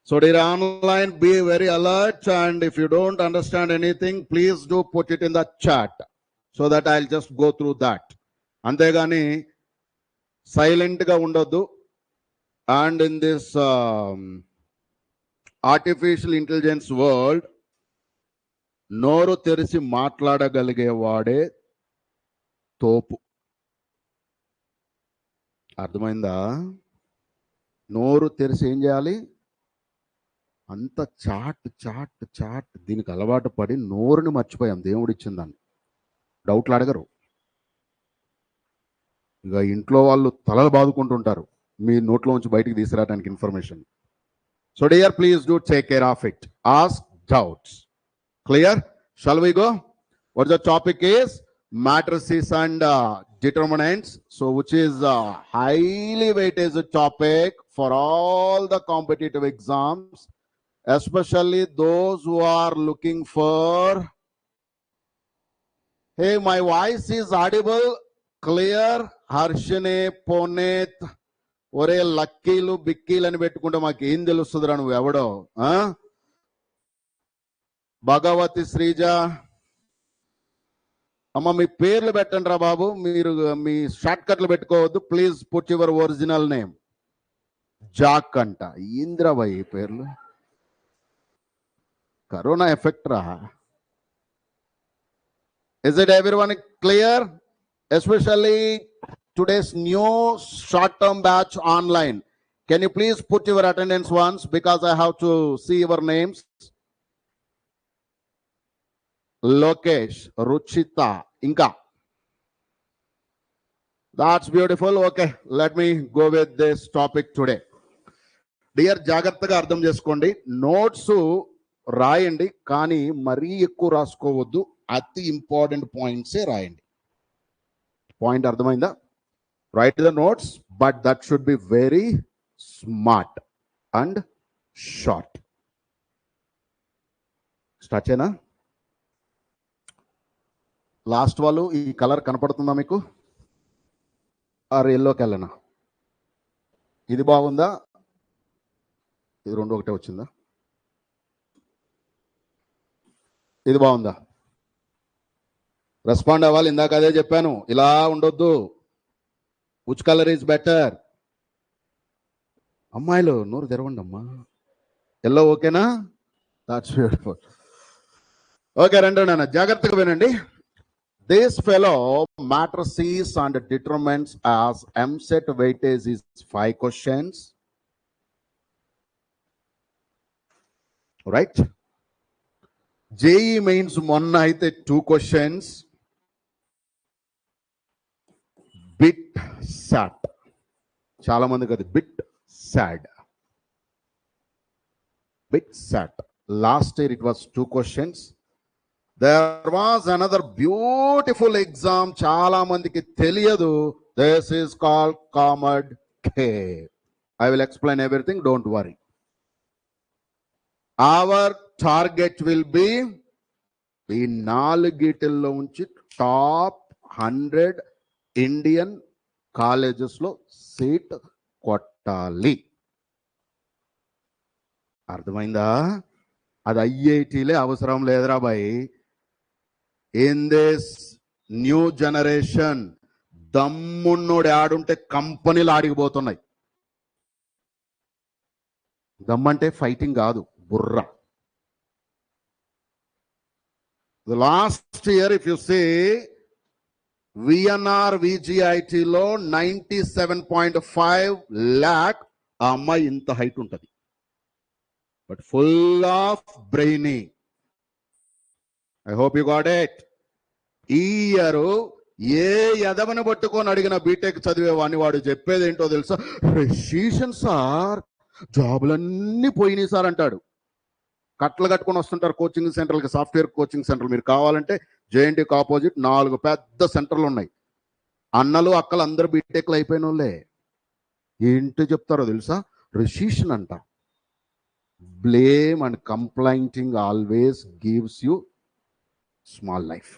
So dear online, be very alert, and if you don't understand anything, please do put it in the chat so that I'll just go through that. అంతేగాని సైలెంట్గా ఉండొద్దు. And in this artificial intelligence world, నోరు తెరిచి మాట్లాడగలిగేవాడే తోపు. అర్థమైందా? నోరు తెరిచి ఏం చేయాలి? అంత చాట్ దీనికి అలవాటు పడి నోరుని మర్చిపోయాం. దేవుడు ఇచ్చిందాన్ని డౌట్లు అడగరు. ఇక ఇంట్లో వాళ్ళు తలలు బాదుకుంటుంటారు మీ నోట్లో నుంచి బయటికి తీసుకురావడానికి information. So dear, please do take care of it. Ask doubts. Clear? Shall we go? What the topic is matrices and determinants, so which is a highly weighted topic for all the competitive exams, especially those who are looking for, hey, my voice is audible, clear? Harshine, Ponet, ఒరే లక్కీలు బిక్కీలు అని పెట్టుకుంటే మాకు ఏం తెలుస్తుందిరా నువ్వు ఎవడో? భగవతి, శ్రీజ, అమ్మ మీ పేర్లు పెట్టండి రా బాబు. మీరు మీ షార్ట్ కట్లు పెట్టుకోవద్దు. Please put your original name. Jack అంట. ఇంద్రబాయ్ పేర్లు. కరోనా ఎఫెక్ట్ రా. Is it everyone clear? Especially today's new short term batch online. Can you please put your attendance once because I have to see your names. Lokesh, Ruchitha, ఇంకా. That's beautiful. Okay, let me go with this topic today. Dear, జాగ్రత్తగా అర్థం చేసుకోండి. Notes రాయండి, కానీ మరీ ఎక్కువ రాసుకోవద్దు. అతి important పాయింట్సే రాయండి. పాయింట్ అర్థమైందా? Right the notes, but that should be very smart and short. Start చేయనా? లాస్ట్ వాళ్ళు ఈ కలర్ కనపడుతుందా మీకు? ఆర్ ఎల్లోకి వెళ్ళనా? ఇది బాగుందా? ఇది రెండు ఒకటే వచ్చిందా? ఇది బాగుందా? రెస్పాండ్ అవ్వాలి. ఇందాక అదే చెప్పాను, ఇలా ఉండొద్దు. Which colour is better? అమ్మాయిలు నోరు తెరవండి అమ్మా. ఎల్లో ఓకేనా? That's beautiful. ఓకే, రండి నాన్న, జాగ్రత్తగా వినండి. This fellow matrices and determines as MSET weightage is 5 questions. Right? JEE mains monna aithe 2 questions. Bit SAT. Chala mandi kadi bit SAT. Bit SAT. Last year it was 2 questions. There was another beautiful exam, chala mandiki teliyadu. This is called Comed K. I will explain everything, don't worry. Our target will be ఈ 4 గీటల్లో ఉంచి top 100 Indian కాలేజెస్లో seat కొట్టాలి. అర్థమైందా? అది ఐఐటీలే అవసరం లేదురా boy. In this new generation దమ్మున్నోడు ఆడుంటే కంపెనీలు ఆడిగిపోతున్నాయి. దమ్మంటే ఫైటింగ్ కాదు, బుర్ర. Last year if you see VNR విజిఐటిలో 97.5 lakh. ఆ అమ్మాయి ఇంత హైట్ ఉంటుంది, but full of brainy. I hope you got it. ఈ ఇయర్ ఏ ఎదవని పట్టుకొని అడిగిన బీటెక్ చదివేవాడిని వాడు చెప్పేది ఏంటో తెలుసా? రెసిషన్ సార్, జాబులన్నీ పోయినాయి సార్ అంటాడు. కట్టలు కట్టుకొని వస్తుంటారు కోచింగ్ సెంటర్లకి, సాఫ్ట్వేర్ కోచింగ్ సెంటర్. మీరు కావాలంటే జేఎన్టీకి ఆపోజిట్ 4 పెద్ద సెంటర్లు ఉన్నాయి. అన్నలు అక్కలు అందరూ బీటెక్లు అయిపోయిన వాళ్ళే. ఏంటో చెప్తారో తెలుసా? రెసిషన్ అంట. Blame and complaining always gives you small life.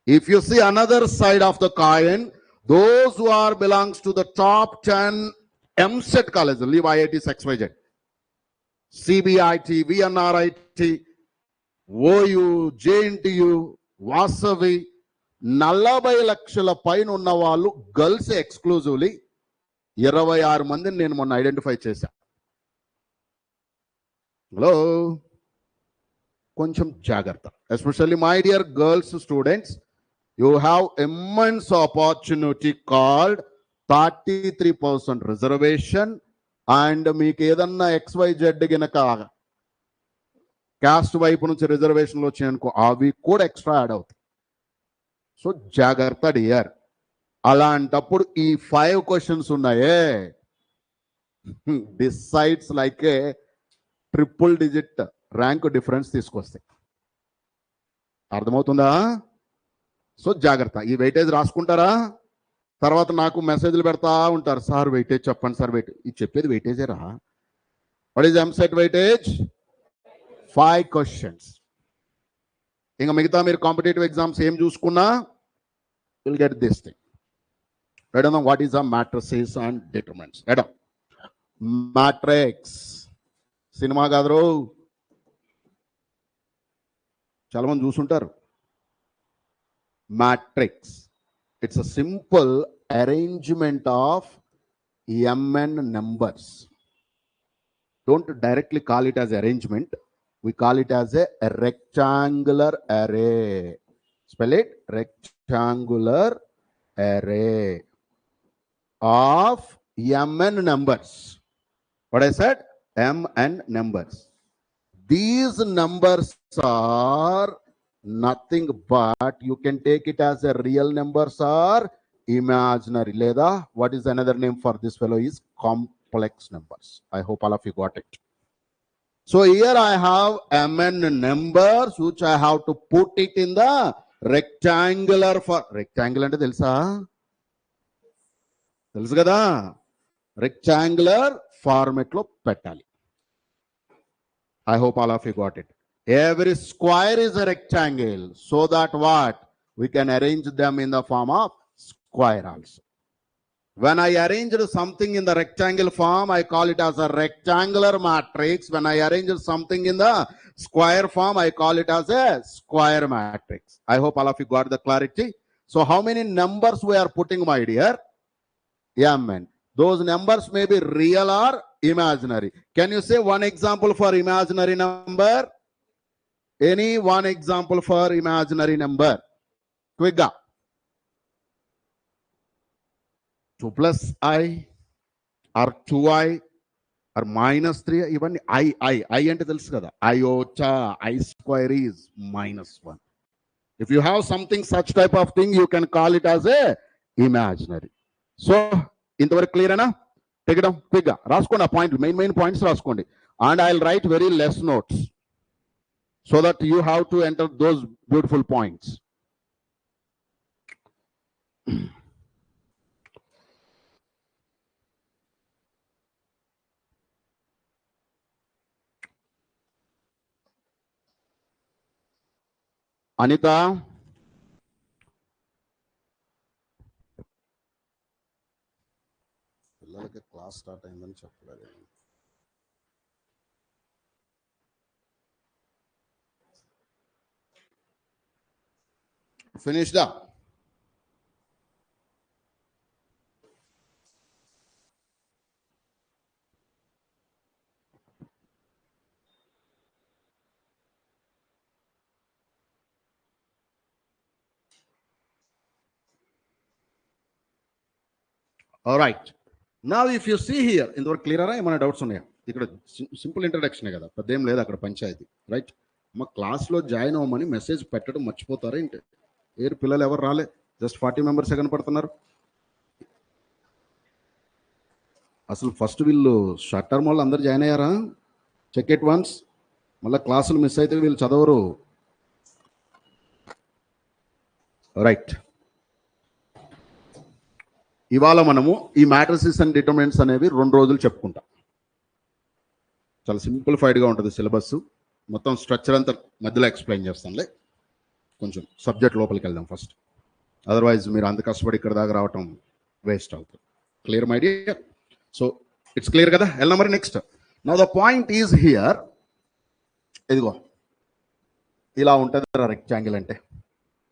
If you see another side of the coin, those who are belongs to the top 10 MSET college, leave IITs XYZ, CBIT, VNRIT, OU, JNTU, Vasavi, 40 లక్షల పైన ఉన్న వాళ్ళు girls exclusively 26 మందిని నేను మొన్న identify చేశా. Hello, కొంచెం జాగ్రత్త. Especially my dear girls students, you have immense opportunity called 33% reservation. And మీకు ఏదన్నా XYZ గినక క్యాస్ట్ వైపు నుంచి రిజర్వేషన్లు వచ్చాయనుకో, అవి కూడా ఎక్స్ట్రా యాడ్ అవుతాయి. సో జాగ్రత్త డియర్. అలాంటప్పుడు ఈ 5 క్వశ్చన్స్ ఉన్నాయే, decides like a triple digit rank difference తీసుకొస్తాయి. అర్థమవుతుందా? సో జాగ్రత్త. ఈ వెయిటేజ్ రాసుకుంటారా? తర్వాత నాకు మెసేజ్లు పెడతా ఉంటారు, సార్ వెయిటేజ్ చెప్పండి సార్. వెయిటేజ్ ఇది చెప్పేది వెయిటేజే రా. What is MSET weightage? 5 questions. ఇంకా మిగతా మీరు కాంపిటేటివ్ ఎగ్జామ్స్ ఏం చూసుకున్నా will get this thing. Read on what is a matrices and determinants. Read on. Matrix. Cinema కాదు, చాలా మంది చూసుంటారు. Matrix, it's a simple arrangement of MN numbers. Don't directly call it as arrangement. We call it as a rectangular array. Spell it, rectangular array of MN numbers. What I said? MN numbers. These numbers are nothing but you can take it as a real numbers or imaginary. Leda, what is another name for this fellow is complex numbers. I hope all of you got it. So here I have MN numbers which I have to put it in the rectangular for rectangle ante telusa? Telusu kada? Rectangular format lo pettali. I hope all of you got it. Every square is a rectangle, so that what? We can arrange them in the form of square also. When I arranged something in the rectangle form, I call it as a rectangular matrix. When I arranged something in the square form, I call it as a square matrix. I hope all of you got the clarity. So how many numbers we are putting, my dear? MN. Those numbers may be real or imaginary. Can you say one example for imaginary number? Any one example for imaginary number? Quick up. 2 plus I or 2I or minus 3. Even I ante telusu kada. Iota, I square is -1. If you have something such type of thing, you can call it as a imaginary. So ఇంతవరకు clear అయినా? Take it down quick గా రాసుకోండి. ఆ point main points రాసుకోండి. And I will write very less notes so that you have to enter those beautiful points. Anitha, పిల్లలకి class start అయిందని చెప్పలేదు. Finished up. All right. Now if you see here, ఇంతవరకు క్లియరా? ఏమైనా డౌట్స్ ఉన్నాయా? ఇక్కడ simple ఇంట్రడక్షనే కదా, పెద్దేం లేదు అక్కడ పంచాయతీ. రైట్. మా క్లాస్లో జాయిన్ అవ్వమని మెసేజ్ పెట్టడం మర్చిపోతారా ఏంటి? పిల్లలు ఎవరు రాలే, జస్ట్ 40 మెంబర్సే కనపడుతున్నారు. అసలు ఫస్ట్ వీళ్ళు షార్ట్ టర్మ్ వాళ్ళు అందరు జాయిన్ అయ్యారా? Check it once. మళ్ళీ క్లాసులు మిస్ అయితే వీళ్ళు చదవరు. రైట్. ఇవాళ మనము ఈ మ్యాట్రిసెస్ అండ్ డిటర్మినెంట్స్ అనేవి 2 రోజులు చెప్పుకుంటాం. చాలా సింప్లిఫైడ్గా ఉంటుంది సిలబస్. మొత్తం స్ట్రక్చర్ అంతా మధ్యలో ఎక్స్ప్లెయిన్ చేస్తానులే. కొంచెం సబ్జెక్ట్ లోపలికి వెళ్దాం ఫస్ట్. అదర్వైజ్ మీరు అంత కష్టపడి ఇక్కడ దాకా రావటం వేస్ట్ అవుతుంది. Clear my dear? So It's clear kada? L number next. Now the point is here. ఇదిగో ఇలా ఉంటుంది రెక్టాంగిల్ అంటే,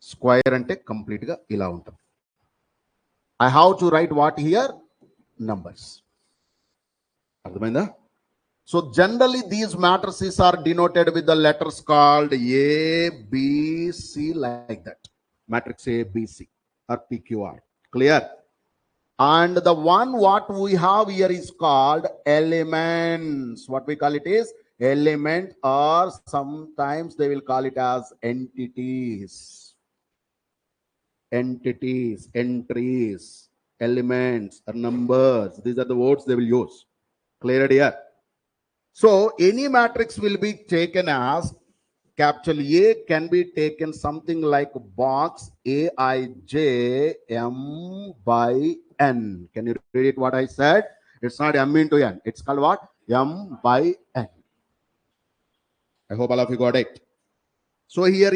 స్క్వేర్ అంటే కంప్లీట్ గా ఇలా ఉంటుంది. I have to write what here? Numbers. అర్థమైందా? So generally these matrices are denoted with the letters called A, B, C, like that. Matrix A, B, C or PQR. Clear? And the one what we have here is called elements. What we call it is element, or sometimes they will call it as entities. Entities, entries, elements, or numbers. These are the words they will use. Clear here? So any matrix will be taken as capital A can be taken something like box Aij M by N. Can you read it what I said? It's not M into N. It's called what? M by N. I hope all of you got it. So here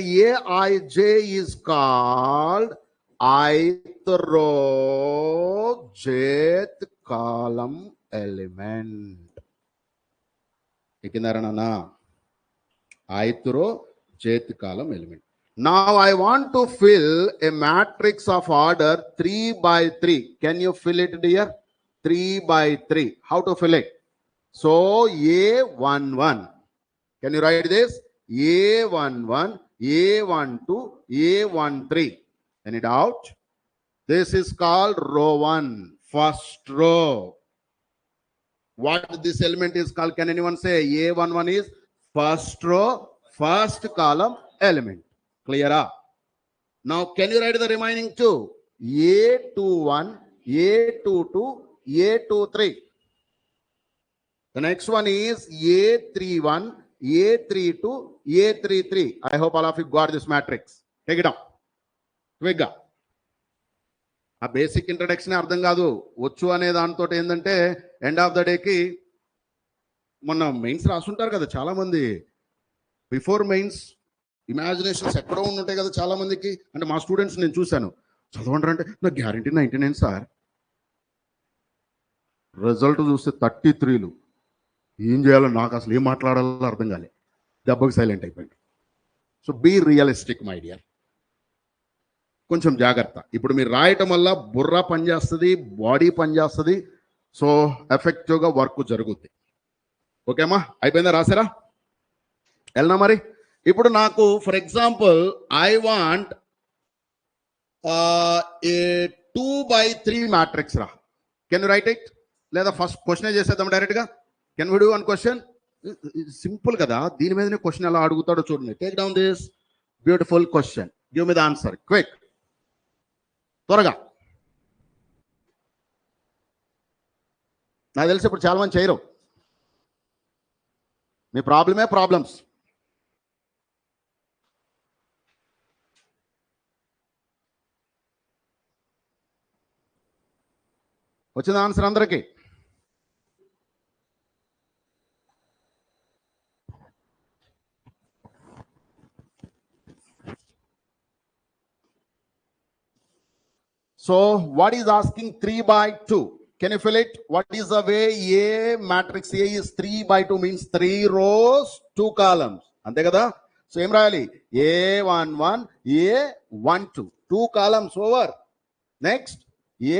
Aij is called ith row jth column element. Ikinarana ith row jth column element. Now I want to fill a matrix of order 3 by 3. Can you fill it, dear? 3 by 3. How to fill it? So A11. Can you write this? A11, A12, A13. Any doubt? This is called row 1, first row. What this element is called? Can anyone say? A11 is first row, first column element. Clear up? Now can you write the remaining two? A21, A22, A23. The next one is A31, A32, A33. I hope all of you got this matrix. Take it down. Quick. ఆ basic introduction అర్థం కాదు. వచ్చు అనే దాంతో ఏంటంటే end of the డేకి మొన్న mains రాసుంటారు కదా చాలా మంది. బిఫోర్ మెయిన్స్ ఇమాజినేషన్స్ ఎక్కడో ఉంటాయి కదా చాలా మందికి. అంటే మా స్టూడెంట్స్ నేను చూశాను, చదవంటారంటే నాకు గ్యారంటీ 99 సార్. రిజల్ట్ చూస్తే 33లు. ఏం చేయాలో నాకు అసలు ఏం మాట్లాడాలో అర్థం కాలే. దెబ్బకి సైలెంట్ అయిపోయింది. So be realistic my dear. కొంచెం జాగ్రత్త. ఇప్పుడు మీరు రాయటం వల్ల బుర్ర పనిచేస్తుంది, బాడీ పనిచేస్తుంది. సో ఎఫెక్టివ్గా వర్క్ జరుగుద్ది. ఓకేమ్మా? అయిపోయిందా? రాసారా? వెళ్ళనా మరి? ఇప్పుడు నాకు for example I want a 2 by 3 matrix రా. Can you write it? లేదా ఫస్ట్ క్వశ్చన్ చేసేద్దాం డైరెక్ట్గా. Can we do one question? Simple కదా, దీని మీదనే క్వశ్చన్ ఎలా అడుగుతాడో చూడండి. Take down this beautiful question. Give me the answer quick. త్వరగా. నాకు తెలిసి ఇప్పుడు చాలా మంది చేయరు. మీ ప్రాబ్లమే ప్రాబ్లమ్స్. వచ్చింది ఆన్సర్ అందరికీ? So what is asking 3 by 2? Can you fill it? What is the way? A matrix A is 3 by 2 means 3 rows 2 columns. Ante kada? So em rayali? A11, A12, 2 columns over. Next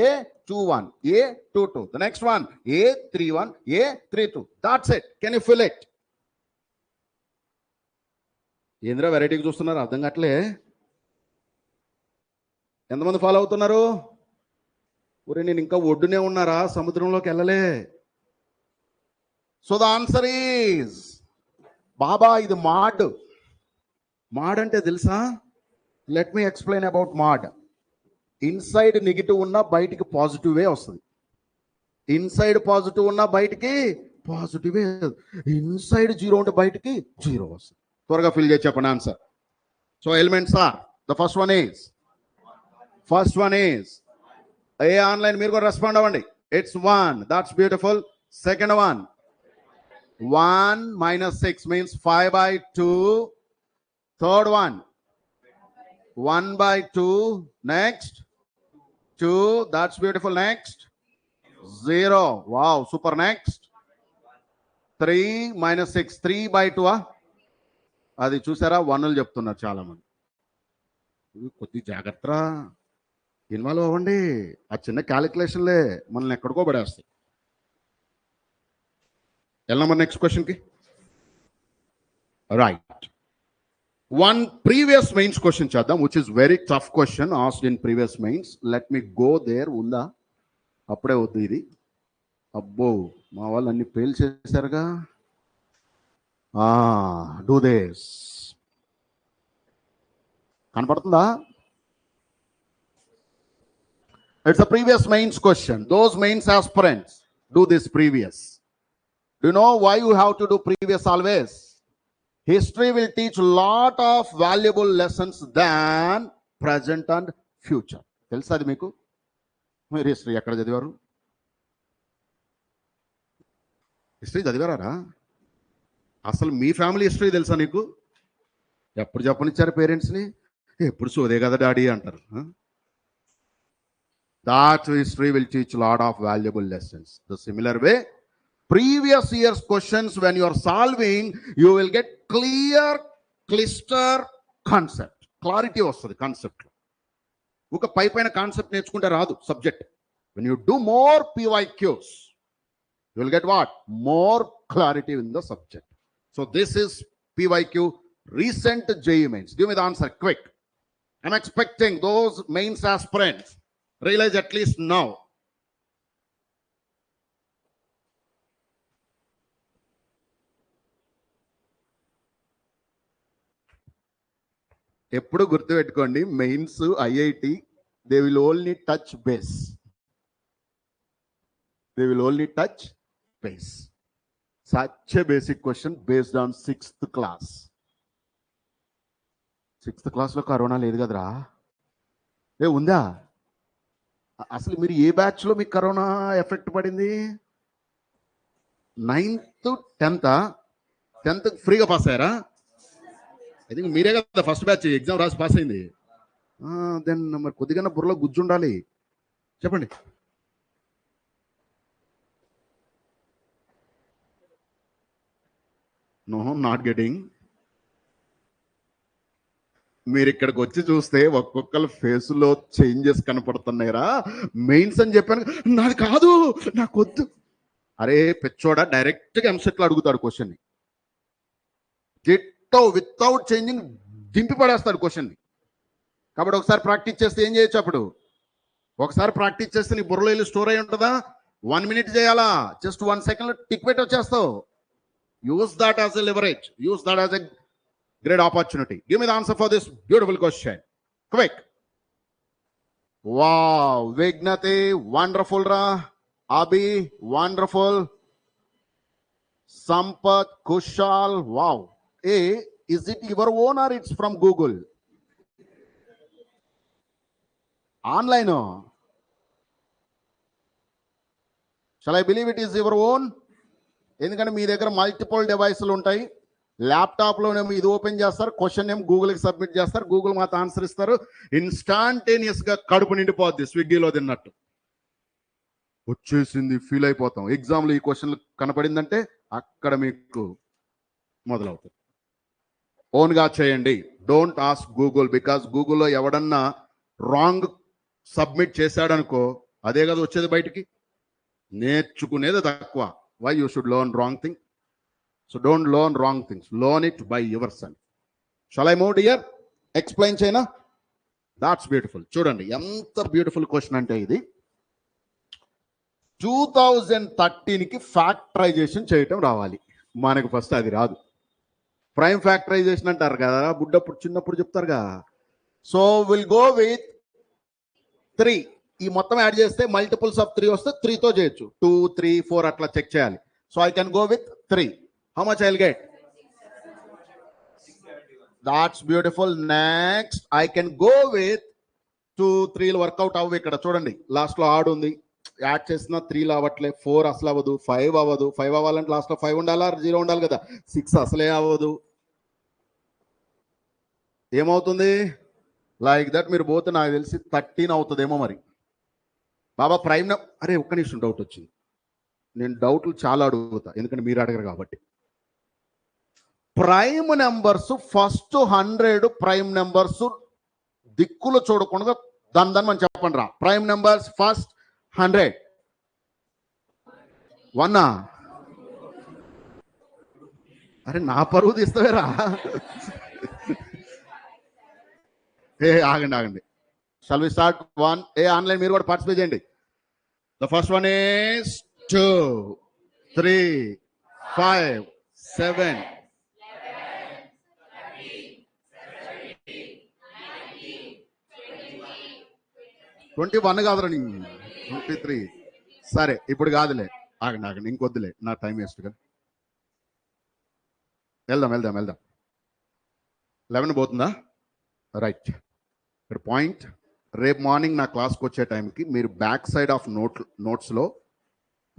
A21, A22. The next one A31, A32. That's it. Can you fill it? Endra variety ki chustunaru ardham gatle. ఎంతమంది follow అవుతున్నారు? ఊరే నేను ఇంకా ఒడ్డునే ఉన్నారా, సముద్రంలోకి వెళ్ళలే? So the answer is బాబా ఇది మాడ్. మాడ్ అంటే తెలుసా? Let me explain about mod. Inside negative ఉన్న బయటికి పాజిటివే వస్తుంది. ఇన్సైడ్ పాజిటివ్ ఉన్న బయటికి పాజిటివే. ఇన్సైడ్ 0 ఉంటే బయటికి 0 వస్తుంది. త్వరగా ఫిల్ చేసి చెప్పండి answer. So elements are the first one is a online మీరు కూడా రెస్పాండ్ అవ్వండి. It's 1. That's beautiful. Second one 1 minus 6 means 5 by 2. Third one 1 by 2. Next 2. That's beautiful. Next 0. Wow, super. Next. 3 minus 6. 3/2. అది చూసారా, 1లు చెప్తున్నారు చాలా మంది. కొద్ది జాగ్రత్త, ఇన్వాల్వ్ అవ్వండి. ఆ చిన్న క్యాలిక్యులేషన్లే మనల్ని ఎక్కడికో పడేస్తాయి. వెళ్ళామా నెక్స్ట్ క్వశ్చన్కి? Right. One previous mains question చేద్దాం, which is very tough question asked in previous mains. Let me go there. ఉందా? అప్పుడే వద్దు ఇది. అబ్బో, మా వాళ్ళు అన్ని పేల్ చేశారుగా. Do this. కనపడుతుందా? It's a previous mains question. Those mains aspirants, do this previous. Do you know why you have to do previous always? History will teach lot of valuable lessons than present and future. తెలుసా అది మీకు? మీరు history ఎక్కడ చదివారు? History చదివారా? అసలు మీ family history తెలుసా నీకు? ఎప్పుడు చెప్పనిచ్చారు పేరెంట్స్ని? ఎప్పుడు సోదే కదా డాడీ అంటారు. That history will teach a lot of valuable lessons. The similar way, previous year's questions, when you are solving, you will get clear, cluster concept. Clarity వస్తుంది కాన్సెప్ట్. ఒక పైన కాన్సెప్ట్ నేర్చుకుంటే రాదు subject. When you do more PYQs, you will get what? More clarity in the subject. So this is PYQ recent JEE mains. Give me the answer quick. I'm expecting those mains aspirants realize at least now. ఎప్పుడు గుర్తుపెట్టుకోండి, mains IIT they will only touch base. They will only touch base. Such a basic question based on 6th class. 6th class లో corona లేదు కదరా? ఉందా? అసలు మీరు ఏ batch లో మీకు కరోనా ఎఫెక్ట్ పడింది? 9th 10th ఫ్రీగా పాస్ అయ్యారా? ఐ థింక్ మీరే కదా ఫస్ట్ బ్యాచ్ ఎగ్జామ్ రాసి పాస్ అయింది. దెన్ మరి కొద్దిగా బుర్రలో గుజ్జుండాలి. చెప్పండి. No, not getting. మీరు ఇక్కడికి వచ్చి చూస్తే ఒక్కొక్కరు ఫేసులో చేంజెస్ కనపడుతున్నాయిరా. మెయిన్స్ అని చెప్పాను, నాది కాదు, నాకు వద్దు. అరే పెచ్చోడా, డైరెక్ట్గా ఎంసెట్లో అడుగుతాడు క్వశ్చన్ని. డిట్టో వితౌట్ చేంజింగ్ దింపి పడేస్తాడు క్వశ్చన్ని. కాబట్టి ఒకసారి ప్రాక్టీస్ చేస్తే ఏం చేయొచ్చు? అప్పుడు ఒకసారి ప్రాక్టీస్ చేస్తే నీ బుర్రలో వెళ్ళి స్టోర్ అయి ఉంటుందా? 1 minute చేయాలా? జస్ట్ 1 second టిక్ పెట్టి వచ్చేస్తావు. Use that as a leverage. Use that as a great opportunity. Give me the answer for this beautiful question. Quick. Wow. Vignati, wonderful ra. Abhi, wonderful. Sampath, Kushal, wow. Hey, is it your own or it's from Google? Online. Shall I believe it is your own? ఎందుకంటే మీ దగ్గర multiple డివైస్లు ఉంటాయి. ల్యాప్టాప్లోనేమో ఇది open చేస్తారు, question ఏమో గూగుల్కి submit చేస్తారు, Google మాత్రం answer ఇస్తారు. ఇన్స్టాంటేనియస్గా కడుపు నిండిపోద్ది స్విగ్గీలో తిన్నట్టు. వచ్చేసింది ఫీల్ అయిపోతాం. ఎగ్జామ్లో ఈ క్వశ్చన్లు కనపడిందంటే అక్కడ మీకు మొదలవుతుంది. ఓన్గా చేయండి. డోంట్ ఆస్క్ గూగుల్, బికాస్ గూగుల్లో ఎవడన్నా రాంగ్ సబ్మిట్ చేశాడనుకో అదే కదా వచ్చేది బయటికి. నేర్చుకునేది తక్కువ. Why you should learn wrong thing? So don't learn wrong things. Learn it by yourself. Shall I move here? Explain China? That's beautiful. చూడండి ఎంత బ్యూటిఫుల్ క్వశ్చన్ అంటే ఇది. 2013కి ఫ్యాక్టరైజేషన్ చేయటం రావాలి. మనకు ఫస్ట్ అది రాదు. ప్రైమ్ ఫ్యాక్టరైజేషన్ అంటారు కదా, బుడ్డప్పుడు చిన్నప్పుడు చెప్తారుగా. So will go with 3. ఈ మొత్తం యాడ్ చేస్తే మల్టిపుల్స్ ఆఫ్ 3 వస్తే 3తో చేయొచ్చు. 2, 3, 4 అట్లా చెక్ చేయాలి. So I can go with 3. How much I will get? That's beautiful. Next I can go with 2, 3 work out అవ్వ. ఇక్కడ చూడండి లాస్ట్ లో ఆడ్ ఉంది, యాడ్ చేసిన 3 అవ్వట్లే. 4 అసలు అవ్వదు. 5 అవ్వదు. 5 అవ్వాలంటే లాస్ట్ లో 5 ఉండాలా, 0 ఉండాలి కదా. 6 అసలే అవ్వదు. ఏమవుతుంది? లైక్ దట్ మీరు పోతే నాకు తెలిసి 13 అవుతుందేమో మరి. బాబా ప్రైమ్ అరే ఒక్క నిమిషం డౌట్ వచ్చింది. నేను డౌట్లు చాలా అడుగుతా, ఎందుకంటే మీరు అడగరు కాబట్టి. Prime numbers first 100 prime numbers దిక్కులు చూడకుండా దాని మనం చెప్పండి రా. Prime numbers first 100 1. అరే నా పరువు తీస్తావేరా. ఆగండి. Shall we start 1. ఆన్లైన్ మీరు కూడా పార్టిసిపేట్ చేయండి. ద ఫస్ట్ వన్ ఈస్ 2, 3, 5, 7, 21 కాదురా నీ 23. సరే ఇప్పుడు కాదులే, ఆగండి ఇంకొద్దులే, నా టైం వేస్ట్ కదా. వెళ్దాం 11 పోతుందా? రైట్. ఇక్కడ పాయింట్, రేపు మార్నింగ్ నా క్లాస్కి వచ్చే టైంకి మీరు బ్యాక్ సైడ్ ఆఫ్ నోట్స్లో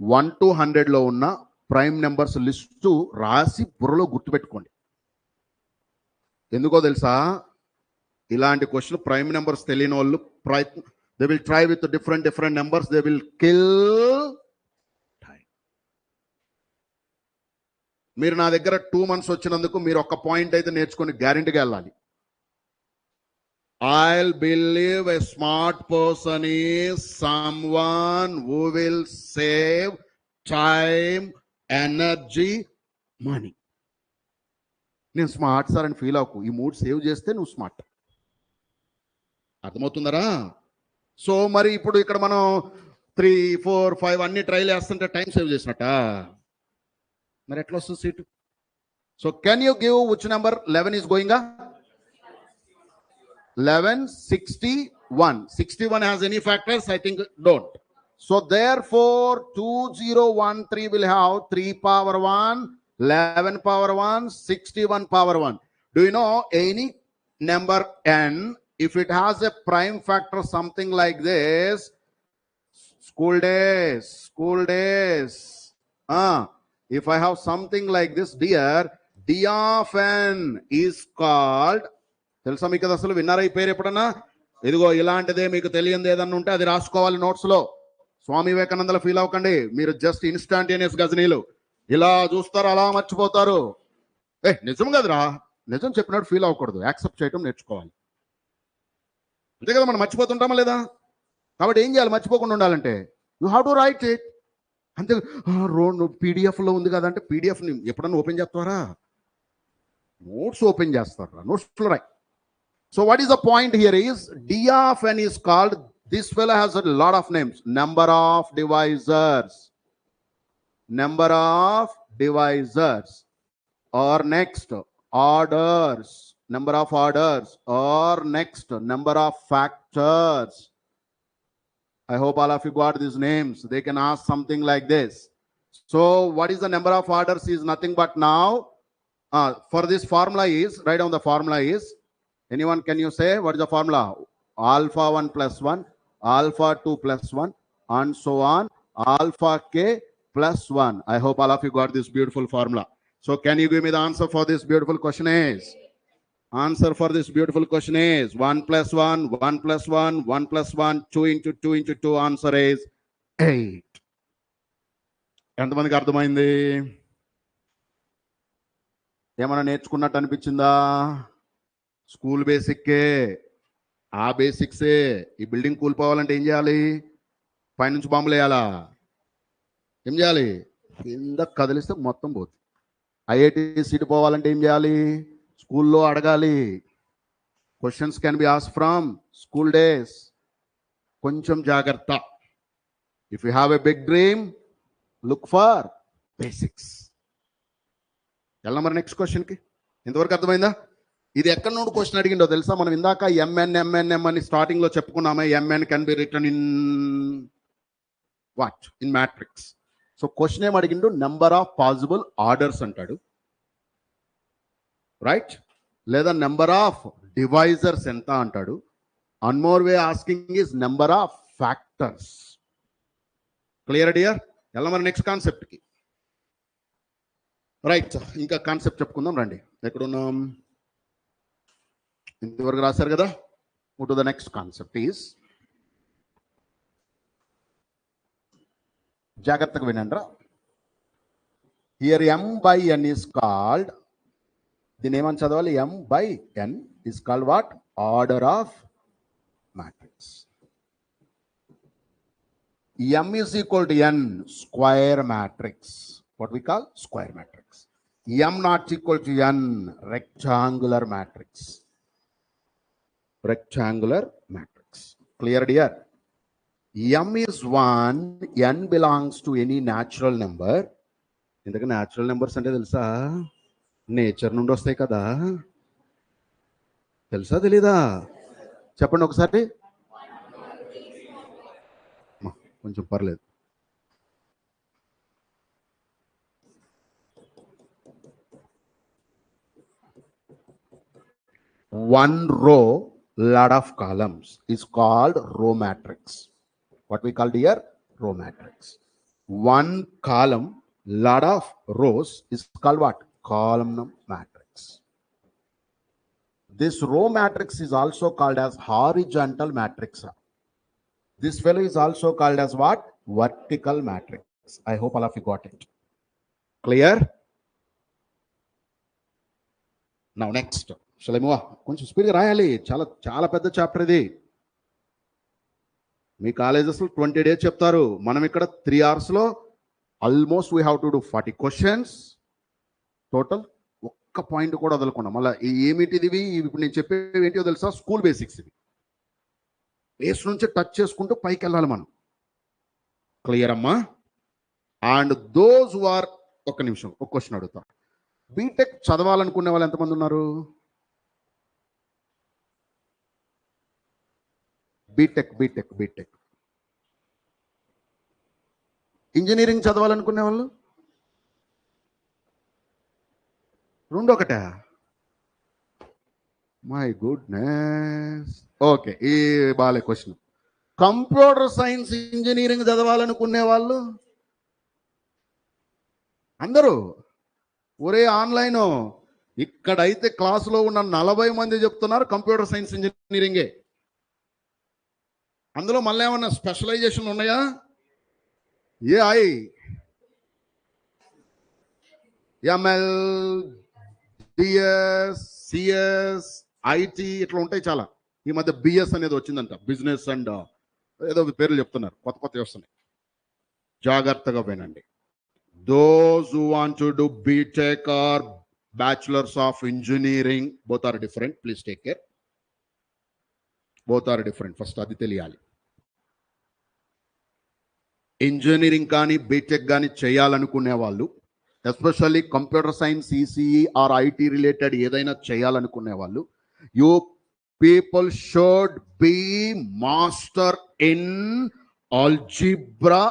1 to 100లో ఉన్న ప్రైమ్ నెంబర్స్ లిస్టు రాసి బుర్రలో గుర్తుపెట్టుకోండి. ఎందుకో తెలుసా? ఇలాంటి క్వశ్చన్ ప్రైమ్ నెంబర్స్ తెలియని వాళ్ళు they will try with different numbers, they will kill time. మీరు నా దగ్గర 2 months వచ్చినందుకు మీరు ఒక పాయింట్ అయితే నేర్చుకొని గ్యారెంటీగా వెళ్ళాలి. I'll believe a smart person is someone who will save time, energy, money. నేను స్మార్ట్ సార్ అని ఫీల్ అవ్వకు. ఈ 3 సేవ్ చేస్తే నువ్వు స్మార్ట్. అర్థమవుతుందరా? సో మరి ఇప్పుడు ఇక్కడ మనం 3, 4, 5 అన్ని ట్రైల్ చేస్తుంటే టైం సేవ్ చేసినట్ట. మరి ఎట్లా వస్తుంది seat? So can you give which number 11 is going? 11, 61. 61 has any factors? I think don't. So therefore 2013 will have 3 power 1, 11 power 1, 61 power 1. Do you know any number n, if it has a prime factor something like this? School days. If I have something like this, dear, d of n is called, తెలుసా మీకు? అసలు విన్నారా ఈ పేరు ఎప్పుడన్నా? ఇదిగో ఇలాంటిదే మీకు తెలియంది ఏదన్నా ఉంటే అది రాసుకోవాలి నోట్స్లో. స్వామి వివేకానందలో ఫీల్ అవ్వకండి. మీరు జస్ట్ ఇన్స్టాంటేనియస్ గజనీలు. ఇలా చూస్తారు, అలా మర్చిపోతారు. నిజం కదరా, నిజం చెప్పినట్టు ఫీల్ అవ్వకూడదు, యాక్సెప్ట్ చేయటం నేర్చుకోవాలి. అంతే కదా, మనం మర్చిపోతుంటామా లేదా? కాబట్టి ఏం చేయాలి మర్చిపోకుండా ఉండాలంటే? You have to right it. అంతే. పీడిఎఫ్లో ఉంది కదా అంటే పీడిఎఫ్ని ఎప్పుడన్నా ఓపెన్ చేస్తారా? నోట్స్ ఓపెన్ చేస్తారా? నోట్స్లో రాయి. So what is the point here is d of n is called, this fellow has a lot of names, number of divisors, or next orders, number of orders, or next number of factors. I hope all of you got these names. They can ask something like this. So what is the number of orders is nothing but now for this formula is, write down the formula is, anyone can you say what is the formula? Alpha 1 plus 1, alpha 2 plus 1, and so on, alpha k plus 1. I hope all of you got this beautiful formula. So can you give me the answer for this beautiful question is? Answer for this beautiful question is 1 plus 1, 1 plus 1, 1 plus 1, 2 into 2 into 2. Answer is 8. ఎంతమందికి అర్థమైంది? ఏమైనా నేర్చుకున్నట్టు అనిపించిందా? School బేసిక్కే, ఆ బేసిక్సే. ఈ building కూలిపోవాలంటే ఏం చేయాలి? పైనుంచి బాంబులు వేయాలా? ఏం చేయాలి? కింద కదిలిస్తే మొత్తం పోతుంది. ఐఐటి సీట్ పోవాలంటే ఏం చేయాలి? స్కూల్లో అడగాలి. Questions can be asked from school days. కొంచెం జాగ్రత్త. If you have a big dream, look for basics. వెళ్ళా మరి నెక్స్ట్ క్వశ్చన్కి. ఇంతవరకు అర్థమైందా? ఇది ఎక్కడ నుండి క్వశ్చన్ అడిగిండో తెలుసా? మనం ఇందాక ఎంఎన్ అని స్టార్టింగ్ లో చెప్పుకున్నామే. M N can be return in what? In matrix. So question ఏం అడిగిండు? నెంబర్ ఆఫ్ పాసిబుల్ ఆర్డర్స్ అంటాడు, రైట్? లేదా నెంబర్ ఆఫ్ డివైజర్స్ ఎంత అంటాడు. One more way asking is number of factors. Clear dear? ఎలా మరి నెక్స్ట్ కాన్సెప్ట్కి. రైట్, ఇంకా కాన్సెప్ట్ చెప్పుకుందాం రండి. ఎక్కడున్నాం? ఇంతవరకు రాశారు కదా. Move to the next concept is జాగ్రత్తగా వినండి. Here m by n is called, దీని ఏమని చదవాలి? m by n is called what? Order of matrix. M is equal to n, square matrix. What we call square matrix. M not equal to n, rectangular matrix. Rectangular matrix. Clear, dear? M is 1, n belongs to any natural number. ఇందుకు natural numbers అంటే తెలుసా? Nature నుండి వస్తాయి కదా. తెలుసా తెలీదా? చెప్పండి ఒకసారి. కొంచెం పర్లేదు. One row, lot of columns is called row matrix. What we call here? Row matrix. One column, lot of rows is called what? Column matrix. This row matrix is also called as horizontal matrix. This fellow is also called as what? Vertical matrix. I hope all of you got it. Clear? Now next. Shall I move? కొంచెం స్పీడ్గా రాయాలి. చాలా పెద్ద chapter ఇది. మీ కాలేజెస్లో 20 days చెప్తారు. మనం ఇక్కడ 3 hours almost we have to do 40 questions total. ఒక్క పాయింట్ కూడా వదలకుండా. మళ్ళీ ఏమిటిది ఇప్పుడు నేను చెప్పేవి ఏంటో తెలుసా? School basics. ఇవి బేస్ నుంచి టచ్ చేసుకుంటూ పైకి వెళ్ళాలి మనం. క్లియర్ అమ్మా? అండ్ దోస్ హు ఆర్, ఒక్క నిమిషం ఒక క్వశ్చన్ అడుగుతా. బీటెక్ చదవాలనుకునే వాళ్ళు ఎంతమంది ఉన్నారు? బీటెక్ ఇంజనీరింగ్ చదవాలనుకునే వాళ్ళు రెండు ఒకటే? My goodness. ఓకే, ఈ బాలే క్వశ్చన్. కంప్యూటర్ సైన్స్ ఇంజనీరింగ్ చదవాలనుకునే వాళ్ళు అందరూ ఒరే ఆన్లైన్. ఇక్కడైతే క్లాసులో ఉన్న 40 మంది చెప్తున్నారు కంప్యూటర్ సైన్స్ ఇంజనీరింగే. అందులో మళ్ళీ ఏమన్నా స్పెషలైజేషన్ ఉన్నాయా? AI, ML, DS, CS, IT ఇట్లా ఉంటాయి చాలా. ఈ మధ్య బిఎస్ అనేది వచ్చిందంట, బిజినెస్ అండ్ ఏదో పేర్లు చెప్తున్నారు, కొత్త వస్తున్నాయి. జాగ్రత్తగా వినండి. Those who want to do BTech or Bachelors of Engineering, both are different. Please take care. Both are different. First అది తెలియాలి. ఇంజనీరింగ్ కానీ బీటెక్ కానీ చేయాలనుకునే వాళ్ళు, especially computer science, ECE or IT related ఏదైనా చేయాలనుకునే వాళ్ళు, you people should be master in algebra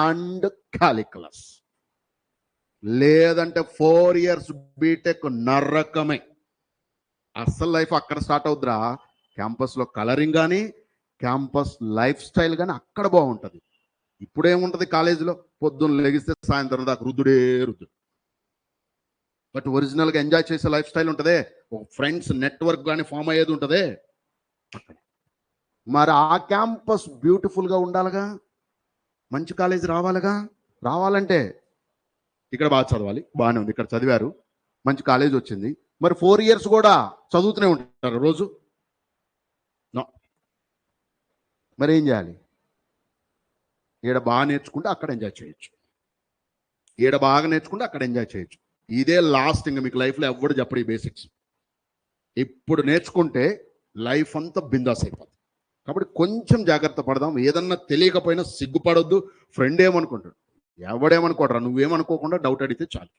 and calculus. లేదంటే 4 years బీటెక్ నరకమే. అసలు లైఫ్ అక్కడ స్టార్ట్ అవుద్దిరా. క్యాంపస్లో కలరింగ్ కానీ, క్యాంపస్ లైఫ్ స్టైల్ కానీ అక్కడ బాగుంటుంది. ఇప్పుడేముంటుంది కాలేజీలో? పొద్దున్న లెగిస్తే సాయంత్రం దాకా రుద్దుడు. బట్ ఒరిజినల్గా ఎంజాయ్ చేసే లైఫ్ స్టైల్ ఉంటుంది. ఒక ఫ్రెండ్స్ నెట్వర్క్ కానీ ఫామ్ అయ్యేది ఉంటుంది అక్కడ. మరి ఆ క్యాంపస్ బ్యూటిఫుల్గా ఉండాలిగా, మంచి కాలేజీ రావాలిగా. రావాలంటే ఇక్కడ బాగా చదవాలి. బాగానే ఉంది, ఇక్కడ చదివారు, మంచి కాలేజ్ వచ్చింది. మరి 4 years కూడా చదువుతూనే ఉంటారు రోజు? మరి ఏం చేయాలి? ఈడ బాగా నేర్చుకుంటే అక్కడ ఎంజాయ్ చేయొచ్చు, ఈడ బాగా నేర్చుకుంటే అక్కడ ఎంజాయ్ చేయొచ్చు. ఇదే లాస్ట్. ఇంకా మీకు లైఫ్లో ఎవరు చెప్పడు ఈ బేసిక్స్. ఇప్పుడు నేర్చుకుంటే లైఫ్ అంతా బిందాస్ అయిపోతుంది. కాబట్టి కొంచెం జాగ్రత్త పడదాం. ఏదన్నా తెలియకపోయినా సిగ్గుపడొద్దు. ఫ్రెండ్ ఏమనుకుంటాడు, ఎవడేమనుకోడరా, నువ్వేమనుకోకుండా డౌట్ అడిగితే చాలు.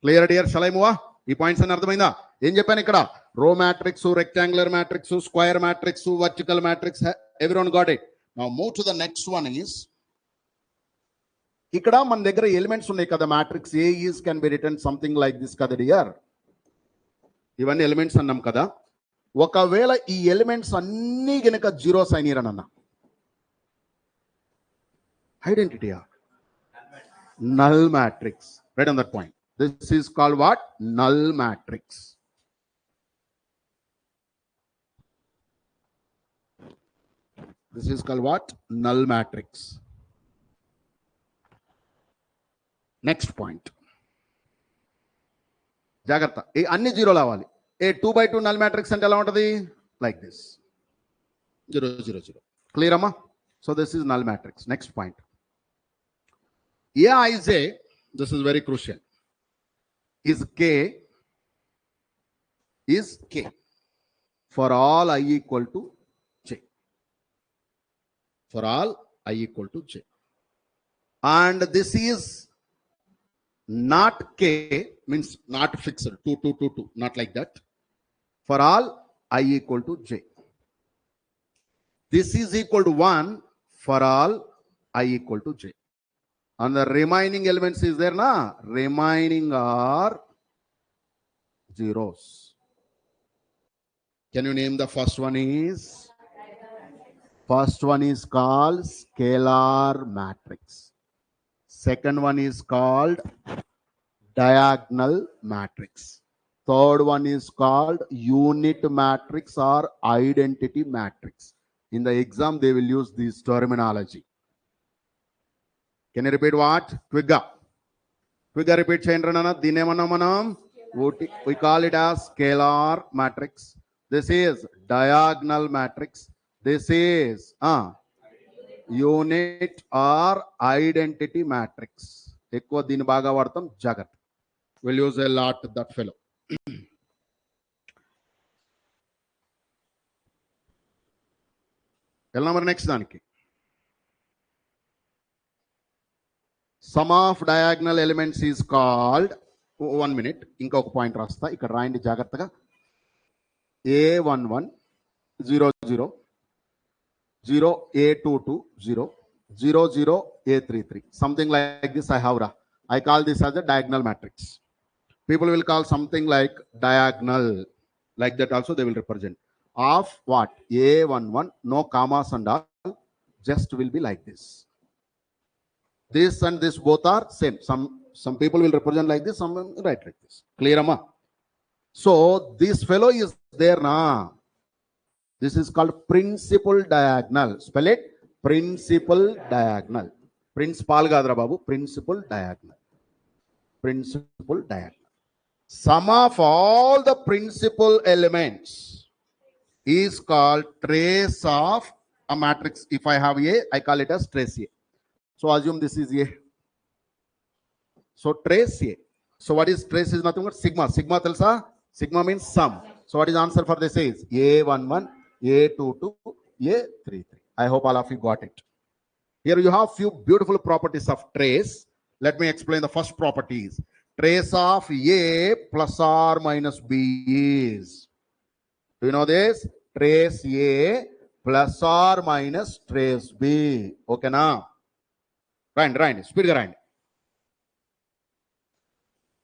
Clear dear? షలైమువా? ఈ పాయింట్స్ అని అర్థమైందా? ఏం చెప్పాను ఇక్కడ? Row matrix, rectangular matrix, square matrix, vertical matrix. Everyone got it? Now move to the next one. Is ఇక్కడ మన దగ్గర ఎలిమెంట్స్ ఉన్నాయి కదా, matrix A is can be return something like this కదా డియర్. ఇవన్నీ ఎలిమెంట్స్ అన్నాం కదా. ఒకవేళ ఈ ఎలిమెంట్స్ అన్నీ గనక జీరోస్ అయినారని అన్నా, ఐడెంటిటీయా? null matrix. Right on that point. This is called what? Null matrix. This is called what? Null matrix. Next point, జాగ్రత్త, ఈ అన్ని జీరోలు అవ్వాలి. ఏ 2/2 నల్ మ్యాట్రిక్స్ అంటే ఎలా ఉంటుంది? Like this, 0 0 0. క్లియర్ అమ్మా? So this is null matrix. Next point, Aij, this is very crucial, is K for all I equal to J. For all I equal to J. And this is not K, means not fixed, 2 2 2 2, not like that. For all I equal to J. This is equal to 1 for all I equal to J. And the remaining elements is there, na? Remaining are zeros. Can you name the first one? First one is called scalar matrix. Second one is called diagonal matrix. Third one is called unit matrix or identity matrix. In the exam, they will use this terminology. Can you repeat what? Quicker repeat cheyandi nana. Dine manam we call it as scalar matrix. This is diagonal matrix. This is unit or identity matrix. Ekkuva dini baga vaadtam, jagrata. We'll use a lot that fellow. Elna mar next daniki. Sum of diagonal elements is called, 1 minute, inka oka point rasta ikkada raayandi jagrataga. A11 0 0 0 A22 0 0 0 A33, something like this. I call this as a diagonal matrix. People will call something like diagonal, like that also they will represent. Of what? A11, no commas and all, just will be like this. This and this both are same. Some people will represent like this, some will write like this. Clear, amma? So this fellow is there na. This is called principal diagonal. Spell it, principal diagonal. Principal gadra babu, principal diagonal. Principal diagonal. Sum of all the principal elements is called trace of a matrix. If I have A, I call it as trace A. So assume this is A. So trace A. So what is trace? Is nothing but sigma. Sigma telsa? Sigma means sum. So what is answer for this is A11, A22, A33. I hope all of you got it. Here you have few beautiful properties of trace. Let me explain the first properties. Trace of A plus or minus B is, do you know this? Trace A plus or minus trace B. Okay now? Right. Speed grind.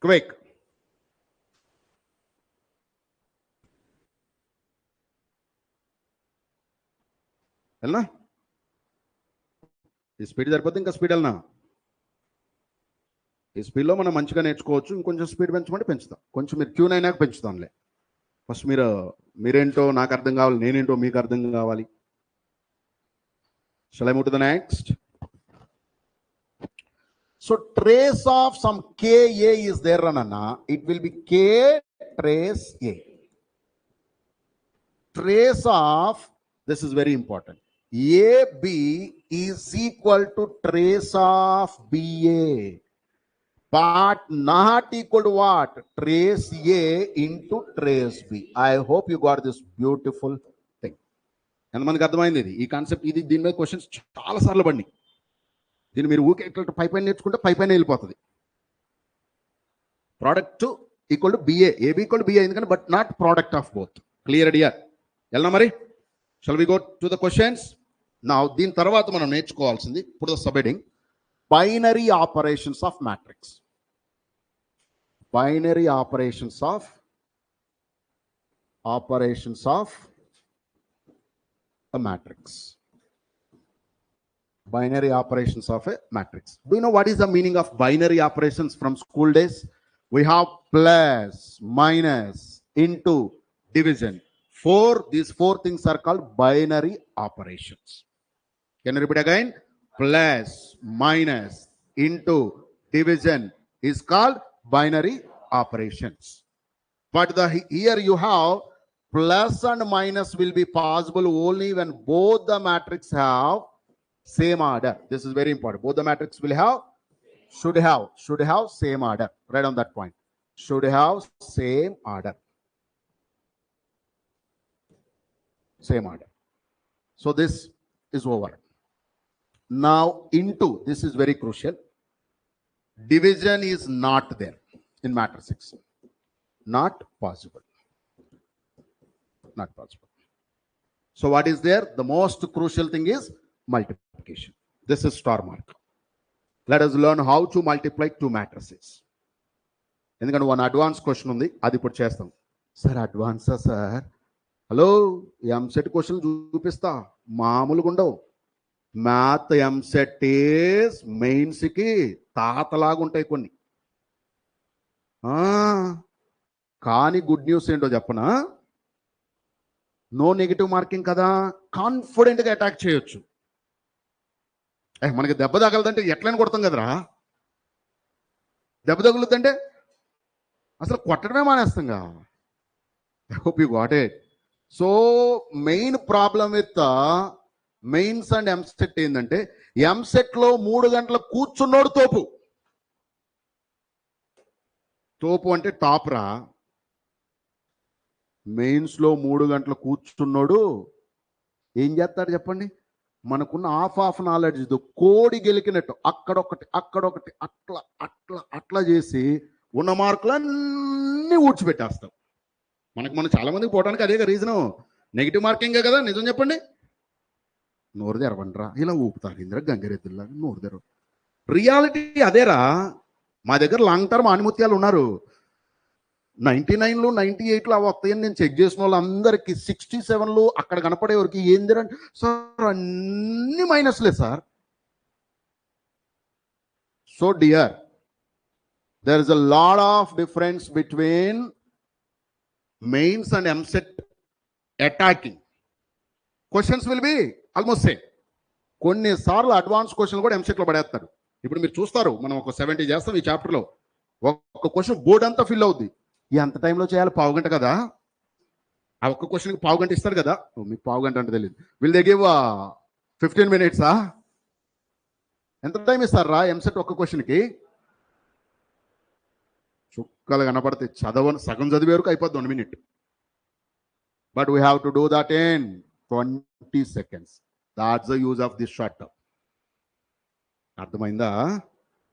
Quick. వెళ్ళనా? ఈ speed సరిపోతే ఇంకా speed వెళ్ళనా? ఈ స్పీడ్లో మనం మంచిగా నేర్చుకోవచ్చు. ఇంకొంచెం స్పీడ్ పెంచమంటే పెంచుతాం. కొంచెం మీరు ట్యూన్ అయినాక పెంచుతాంలే. ఫస్ట్ మీరేంటో నాకు అర్థం కావాలి, నేనేంటో మీకు అర్థం కావాలి. Shall I move to the next? So trace of some Ka is there, Ranana. It will be K trace A. Trace of, this is very important, AB is equal to trace of BA, but not equal to what? Trace A into trace B. I hope you got this beautiful thing. ఎంతమందికి అర్థమైంది ఇది? ఈ concept ఇది, దీని మీద questions చాలా సార్లు పడినాయి. దీన్ని మీరు ఊకే ఎట్లా పైపైన నేర్చుకుంటే పైపైన వెళ్ళిపోతుంది. Product equal to BA, AB equal to BA, ఎందుకంటే but not product of both. Clear idea? వెళ్ళనా మరి? Shall we go to the questions now. దీని తర్వాత మనం నేర్చుకోవాల్సింది ఇప్పుడు the subheading binary operations of matrix. Binary operations of a matrix. Binary operations of a matrix. Do you know what is the meaning of binary operations from school days? We have plus, minus, into, division. These four things are called binary operations. Can you repeat again? Plus, minus, into, division is called binary operations. But here you have plus and minus will be possible only when both the matrix have same order. This is very important. Both the matrix will have, should have same order. Right on that point. Should have same order. Same order. So this is over. Now into, this is very crucial. Division is not there in matrix. Not possible. Not possible. So what is there? The most crucial thing is multiplication. This is star mark. Let us learn how to multiply two matrices. ఎందుకంటే one advance question ఉంది, అది ఇప్పుడు చేస్తాం. Sir అడ్వాన్సా sir? Hello, EAMCET question చూపిస్తా, మామూలుగా ఉండవు. Math EAMCET మెయిన్స్కి తాతలాగా ఉంటాయి కొన్ని. కానీ గుడ్ న్యూస్ ఏంటో చెప్పనా? నో నెగిటివ్ మార్కింగ్ కదా, కాన్ఫిడెంట్గా అటాక్ చేయొచ్చు. మనకి దెబ్బ తగలదంటే ఎట్లయినా కొడతాం కదరా. దెబ్బ తగులుద్దంటే అసలు కొట్టడమే మానేస్తాంగా. I hope you got it. So main problem with mains and EAMCET ఏంటంటే, ఎంసెట్లో 3 గంటలు కూర్చున్నోడు తోపు. తోపు అంటే టాప్ రా. మెయిన్స్లో 3 గంటలు కూర్చున్నోడు ఏం చేస్తాడు చెప్పండి? మనకున్న హాఫ్ నాలెడ్జ్ కోడి గెలికినట్టు అక్కడొకటి అక్కడొకటి అట్లా అట్లా అట్లా చేసి ఉన్న మార్కులన్నీ ఊడ్చిపెట్టేస్తాం. మనం చాలా మందికి పోవడానికి అదే రీజను, నెగిటివ్ మార్కింగే కదా. నిజం చెప్పండి. నోరు తెరవండిరా, ఇలా ఊపుతారు ఇంద్ర గంగిరెద్దుల్లాగా నోరు తెరవ. రియాలిటీ అదేరా. మా దగ్గర లాంగ్ టర్మ్ ఆణిముత్యాలు ఉన్నారు. 99లు 98లు అవి వస్తాయని నేను చెక్ చేసిన వాళ్ళందరికీ 67లు అక్కడ కనపడేవారికి ఏందిరంటే, సార్ అన్ని మైనస్లే sir. So dear, there is a lot of difference between mains and MSET attacking. Questions will be almost same. కొన్నిసార్లు అడ్వాన్స్ క్వశ్చన్ కూడా ఎంసెట్లో పడేస్తారు. ఇప్పుడు మీరు చూస్తారు, మనం ఒక 70 చేస్తాం ఈ చాప్టర్లో. ఒక్క క్వశ్చన్ బోర్డు అంతా ఫిల్ అవుద్ది. ఎంత టైంలో చేయాలి? పావుగంట కదా. ఆ ఒక్క క్వశ్చన్కి పావుగంట ఇస్తారు కదా. మీకు పావుగంట అంటే తెలియదు. Will they give 15 minutes? ఎంత టైం ఇస్తారు రా ఎంసెట్ ఒక్క క్వశ్చన్కి? చుక్కలు కనపడితే సగం చదివే వరకు అయిపోద్ది 1 minute. But we have to do that in 20 seconds. That's the use of this short term. అర్థమైందా?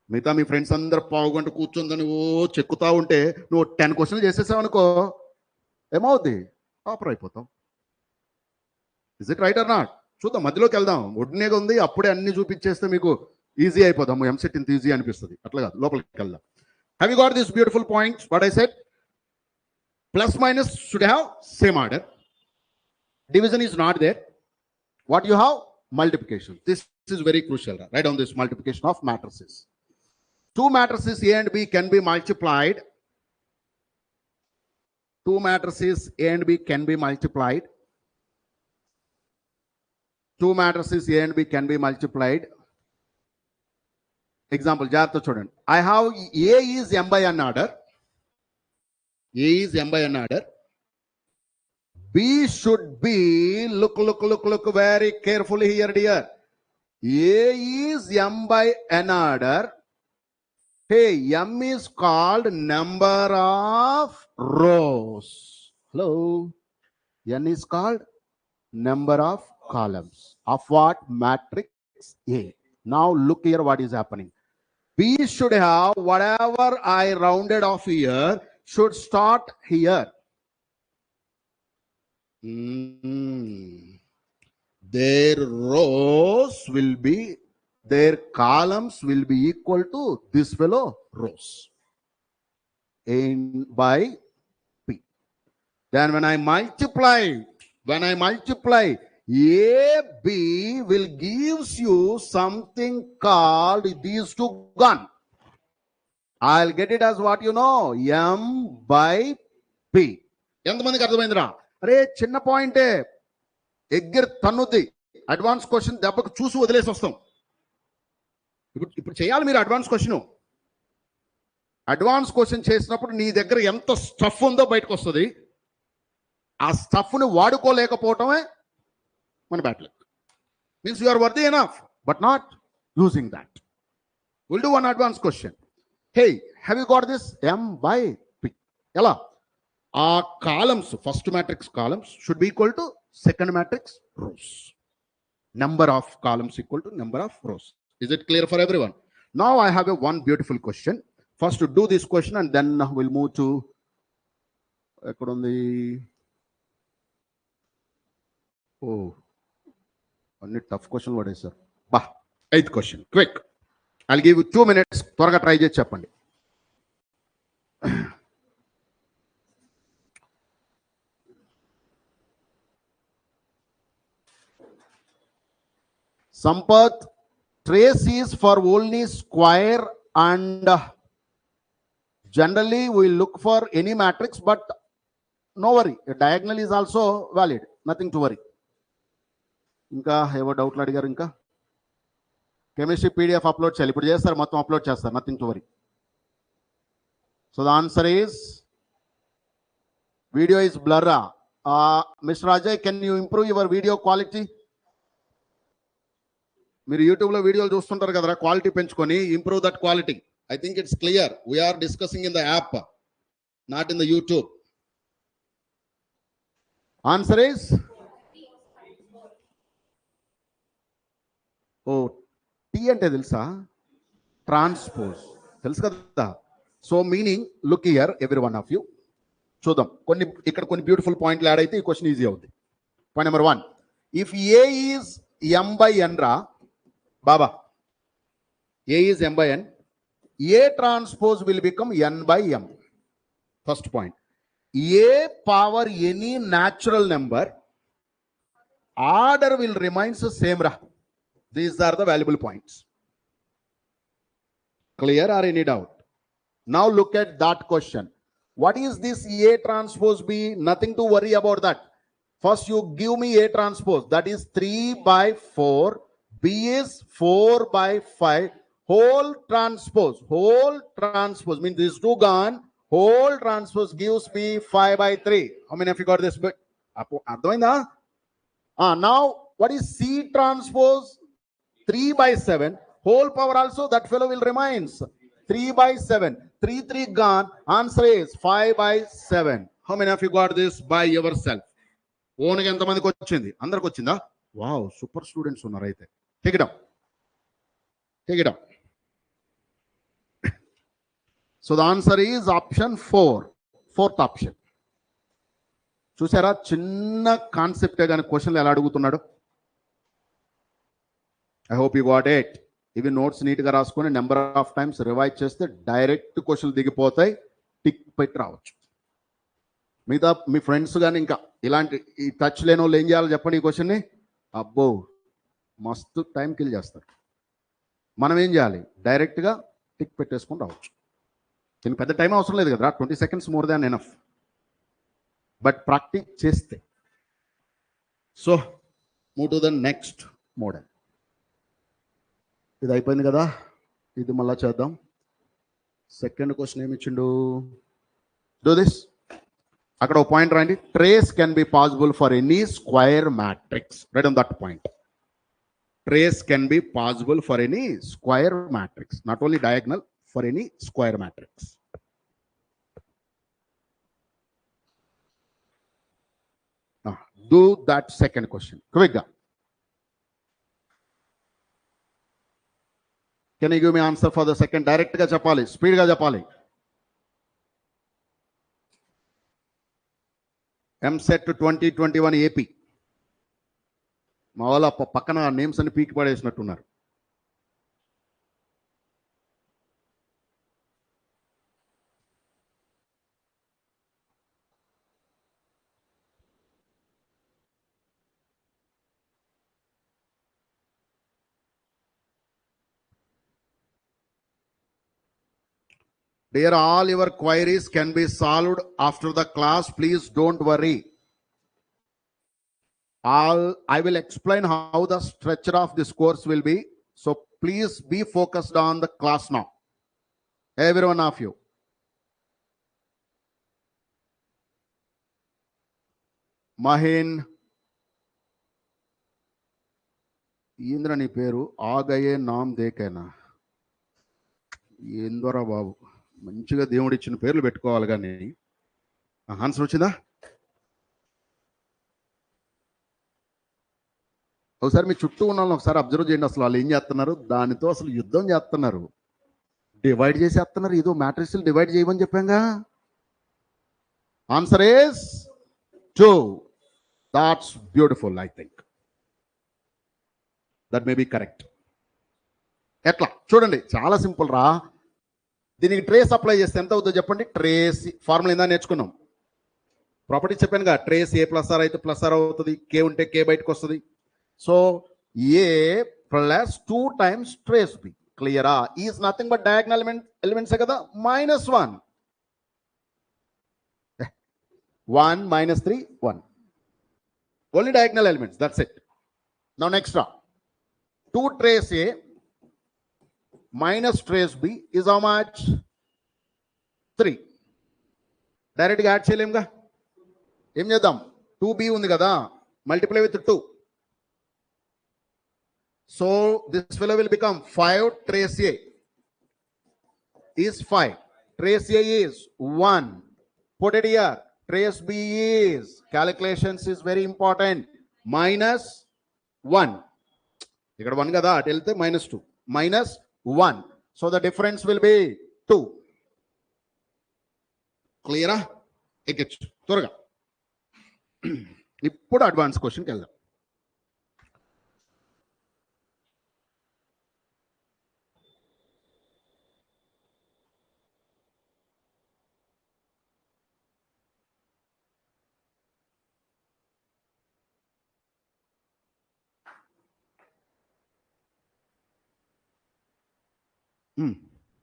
మిగతా మీ ఫ్రెండ్స్ అందరు పావుగంట కూర్చుందని చెక్కుతా ఉంటే నువ్వు 10 questions చేసేసావు అనుకో, ఏమవుద్ది? టాపర్ అయిపోతావు. Is it right are not? చూద్దాం, మధ్యలోకి వెళ్దాం. ఒడ్డునేగా ఉంది, అప్పుడే అన్ని చూపించేస్తే మీకు ఈజీ అయిపోదాము. ఎంసెట్ ఇంత ఈజీ అనిపిస్తుంది. అట్లా కాదు, లోపలికి వెళ్దాం. Have you got this beautiful points? What I said, plus minus should have same order. Division is not there. What you have? Multiplication. This is very crucial. Write down this multiplication of matrices. Two matrices A and B can be multiplied. Two matrices A and B can be multiplied. Two matrices A and B can be multiplied. Example, జాగ్రత్త చూడండి. I have A is m by n order. A is m by n order. B should be, look very carefully here, dear. A is m by n order. Hey, m is called number of rows. Hello. N is called number of columns of what? Matrix A. Now look here what is happening. B should have whatever I rounded off here should start here. Their rows will be, their columns will be equal to this fellow rows in by P. Then when I multiply A, B will gives you something called these two gone. I'll get it as what you know, M by P. ఎంతమందికి అర్థమైందిరా? అరే చిన్న పాయింటే, ఎగ్గర తన్నుద్ది. Advance question దెబ్బకు చూసి వదిలేసి వస్తాం. ఇప్పుడు చేయాలి మీరు అడ్వాన్స్ క్వశ్చన్. అడ్వాన్స్ క్వశ్చన్ చేసినప్పుడు నీ దగ్గర ఎంత స్టఫ్ ఉందో బయటకు వస్తుంది. ఆ స్టఫ్ని వాడుకోలేకపోవటమే మన bad luck. Means you are worthy enough but not using that. Will do one advance question. Hey, have you got this M by P? ఎలా? ఆ columns, first matrix columns should be equal to second matrix rows. Number of columns equal to number of rows. Is it clear for everyone? Now I have a one beautiful question. First to do this question and then we'll move to only tough question. What is sir? Eighth question. Quick. I'll give you 2 minutes. Twarga try chesi cheppandi. Sampath, trace is for only square and generally we look for any matrix, but no worry, a diagonal is also valid, nothing to worry. Inka evo doubt adigaru, inka chemistry PDF upload cheyali, ippudu chesaru, mottham upload chesaru, nothing to worry. So the answer is video is blur. Mr. Ajay, can you improve your video quality? మీరు యూట్యూబ్లో వీడియోలు చూస్తుంటారు కదా, quality పెంచుకొని improve that quality. I think it's clear. We are discussing in the app, not in the YouTube. Answer is T అంటే తెలుసా? Transpose తెలుసు కదా. So meaning, look here every one of you, చూద్దాం. ఇక్కడ కొన్ని బ్యూటిఫుల్ పాయింట్లు యాడ్ అయితే ఈ క్వశ్చన్ ఈజీ అవుతుంది. Point number 1, if A is M by N రా బాబా, A is M by N, A transpose will become N by M. First point. A power any natural number, order will remains the same ra. These are the valuable points. Clear or any doubt? Now look at that question. What is this A transpose B? Nothing to worry about that. First you give me A transpose, that is 3 by 4. B is 4 by 5. Whole transpose means this 2 gone. Whole transpose gives me 5 by 3. How many of you got this bit? Now what is C transpose? 3 by 7. Whole power also, that fellow will remains 3 by 7. 3 gone. Answer is 5 by 7. How many of you got this by yourself? ఓన్గా ఎంతమందికి వచ్చింది? అందరికి వచ్చిందా? Wow, super students ఉన్నారు. అయితే take it up. So the answer is option 4, fourth option. చూసారా, చిన్న కాన్సెప్టే కానీ క్వశ్చన్లు ఎలా అడుగుతున్నాడు. I hope you got it. ఇవి నోట్స్ నీట్గా రాసుకొని నెంబర్ ఆఫ్ టైమ్స్ రివైజ్ చేస్తే డైరెక్ట్ క్వశ్చన్లు దిగిపోతాయి, టిక్ పెట్టి రావచ్చు. మిగతా మీ ఫ్రెండ్స్ కానీ ఇంకా ఇలాంటి ఈ టచ్ లేని వాళ్ళు ఏం చేయాలో చెప్పండి. ఈ క్వశ్చన్ని అబ్బో మస్తు టైం కిల్ చేస్తారు. మనం ఏం చేయాలి? డైరెక్ట్గా టిక్ పెట్టేసుకొని రావచ్చు. దీనికి పెద్ద టైం అవసరం లేదు కదా, 20 seconds more than enough. But practice చేస్తే. So move to the next model. ఇది అయిపోయింది కదా, ఇది మళ్ళా చేద్దాం. సెకండ్ క్వశ్చన్ ఏమి ఇచ్చిండు? Do this. అక్కడ ఒక పాయింట్ రాయండి. Trace can be possible for any square matrix. Right on that point. Trace can be possible for any square matrix, not only diagonal, for any square matrix. Now, do that second question. Quick. Can you give me answer for the second? Direct ga cheppali, speed ga cheppali. MSET 2021 AP. మా వాళ్ళ పక్కన names అని పీకి పడేసినట్టున్నారు. Dear, all your queries can be solved after the class. Please don't worry. I will explain how the structure of this course will be. So please be focused on the class now. Every one of you. మహిన్, ఏంద్ర నీ పేరు? ఆగయే నామ్ దేకేనా? ఏందోరా బాబు, మంచిగా దేవుడు ఇచ్చిన పేర్లు పెట్టుకోవాలి కానీ. Answer వచ్చిందా? ఒకసారి మీ చుట్టూ ఉన్న వాళ్ళని ఒకసారి అబ్జర్వ్ చేయండి. అసలు వాళ్ళు ఏం చేస్తున్నారు? దానితో అసలు యుద్ధం చేస్తున్నారు, డివైడ్ చేసేస్తున్నారు. ఏదో మ్యాట్రిక్స్ డివైడ్ చేయమని చెప్పాంగా. Answer is 2. That's beautiful. I think that may be correct. ఎట్లా చూడండి, చాలా సింపుల్ రా. దీనికి ట్రేస్ అప్లై చేస్తే ఎంత అవుతుందో చెప్పండి. ట్రేస్ ఫార్ములా ఏందా నేర్చుకున్నాం. ప్రాపర్టీ చెప్పానుగా, ట్రేస్ ఏ ప్లస్ ఆర్ అయితే ప్లస్ ఆర్ అవుతుంది, కే ఉంటే కే బయటకు వస్తుంది. So A plus 2 times trace B. క్లియరా? ఈజ్ నథింగ్ బట్ డయాగ్నల్ ఎలిమెంట్సే కదా. -1, 1 -3 1, only diagonal elements, that's it. Now next రా, 2 trace A minus trace B is how much? 3. డైరెక్ట్గా యాడ్ చేయలేముగా, ఏం చేద్దాం? 2B ఉంది కదా, multiply with 2. So this fellow will become 5. Trace A is 5. Trace A is 1. Put it here. Trace B is, calculations is very important, -1. ఇక్కడ 1 కదా, అటు వెళ్తే -2, -1. So the difference will be 2. క్లియరా? ఎక్కిచ్చు త్వరగా. ఇప్పుడు అడ్వాన్స్ క్వశ్చన్కి వెళ్దాం.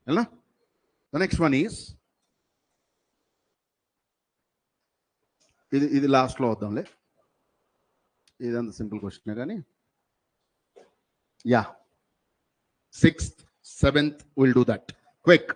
వెళ్ళనా? ద నెక్స్ట్ వన్ ఈస్, ఇది లాస్ట్లో వద్దాంలే, ఇదంతా సింపుల్ క్వశ్చనే కానీ. Yeah, 6th 7th will do that quick.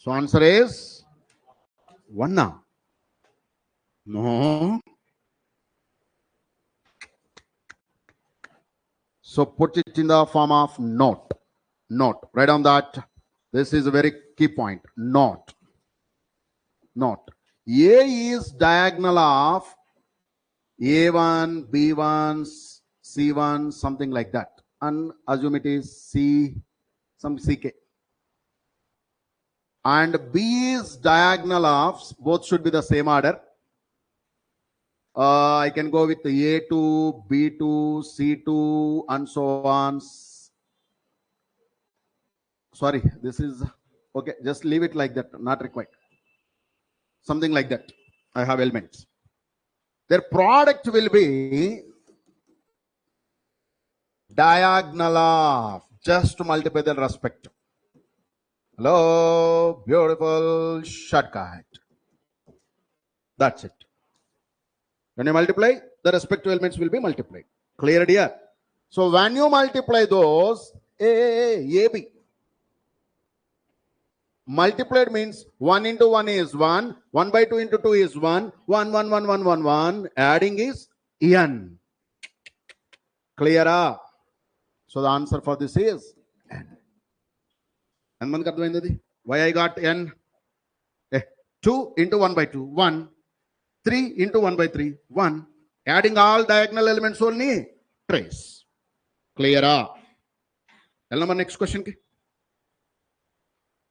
So answer is 1 now. No. So put it in the form of note. Note. Write down that. This is a very key point. Note. Note. A is diagonal of A1, B1, C1, something like that. And assume it is C, some CK. And B is diagonal of, both should be the same order. I can go with A2, B2, C2, and so on. Sorry, this is okay. Just leave it like that, not required. Something like that. I have elements. Their product will be diagonal of, just to multiply their respect. Hello, beautiful shortcut. That's it. When you multiply, the respective elements will be multiplied. Clear, dear? So when you multiply those, AB. Multiplied means 1 into 1 is 1, 1 by 2 into 2 is 1, 1, 1, 1, 1, 1, 1. Adding is n. Clear? So the answer for this is n. And why I got n? 2 into 1 by 2, 1. 3 into 1 by 3, 1. Adding all diagonal elements only, trace. Clear? Next question.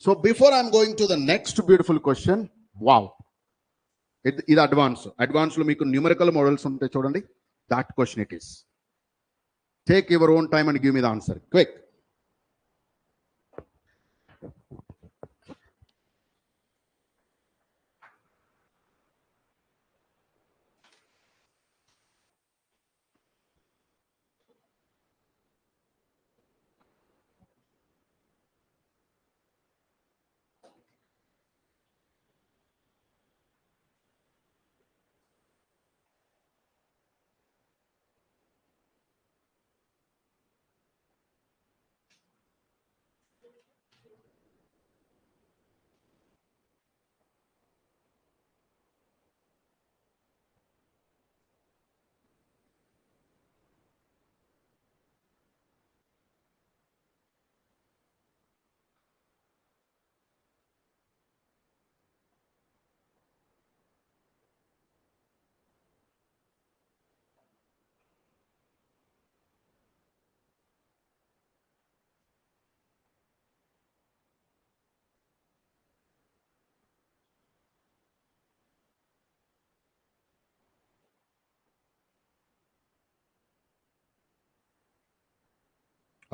So before I'm going to the next beautiful question, wow, ఇది advance లో మీకు numerical models ఉంటాయి చూడండి. That question it is. Take your own time and give me the answer quick.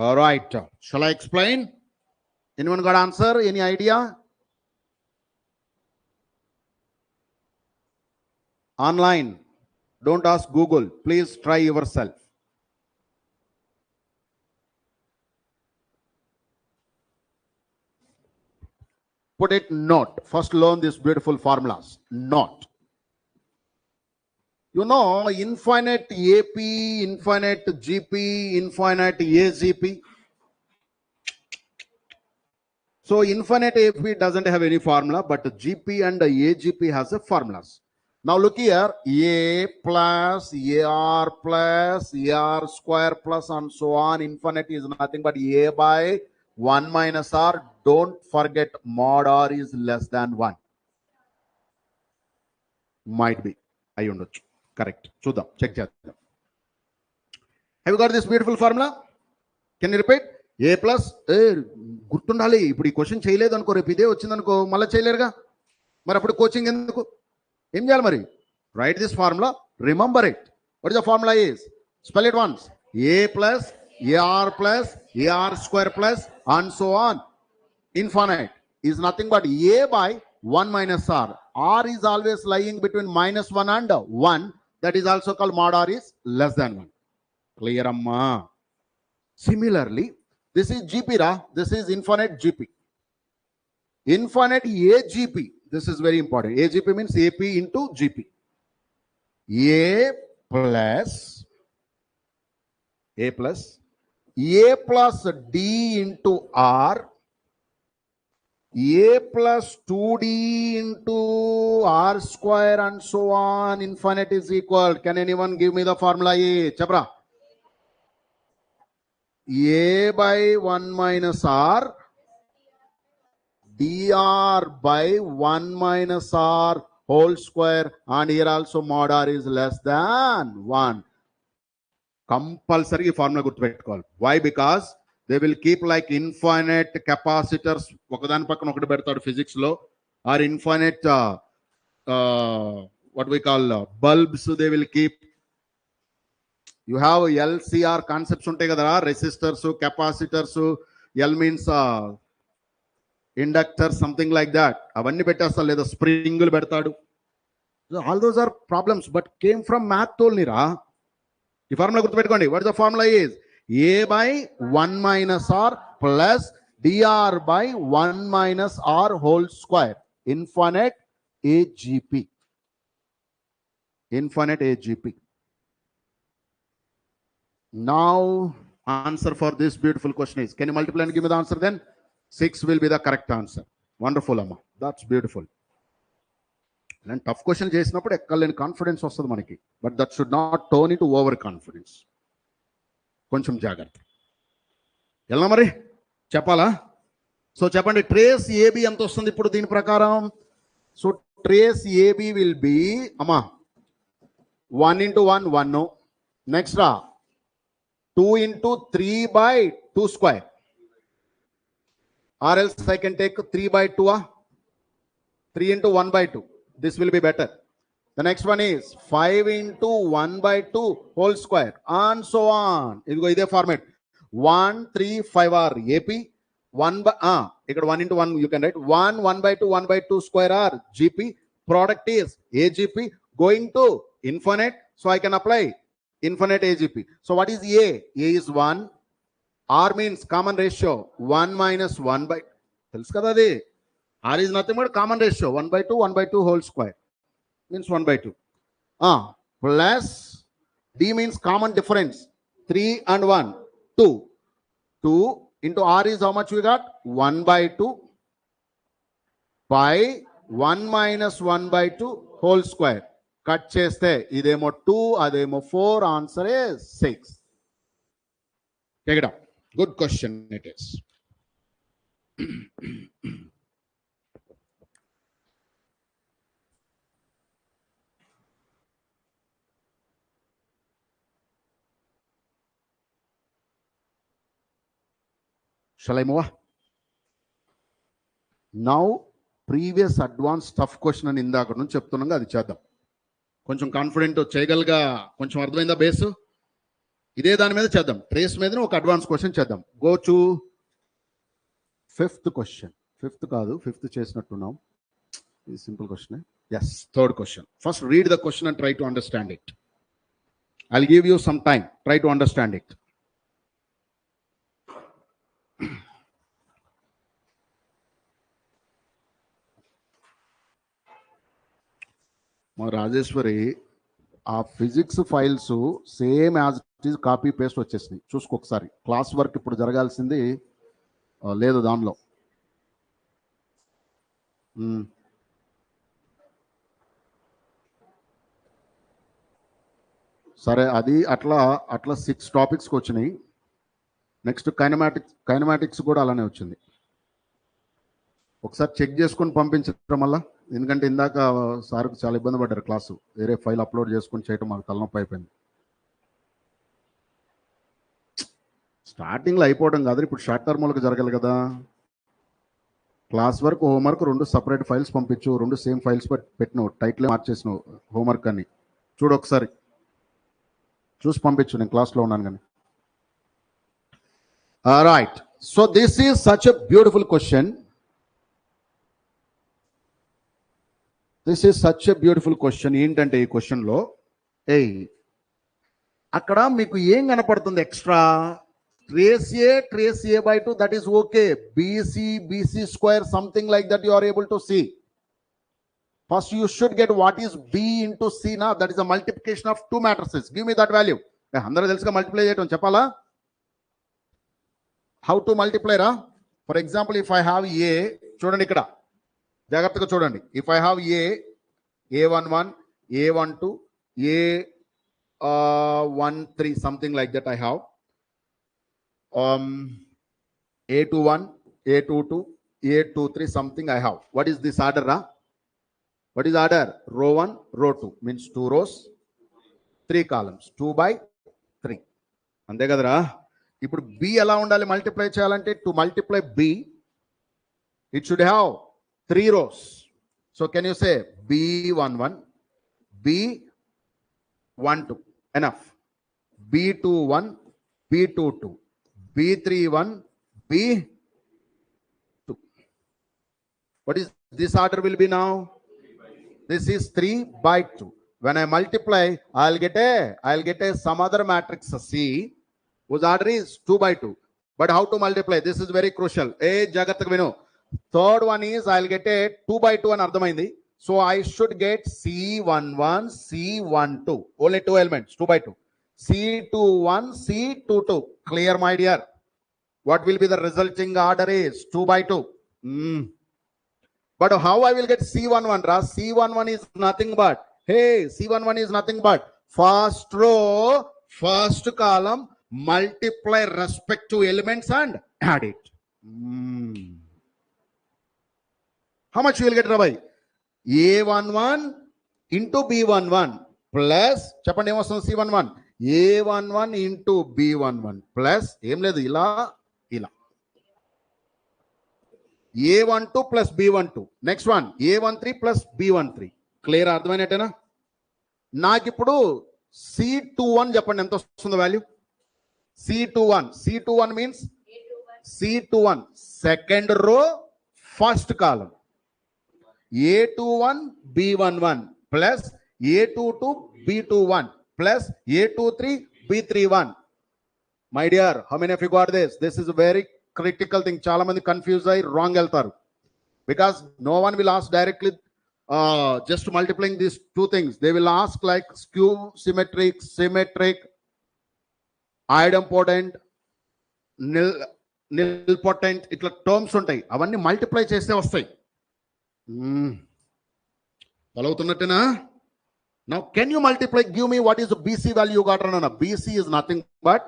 All right. Shall I explain? Anyone got answer? Any idea? Online. Don't ask Google. Please try yourself. Put it note. First learn these beautiful formulas. Not. You know, infinite AP, infinite GP, infinite AGP. So infinite AP doesn't have any formula, but GP and AGP has a formulas. Now look here, A plus AR plus AR square plus and so on. Infinite is nothing but A by 1 minus R. Don't forget mod R is less than 1. Might be. I don't know. Correct. Chudam. Check that. Have you got this beautiful formula? Can you repeat? A plus గుర్తుండాలి. ఇప్పుడు ఈ question చేయలేదు అనుకో, రేపు ఇదే వచ్చిందనుకో మళ్ళీ చేయలేరుగా. మరి అప్పుడు కోచింగ్ ఎందుకు? ఏం చేయాలి మరి? Write this formula. Remember it. What is the formula is? Spell it once. A plus AR plus AR square plus and so on. Infinite is nothing but A by 1 minus R. R is always lying between minus 1 and 1. That is also called mod R is less than 1. Clear, amma? Similarly, this is GP, ra. This is infinite GP. Infinite AGP. This is very important. AGP means AP into GP. A plus D into R. A plus 2D into R square and so on. Infinite is equal. Can anyone give me the formula A? Chabra. A by 1 minus R. dr by 1 minus R whole square, and here also mod R is less than 1. Compulsory formula గుర్తుపెట్టుకోవాలి. Why? Because they will keep like infinite capacitors, ఒకదాని పక్కన ఒకటి పెడతాడు physics లో, or infinite what we call bulbs they will keep. You have LCR concepts ఉంటాయి కదా, resistors, capacitors, L means inductor, something like that. అవన్నీ పెట్టేస్తాడు, లేదా స్ప్రింగులు పెడతాడు. All those are problems, but came from math only రా. ఈ formula గుర్తుపెట్టుకోండి. What is the formula is? A by 1 minus R plus dr by 1 minus R whole square. Infinite AGP. Infinite AGP. Now answer for this beautiful question is, can you multiply and give me the answer then? 6 will be the correct answer. Wonderful, Amma. That's beautiful. And tough question చేసినప్పుడు ఎక్కలేని confidence వస్తుంది మనకి, but that should not turn in to over confidence. కొంచెం జాగ్రత్త. ఎలా మరి చెప్పాలా? So చెప్పండి, ట్రేస్ ఏబి ఎంత వస్తుంది ఇప్పుడు దీని ప్రకారం? So trace AB will be, అమ్మా 1 into 1, 1. No. Next, 2 into 3 by 2 square. Or else I can take 3 by 2. 3 into 1 by 2. This will be better. The next one is 5 into 1 by 2 whole square. And so on. Idigo ide format. 1, 3, 5 are AP. 1 by, 1 into 1 you can write. 1, 1 by 2, 1 by 2 square are GP. Product is AGP. Going to infinite. So I can apply infinite AGP. So what is A? A is 1. R means common ratio. 1 minus 1 by. Telusu kada adi. R is nothing but common ratio. 1 by 2, 1 by 2 whole square. Means 1 by 2. Plus D means common difference. 3 and 1. 2. 2 into R is how much we got? 1 by 2 by 1 minus 1 by 2 whole square. Cut cheste. Idemo 2, ademo 4. Answer is 6. Take it up. Good question it is. Shall I move? Now, previous advanced tough question అని ఇందాక నుంచి చెప్తున్నాగా అది చేద్దాం. కొంచెం confident చేయగలగా, కొంచెం అర్థమైందా base? ఇదే దాని మీద చేద్దాం. ట్రేస్ మీద ఒక అడ్వాన్స్ క్వశ్చన్ చేద్దాం. Go to 5th question. 5th కాదు, 5th చేసినట్టున్నాం. ఇది simple question. Yes, 3rd question. First read the question and try to understand it. I'll give you some time. Try to understand it. మా రాజేశ్వరి ఆ physics files same as it is copy paste వచ్చేసినాయి. చూసుకో ఒకసారి. Class work ఇప్పుడు జరగాల్సింది లేదు దానిలో. సరే, అది అట్లా 6 టాపిక్స్కి వచ్చినాయి. నెక్స్ట్ కైనమాటిక్స్ కూడా అలానే వచ్చింది. ఒకసారి చెక్ చేసుకొని పంపించడం వల్ల, ఎందుకంటే ఇందాక సార్కి చాలా ఇబ్బంది పడ్డారు క్లాసు. వేరే ఫైల్ అప్లోడ్ చేసుకొని చేయటం మాకు తలనొప్పి అయిపోయింది. స్టార్టింగ్లో అయిపోవడం కాదు, ఇప్పుడు షార్ట్ టర్మ్లకు జరగాలి కదా. Class work, homework 2 separate files పంపించు. 2 సేమ్ ఫైల్స్ పెట్టినావు, టైటిల్ మార్చేసినావు హోంవర్క్ అని. చూడు ఒకసారి, చూసి పంపించు. నేను క్లాస్లో ఉన్నాను కానీ. Right. So this is such a beautiful question. This is such a beautiful question. ఏంటంటే ఈ క్వశ్చన్లో అక్కడ మీకు ఏం కనపడుతుంది extra? Trace A by 2, that is okay. BC square, something like that you are able to see. First you should get what is B into C now. That is a multiplication of 2 matrices. Give me that value. అందరూ తెలుసుగా multiply చేయటం చెప్పాలా? How to multiply రా? For example, if I have A, చూడండి ఇక్కడ జాగ్రత్తగా చూడండి. If I have A11, A12, A13, something like that I have. A21, A22, A23, something I have. What is this order? What is order? Row 1, row 2. Means 2 rows, 3 columns. 2 by 3. అంతే కదరా? ఇప్పుడు B ఎలా ఉండాలి multiply చేయాలంటే? To multiply B, it should have 3 rows. So can you say B11, B12, enough. B21, B22, B31, B2. What is this order will be now? This is 3 by 2. When I multiply, I'll get a some other matrix C whose order is 2 by 2. But how to multiply? This is very crucial. Jagattaga vinu. 3rd one is I'll get a 2 by 2 and ardhamaindi. So I should get C11, C12. Only 2 elements, 2 by 2. C21, C22. Clear, my dear? What will be the resulting order is 2 by 2. But how I will get C11? Ra? C11 is nothing but, C11 is nothing but first row, first column, multiply respective elements and add it. How much you will get, Rabai? A11 into B11 plus చెప్పండి ఏమొస్తుంది C11 A11 into B11 plus ఏం లేదు ఇలా ఇలా A12 plus B12 next one A13 plus B13 clear అర్థమైనట్టేనా నాకు ఇప్పుడు C21 చెప్పండి ఎంత వస్తుందో value C21 means C21 second row first column A21 B11 plus A22 B21 plus A23 B31 my dear how many of you got this is very critical thing చాలా మంది confuse అయ్యి wrong వెళ్తారు because no one will ask directly just multiplying these two things. They will ask like skew symmetric, idempotent, nilpotent ఇట్లా terms ఉంటాయి అవన్నీ multiply చేస్తే వస్తాయి follow అవుతున్నట్టేనా now can you multiply give me what is the BC value got అన్న BC is nothing but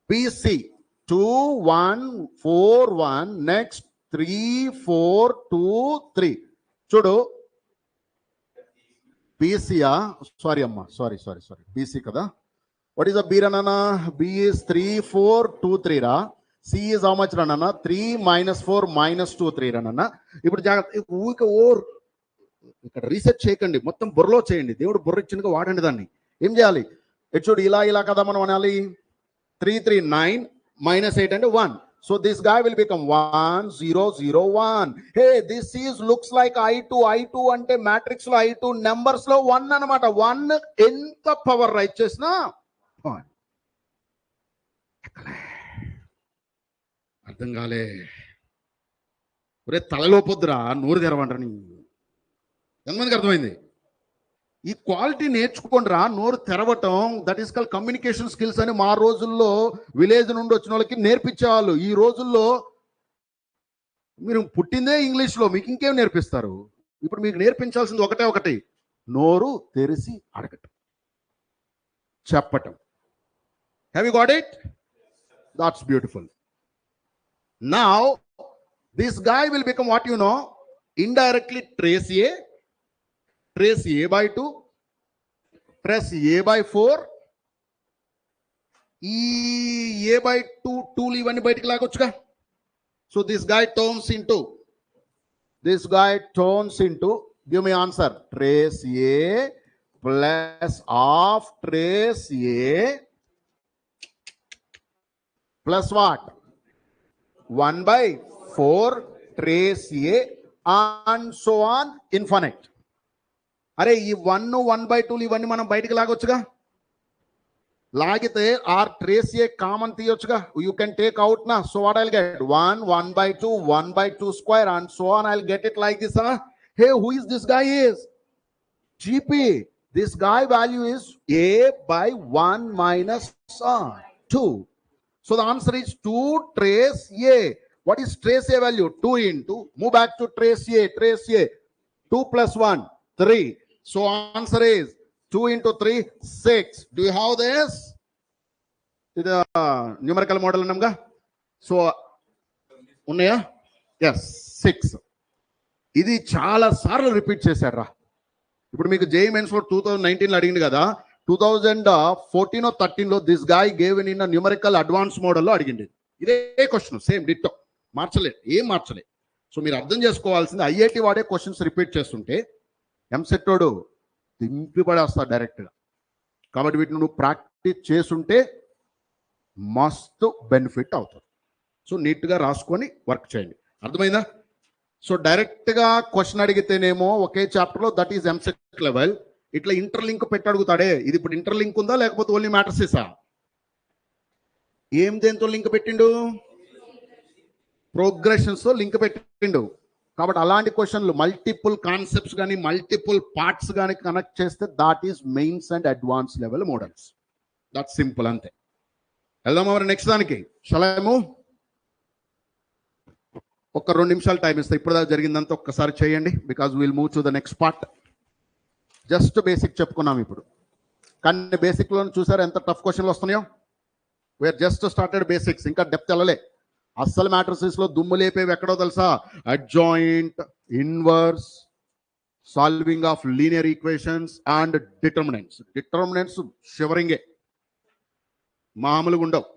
BC 2141 next 3423 చూడు బీసీయా sorry అమ్మా సారీ బీసీ కదా వాట్ ఈస్ ద బీ రనన్నా బి ఈస్ 3423 రా సి ఈజ్ హౌ మచ్ రనన్నా 3 - 4 - 23 రనన్నా ఇప్పుడు జాగ్రత్త ఊరికే ఓర్ ఇక్కడ రీసెర్చ్ చేయకండి మొత్తం బుర్రలో చేయండి దేవుడు బుర్ర ఇచ్చినగా వాడండి దాన్ని ఏం చేయాలి ఇటు చూడు ఇలా కదా మనం అనాలి 339 - 8 అంటే 1 So this guy will become 1001. Hey, this is looks like I2 ante matrix lo I2 numbers lo 1 anamata 1 enta power right chesna 1 అర్థం కాలే ఒరే తలలో పొద్దురా నోరు తెరవంటారు ఎంతమందికి అర్థమైంది ఈ క్వాలిటీ నేర్చుకోండి రా నోరు తెరవటం that is call communication skills అని మా రోజుల్లో విలేజ్ నుండి వచ్చిన వాళ్ళకి నేర్పించేవాళ్ళు ఈ రోజుల్లో మీరు పుట్టిందే ఇంగ్లీష్లో మీకు ఇంకేం నేర్పిస్తారు ఇప్పుడు మీకు నేర్పించాల్సింది ఒకటి నోరు తెరిసి అడగటం చెప్పటం have you got it that's beautiful now this guy will become what you no indirectly trace A by 2 press A by 4 ఈ A by 2 ఇవన్నీ బయటికి లాగొచ్చుగా so this guy turns into give me answer trace A plus of trace A plus what 1 by 4 trace A and so on infinite అరే ఈ 1/2 ఇవన్నీ మనం బయటికి లాగొచ్చుగా లాగితే ఆర్ ట్రేస్ ఏ కామన్ తీయొచ్చుగా యూ కెన్ టేక్ అవుట్ నా so what I'll get 1/2 1/2 square and so on I'll get it like this hey who is this guy is GP this guy value is A by 1 - 2 so the answer is 2 trace A. What is trace A value 2 into move back to trace A 2 plus 1 3. So answer is 2 into 3 6. Do you have this? ఇది numerical model అన్నాంగా so ఉన్నాయా yes 6 ఇది చాలా సార్లు repeat చేశాడు రా ఇప్పుడు మీకు JEE Mains 2019 లో అడిగింది కదా 2014 or 13 లో this guy gave in numerical advance మోడల్లో అడిగింది ఇదే క్వశ్చన్ సేమ్ డిట్టో ఏం మార్చలే సో మీరు అర్థం చేసుకోవాల్సింది IIT వాడే క్వశ్చన్స్ రిపీట్ చేస్తుంటే ఎంసెట్ వాడు దింపి పడేస్తాడు డైరెక్ట్గా కాబట్టి వీటిని నువ్వు ప్రాక్టీస్ చేసుంటే మస్తు బెనిఫిట్ అవుతుంది సో నీట్గా రాసుకొని వర్క్ చేయండి అర్థమైందా సో డైరెక్ట్గా క్వశ్చన్ అడిగితేనేమో ఒకే చాప్టర్లో దట్ ఈజ్ ఎంసెట్ లెవెల్ ఇట్లా ఇంటర్లింక్ పెట్టి అడుగుతాడే ఇది ఇప్పుడు ఇంటర్లింక్ ఉందా లేకపోతే ఓన్లీ మ్యాట్రిసెసా ఏం దేంతో లింక్ పెట్టిండు ప్రోగ్రెషన్స్తో లింక్ పెట్టిండు కాబట్టి అలాంటి క్వశ్చన్లు మల్టిపుల్ కాన్సెప్ట్స్ కానీ మల్టిపుల్ పార్ట్స్ కానీ కనెక్ట్ చేస్తే that is mains and advance level models that simple అంతే వెళ్దాం మరి నెక్స్ట్ దానికి షలాము ఒక 2 నిమిషాలు టైం ఇస్తా ఇప్పుడు దాకా జరిగిందంతా ఒక్కసారి చేయండి because will move to the next part just basic చెప్పుకున్నాం ఇప్పుడు కానీ బేసిక్లో చూసారు ఎంత టఫ్ క్వశ్చన్లు వస్తున్నాయో వీఆర్ జస్ట్ స్టార్టెడ్ బేసిక్స్ ఇంకా డెప్త్ వెళ్ళలే అస్సలు మ్యాట్రిసెస్ లో దుమ్ము లేపేవి ఎక్కడో తెలుసా adjoint inverse solving of linear equations and determinants. Determinants షివరింగే, మామూలుగా ఉండవు.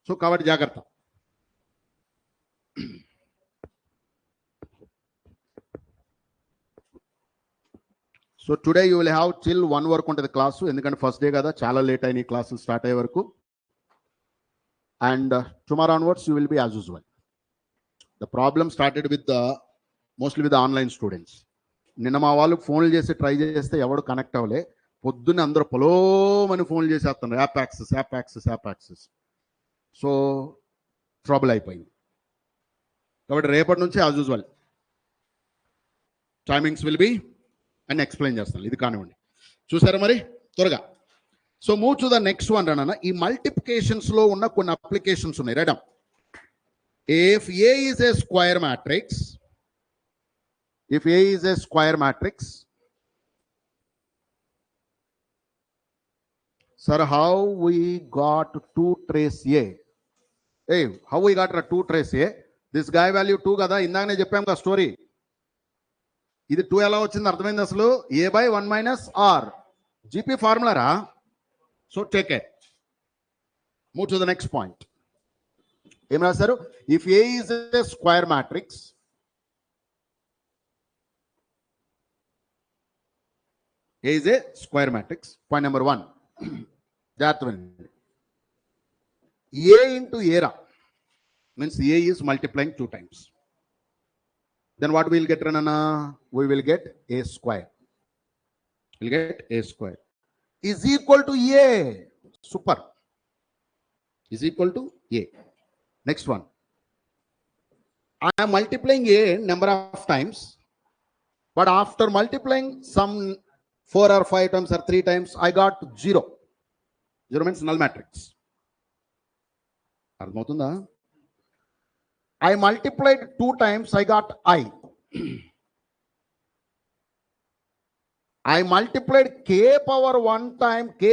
సో కాబట్టి జాగ్రత్త. So today you will have till 1 వరకు ఉంటుంది క్లాసు, ఎందుకంటే ఫస్ట్ డే కదా, చాలా లేట్ అయిన క్లాసులు స్టార్ట్ అయ్యే వరకు. And tomorrow onwards you will be as usual. The problem started with mostly with online students. నిన్న మా వాళ్ళు ఫోన్లు చేసి ట్రై చేస్తే ఎవడు కనెక్ట్ అవ్వలే. పొద్దున్నే అందరూ పొలోమని ఫోన్లు చేసేస్తున్నారు, app access, app access, app access. So trouble అయిపోయింది. కాబట్టి రేపటి నుంచి as usual timings will be అని ఎక్స్ప్లెయిన్ చేస్తాను. ఇది కానివ్వండి, చూసారా మరి త్వరగా. So move to the next one అన్న. ఈ మల్టిప్లికేషన్స్ లో ఉన్న కొన్ని అప్లికేషన్స్ ఉన్నాయి. Right. If A is a square matrix, if A is a square matrix, sir, how we got 2 trace A? Hey, how we got a 2 trace A? This guy value 2 kada, indagane cheppam ka story. Idi 2 ela vachindi ardhamaindi asalu? A by 1 minus R. GP formula ra. So take it. Move to the next point. Em rasaru? If A is a square matrix, A is a square matrix. Point number 1. A into A means A is multiplying 2 times. Then what we will get, Ranana? We will get A square. We'll get A square is equal to A. Super. Is equal to A. Next one. I am multiplying A number of times, but after multiplying some 4 or 5 times or 3 times, I got 0. 0 means null matrix. I multiplied 2 times, I got I. I multiplied k power 1 time, k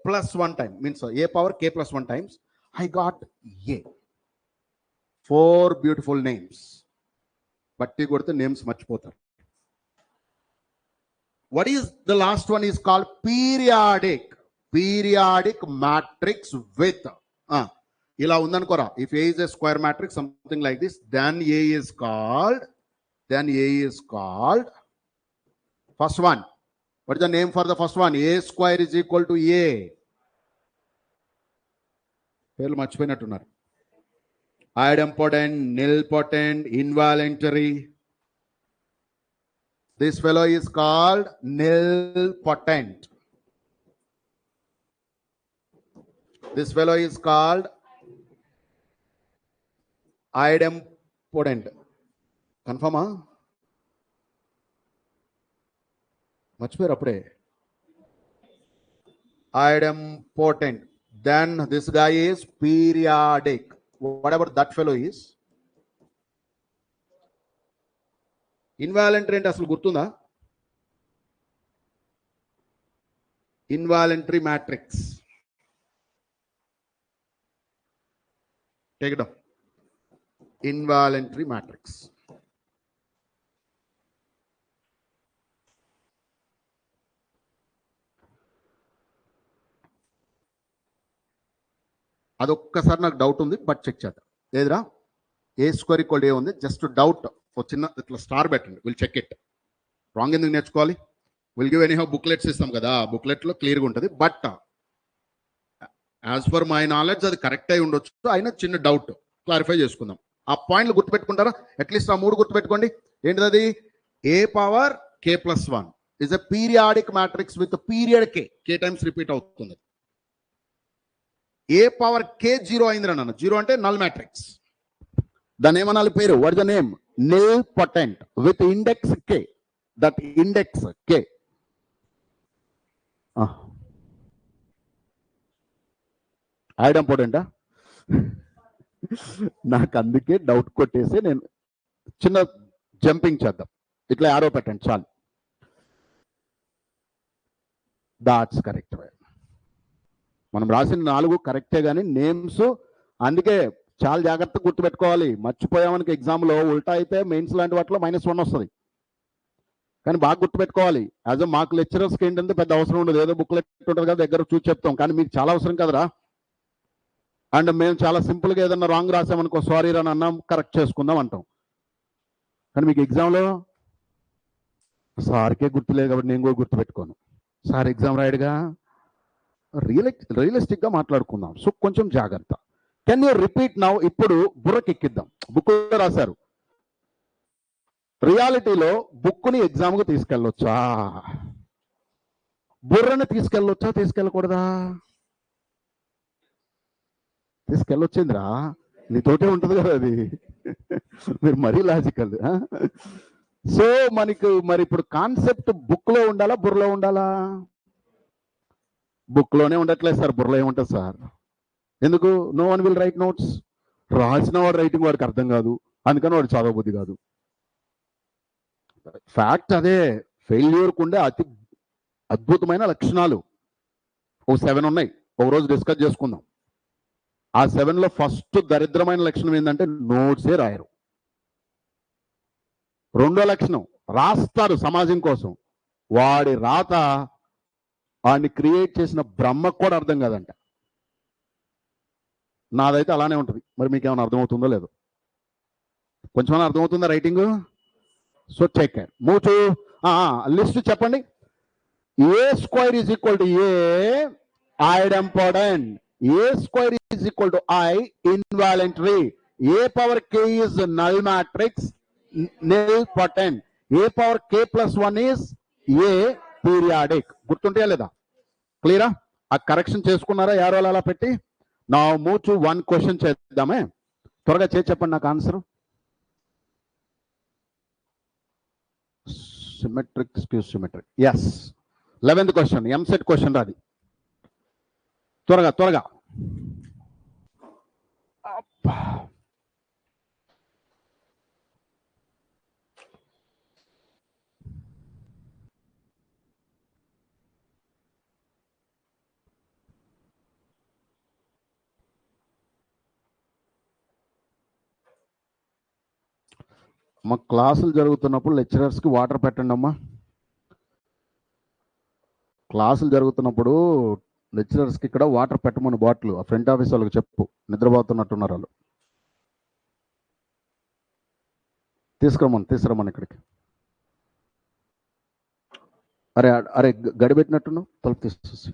plus 1 time, means A power k plus 1 times, I got A. 4 beautiful names. Batti koduthe names marchipotaru. What is the last one? Is called periodic matrix with ila undankora. If A is a square matrix, something like this, then A is called first one. What is the name for the first one? A square is equal to A. Pelu marchipoyinattunnaru. Idempotent, nilpotent, involuntary. This fellow is called nilpotent. This fellow is called idempotent. Confirm? Much better apde. Idempotent. Then this guy is periodic. Whatever that fellow is. Involuntary అంటే అసలు గుర్తుందా? Involuntary matrix. Take it down. Involuntary matrix. అదొక్కసారి నాకు doubt ఉంది, but check చేద్దాం. ఏదిరా? ఏ square equal ఏ ఉంది, just doubt. ఒక చిన్న ఇట్లా స్టార్ పెట్టండి, విల్ చెక్ ఇట్. రాంగ్ ఎందుకు నేర్చుకోవాలి? విల్ గివ్ ఎనీహౌ బుక్లెట్స్ ఇస్తాం కదా, బుక్లెట్లో క్లియర్గా ఉంటుంది. But as per my knowledge అది కరెక్ట్ అయి ఉండొచ్చు, అయినా చిన్న డౌట్ క్లారిఫై చేసుకుందాం. ఆ పాయింట్లు గుర్తుపెట్టుకుంటారా? అట్లీస్ట్ ఆ 3 గుర్తుపెట్టుకోండి. ఏంటిది అది? ఏ power k plus 1 is a periodic matrix with a period k times repeat అవుతుంది. ఏ పవర్ k 0 అయింది అన్న. 0 అంటే నల్ మ్యాట్రిక్స్. దాని ఏమనాలి పేరు? What is the name? nilpotent with index k. That index k. idempotent. నాకు అందుకే డౌట్ కొట్టేసి నేను చిన్న జంపింగ్ చేద్దాం. ఇట్లా యారో పెట్టండి చాలు. That's correct. మనం రాసిన 4 కరెక్టే, కానీ నేమ్స్ అందుకే చాలా జాగ్రత్తగా గుర్తుపెట్టుకోవాలి. మర్చిపోయామనికి ఎగ్జామ్లో ఉల్టా అయితే మెయిన్స్ లాంటి వాటిలో -1 వస్తుంది. కానీ బాగా గుర్తుపెట్టుకోవాలి. యాజ్ మాకు లెక్చరర్స్కి ఏంటంటే పెద్ద అవసరం ఉండదు, ఏదో బుక్లెట్ ఉంటుంది కదా దగ్గర చూసి చెప్తాం, కానీ మీకు చాలా అవసరం కదరా. అండ్ మేము చాలా సింపుల్గా ఏదన్నా రాంగ్ రాసామనుకో సారీ అని అన్నాం, కరెక్ట్ చేసుకుందాం అంటాం. కానీ మీకు ఎగ్జామ్లో సార్కే గుర్తులేదు కాబట్టి నేను కూడా గుర్తుపెట్టుకోను. సార్ ఎగ్జామ్ రాయడుగా, రియలిస్టిక్గా మాట్లాడుకుందాం. సో కొంచెం జాగ్రత్త. Can you repeat now? ఇప్పుడు బుర్రకెక్కిద్దాం. బుక్ రాశారు, రియాలిటీలో బుక్ని ఎగ్జామ్కు తీసుకెళ్ళొచ్చా? బుర్రని తీసుకెళ్ళొచ్చా, తీసుకెళ్ళకూడదా? తీసుకెళ్ళొచ్చిందిరా, నీతోటే ఉంటుంది కదా అది. మీరు మరీ లాజికల్. సో మనకు మరి ఇప్పుడు కాన్సెప్ట్ బుక్లో ఉండాలా, బుర్రలో ఉండాలా? బుక్లోనే ఉండట్లేదు సార్, బుర్రలో ఏముంటుంది సార్? ఎందుకు? No one will write notes. రాసిన వాడు రైటింగ్ వాడికి అర్థం కాదు, అందుకని వాడు చదవబుద్ధి కాదు. ఫ్యాక్ట్ అదే. ఫెయిల్యూర్కు ఉండే అతి అద్భుతమైన లక్షణాలు ఓ 7 ఉన్నాయి, ఒకరోజు డిస్కస్ చేసుకుందాం. ఆ 7లో ఫస్ట్ దరిద్రమైన లక్షణం ఏంటంటే నోట్సే రాయరు. రెండో లక్షణం, రాస్తారు సమాజం కోసం, వాడి రాత వాడిని క్రియేట్ చేసిన బ్రహ్మకు కూడా అర్థం కాదంట. నాదైతే అలానే ఉంటుంది. మరి మీకు ఏమైనా అర్థమవుతుందో లేదో? కొంచెం అర్థమవుతుందా writing? So take care. Move to list చెప్పండి. A square is equal to A idempotent. A square is equal to I involuntary. A power K is null matrix nilpotent. A power k plus 1 is A periodic. గుర్తుంటే లేదా? క్లియరా? ఆ correction చేసుకున్నారా యారోలు అలా పెట్టి? నా move to 1 question చేద్దామే. త్వరగా చేసి చెప్పండి నాకు answer. Symmetric skew symmetric. Yes, 11th question, EAMCET question రాది. త్వరగా త్వరగా. మా క్లాసులు జరుగుతున్నప్పుడు లెక్చరర్స్కి వాటర్ పెట్టండి అమ్మా. క్లాసులు జరుగుతున్నప్పుడు లెక్చరర్స్కి ఇక్కడ వాటర్ పెట్టమని బాటిల్ ఆ ఫ్రంట్ ఆఫీస్ వాళ్ళకి చెప్పు, నిద్రపోతున్నట్టున్నారు వాళ్ళు. తీసుకురమ్మని ఇక్కడికి. అరే అరే గడిపెట్టినట్టున్నావు, తలుపు తీసేసి.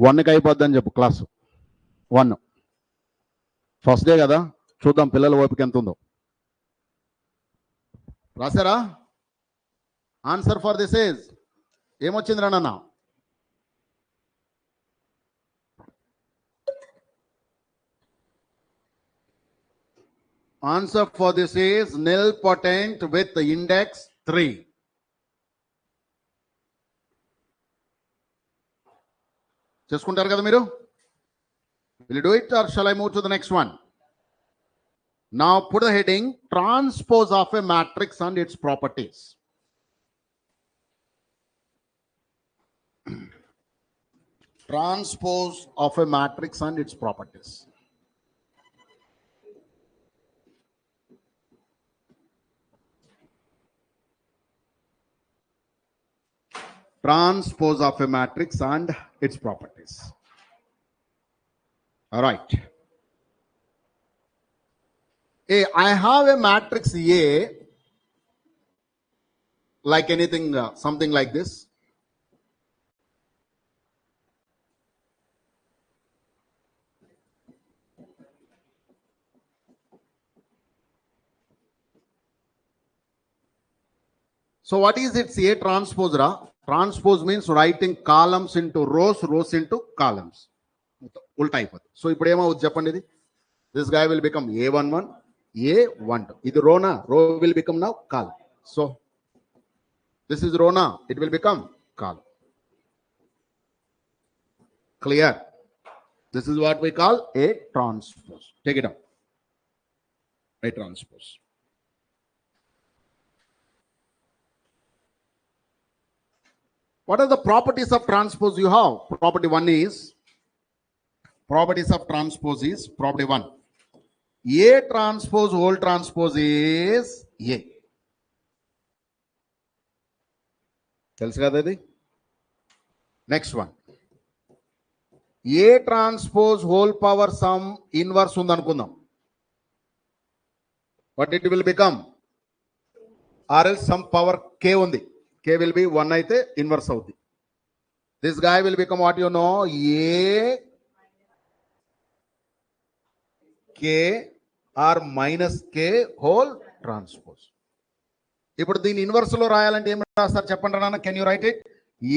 వన్కి అయిపోద్దని చెప్పు క్లాసు. 1 ఫస్ట్ డే కదా, చూద్దాం పిల్లల ఓపిక ఎంత ఉందో. రాశారా? ఆన్సర్ ఫర్ దిస్ ఈజ్ ఏమొచ్చింది రా నాన్న? Answer for this is nilpotent with index 3. చేసుకుంటారు కదా మీరు? Will you do it or shall I move to the next one? Now put the heading transpose of a matrix and its properties. Transpose of a matrix and its properties. Transpose of a matrix and its properties. All right. I have a matrix A, like anything, something like this. So what is its A transpose, ra? Transpose means writing columns into rows, rows into columns. Ulta అయిపోతుంది. So ఇప్పుడు ఏమవుతుంది చెప్పండి? ఇది this guy will become A11, A12. ఇది రోనా, రో will become now column. So this is rona, it will become column. Clear? This is what we call a transpose. Take it out. A transpose. What are the properties of transpose you have? Property 1 is, properties of transpose is, property 1. A transpose whole transpose is A. తెలుసు కదా ఇది. Next one, A transpose whole power some inverse ఉందనుకుందాం. But it will become ఆర్ఎల్ some power K ఉంది. K will be 1 అయితే inverse అవుద్ది. This guy will become what you know, A K or minus K whole transpose. ఇప్పుడు దీని inverse లో రాయాలంటే ఏం రాస్తారు చెప్పండి నాన్న. Can you write it?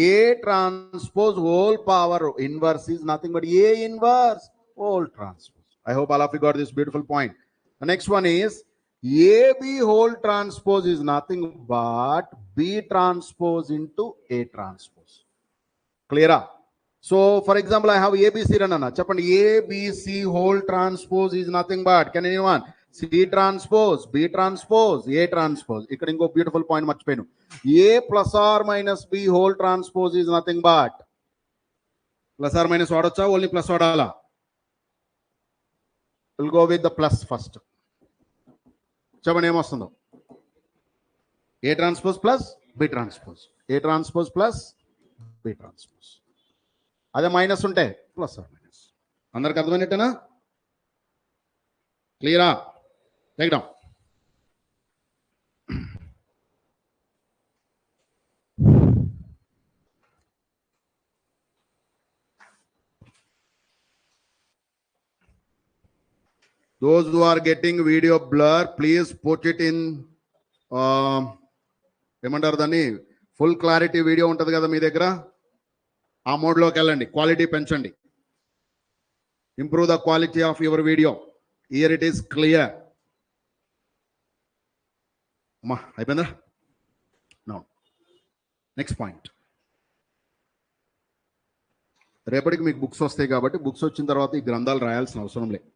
A transpose whole power inverse is nothing but A inverse whole transpose. I hope all of you got this beautiful point. The next one is AB whole transpose is nothing but B transpose into A transpose. Clear? So for example, I have ABC ranana. Cheppandi ABC whole transpose is nothing but, can anyone? C transpose, B transpose, A transpose. Ikkada inko beautiful point marchipayanu. A plus or minus B whole transpose is nothing but, plus or minus vadocha, only plus vadala. We'll go with the plus first. చెప్పండి ఏమొస్తుందో. A transpose plus B transpose, A transpose plus B transpose. అదే minus ఉంటే plus or minus. అందరికి అర్థమైనట్టేనా? క్లియరా? Take down. Those who are getting video blur, please put it in ఏమంటారు దాన్ని, full clarity video ఉంటుంది కదా మీ దగ్గర, ఆ మోడ్లోకి వెళ్ళండి. క్వాలిటీ పెంచండి. Improve the quality of your video. Here it is clear. అమ్మా అయిపోయిందా? నో. Next point. రేపటికి మీకు బుక్స్ వస్తాయి కాబట్టి బుక్స్ వచ్చిన తర్వాత ఈ గ్రంథాలు రాయాల్సిన అవసరం లేదు.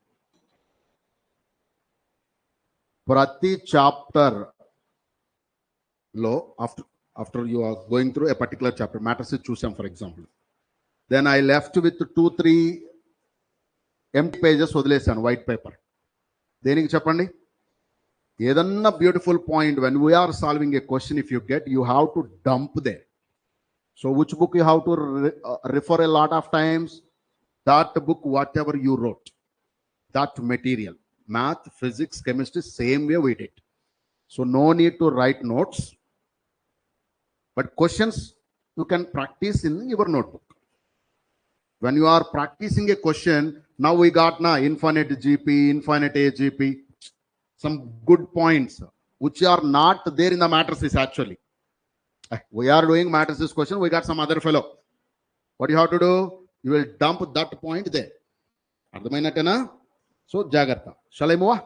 ప్రతి చాప్టర్ లో after you are going through a particular chapter, matters చూసాం for example, then I left with 2-3 empty pages వదిలేసాను, వైట్ పేపర్. దేనికి చెప్పండి? ఏదన్నా beautiful point, when we're solving a question, if you get, you have to dump they. So which book you have to refer a lot of times? That book, whatever you wrote, that material. Math, physics, chemistry, same way we did. So no need to write notes, but questions you can practice in your notebook. When you are practicing a question, now we got infinite GP, infinite AGP, some good points which are not there in the matrices actually. We are doing matrices question, we got some other fellow. What you have to do? You will dump that point there. Ardhamainattena? So jagrata. Shall I move on?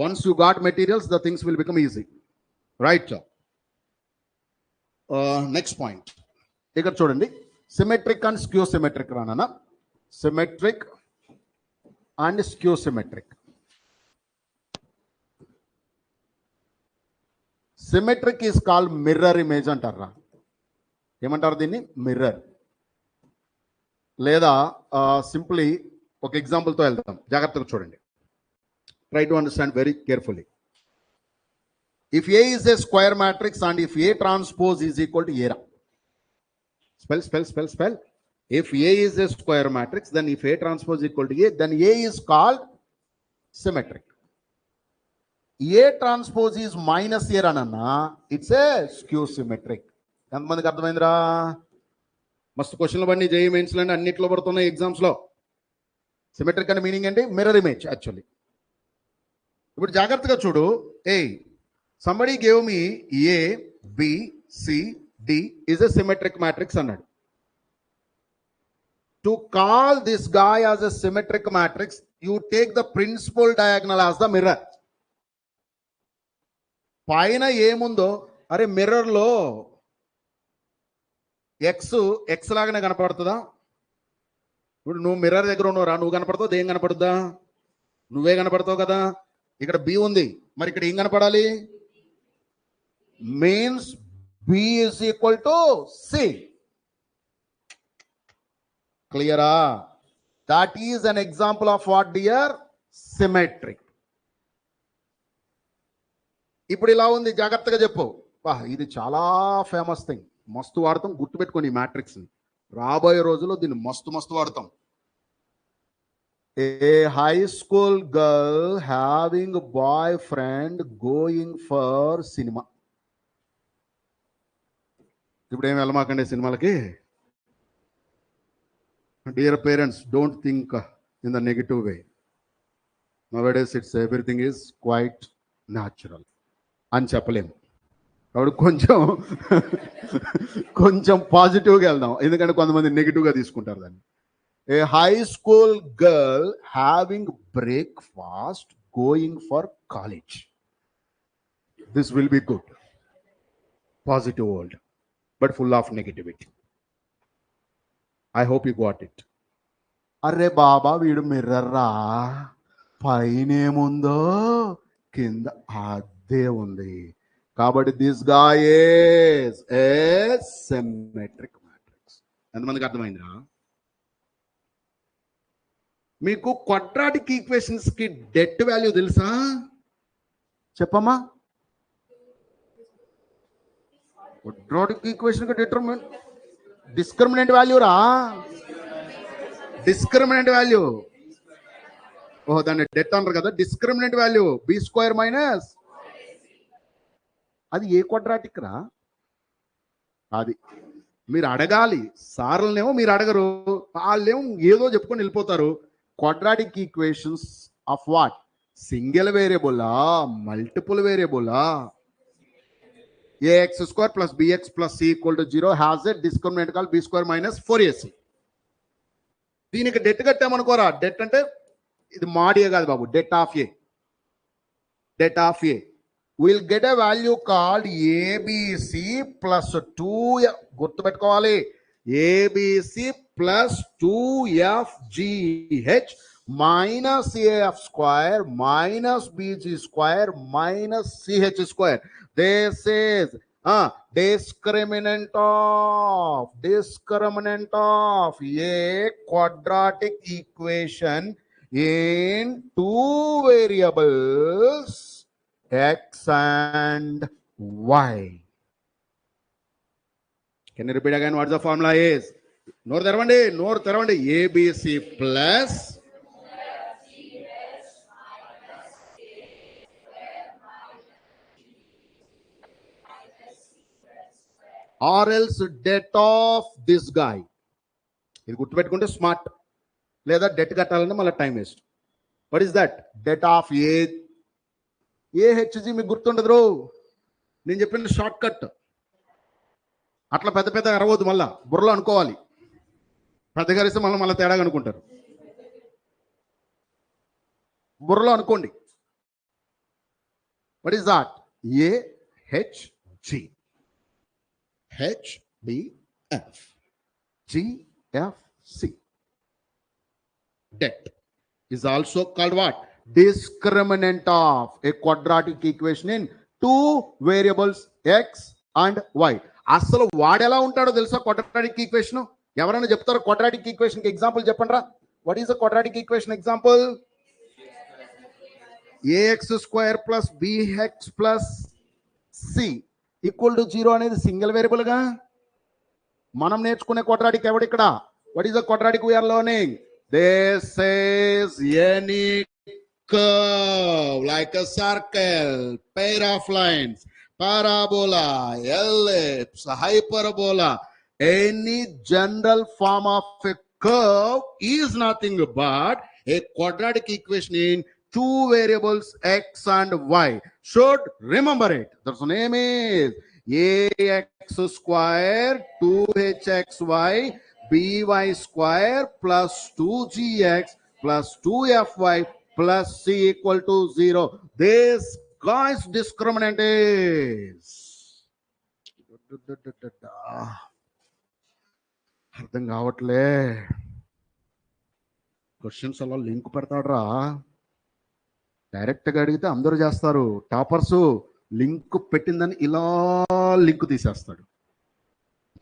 Once you got materials, the things will become easy. Right? Next point. Ikkada chudandi. Symmetric and skew symmetric ranana. Symmetric and skew symmetric. Symmetric is called mirror image antarra. Emantaru dinni? Mirror. Leda simply ఒక ఎగ్జాంపుల్తో వెళ్దాం. జాగ్రత్తగా చూడండి. Try to understand very carefully. If A is a square matrix and if A transpose is equal to ఏరా. Spell. If A is a square matrix, then if A transpose equal to A, then A is called symmetric. A transpose is minus A అనన్నా, it's a skew symmetric. ఎంతమందికి అర్థమైందిరా? మస్తు క్వశ్చన్లు పడి JEE mains లో అన్నిట్లో పడుతున్నాయి ఎగ్జామ్స్ లో. సిమెట్రిక్ అనే మీనింగ్ ఏంటి? Mirror image actually. ఇప్పుడు జాగ్రత్తగా చూడు. Somebody gave me A B C D is a symmetric matrix అన్నాడు. To call this guy as a symmetric matrix, you take the principal diagonal as the mirror. పైన ఏముందో, అరే mirror లో X లాగానే కనపడుతుందా? ఇప్పుడు నువ్వు మిర్రర్ దగ్గర ఉన్నావురా, నువ్వు కనపడతావు, దేం కనపడుద్దా? నువ్వే కనపడతావు కదా. ఇక్కడ బి ఉంది, మరి ఇక్కడ ఏం కనపడాలి? Means B is equal to C. Clear? That is an example of what, dear? Symmetric. ఇప్పుడు ఇలా ఉంది, జాగ్రత్తగా చెప్పు. ఇది చాలా ఫేమస్ థింగ్, మస్తు వాడతాం, గుర్తుపెట్టుకోండి ఈ మ్యాట్రిక్స్ ని. రాబోయే రోజుల్లో దీన్ని మస్తు వాడతాం. A high school girl having boy friend going for cinema. ఇప్పుడు ఏమి వెళ్ళమాకండి సినిమాలకి. Dear parents, don't think in the negative way. Nowadays it's everything is quite natural అని చెప్పలేము. కాబట్టి కొంచెం పాజిటివ్గా వెళ్దాం, ఎందుకంటే కొంతమంది నెగిటివ్గా తీసుకుంటారు దాన్ని. A high school girl having breakfast going for college. This will be good, positive world, but full of negativity. I hope you got it. అరే బాబా, వీడు మిర్రర్రా, పైన ఏముందో కింద అదే ఉంది. కాబట్టి this guy is a symmetric matrix. ఎంతమందికి అర్థమైందిరా? మీకు క్వాడ్రాటిక్ ఈక్వేషన్స్ కి డెట్ వాల్యూ తెలుసా? చెప్పమ్మా. క్వాడ్రాటిక్ ఈక్వేషన్ కి డిస్క్రిమినెంట్ వాల్యూ రా, డిస్క్రిమినెంట్ వాల్యూ. ఓహో, దాన్ని డెట్ అంటారు కదా. Discriminant value B square minus, అది ఏ క్వాడ్రాటిక్ రా? అది మీరు అడగాలి. సార్లనేమో మీరు అడగరు, వాళ్ళేమో ఏదో చెప్పుకొని వెళ్ళిపోతారు. Quadratic equations of what? Single వేరియబులా, మల్టిపుల్ వేరియబులా? ax square plus bx plus c equal to 0 has a discriminant called b square minus 4ac. దీనికి డెట్ కట్టామనుకోరా. డెట్ అంటే ఇది మాడియే కాదు బాబు, det of A. Det of A will get a value called ABC plus 2, గుర్తుపెట్టుకోవాలి, ABC plus 2fgh minus af square minus bg square minus ch square. This is discriminant of a quadratic equation in two variables x and y. Can you repeat again what the formula is? Nor teravandi ABC plus or else debt of this guy. ఇది గుర్తుపెట్టుకుంటే smart, లేదా det కట్టాలంటే మళ్ళీ time waste. What is that? Det of AHG. మీకు గుర్తుండదు, నేను చెప్పిన short cut. అట్లా పెద్ద అరవద్దు, మళ్ళా బుర్రలో అనుకోవాలి. పెద్దగా ఇస్తే మళ్ళీ తేడాగా అనుకుంటారు. బుర్రలో అనుకోండి. What is that? AHG, HBF, GFC. Debt is also called what? Discriminant of a quadratic equation in two variables x and y. అసలు వాడెలా ఉంటాడో తెలుసా క్వాడ్రాటిక్ ఈక్వేషన్? ఎవరైనా చెప్తారో క్వాడ్రాటిక్ ఈక్వేషన్ కి ఎగ్జాంపుల్ చెప్పండి రా. What is the quadratic equation example? ax square plus bx plus c equal to 0 అనేది single variable గా మనం నేర్చుకునే క్వాడ్రాటిక్ ఎవడు ఇక్కడ? What is the quadratic we are learning? This is any curve like a circle, pair of lines, parabola, ellipse, hyperbola. Any general form of a curve is nothing but a quadratic equation in two variables x and y. Should remember it. That's the name is ax square 2hxy by square plus 2gx plus 2fy plus c equal to 0. This guy's discriminant is అర్థం కావట్లే. Questions అలా link పెడతాడ్రా. డైరెక్ట్గా అడిగితే అందరూ చేస్తారు. Toppers link పెట్టిందని ఇలా link తీసేస్తాడు,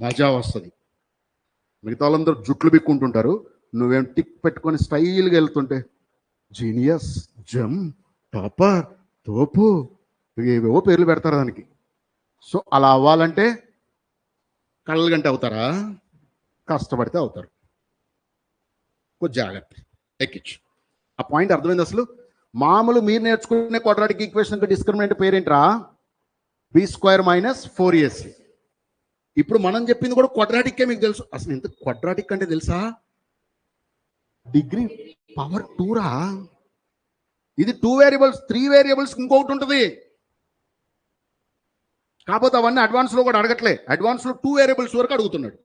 మజా వస్తుంది. మిగతా వాళ్ళందరూ జుట్లు బిక్కుంటుంటారు, నువ్వేం టిక్ పెట్టుకొని స్టైల్గా వెళ్తుంటే జీనియస్, జమ్, టాపర్, తోపు, ఏవేవో పేర్లు పెడతారు దానికి. సో అలా అవ్వాలంటే కళ్ళ గంట అవుతారా? కష్టపడితే అవుతారు. కొంచెం జాగ్రత్త, ఎక్కించు. ఆ పాయింట్ అర్థమైంది. అసలు మామూలు మీరు నేర్చుకునే quadratic equation discriminant పేరేంట్రా? b² - 4ac. ఇప్పుడు మనం చెప్పింది కూడా క్వాడ్రాటిక్కే. మీకు తెలుసు అసలు ఎంత క్వాడ్రాటిక్ అంటే తెలుసా? డిగ్రీ పవర్ 2 రా. ఇది 2 వేరియబుల్స్, 3 వేరియబుల్స్ ఇంకొకటి ఉంటుంది. కాకపోతే అవన్నీ అడ్వాన్స్ లో కూడా అడగట్లే. అడ్వాన్స్ లో 2 వేరియబుల్స్ వరకు అడుగుతున్నాడు.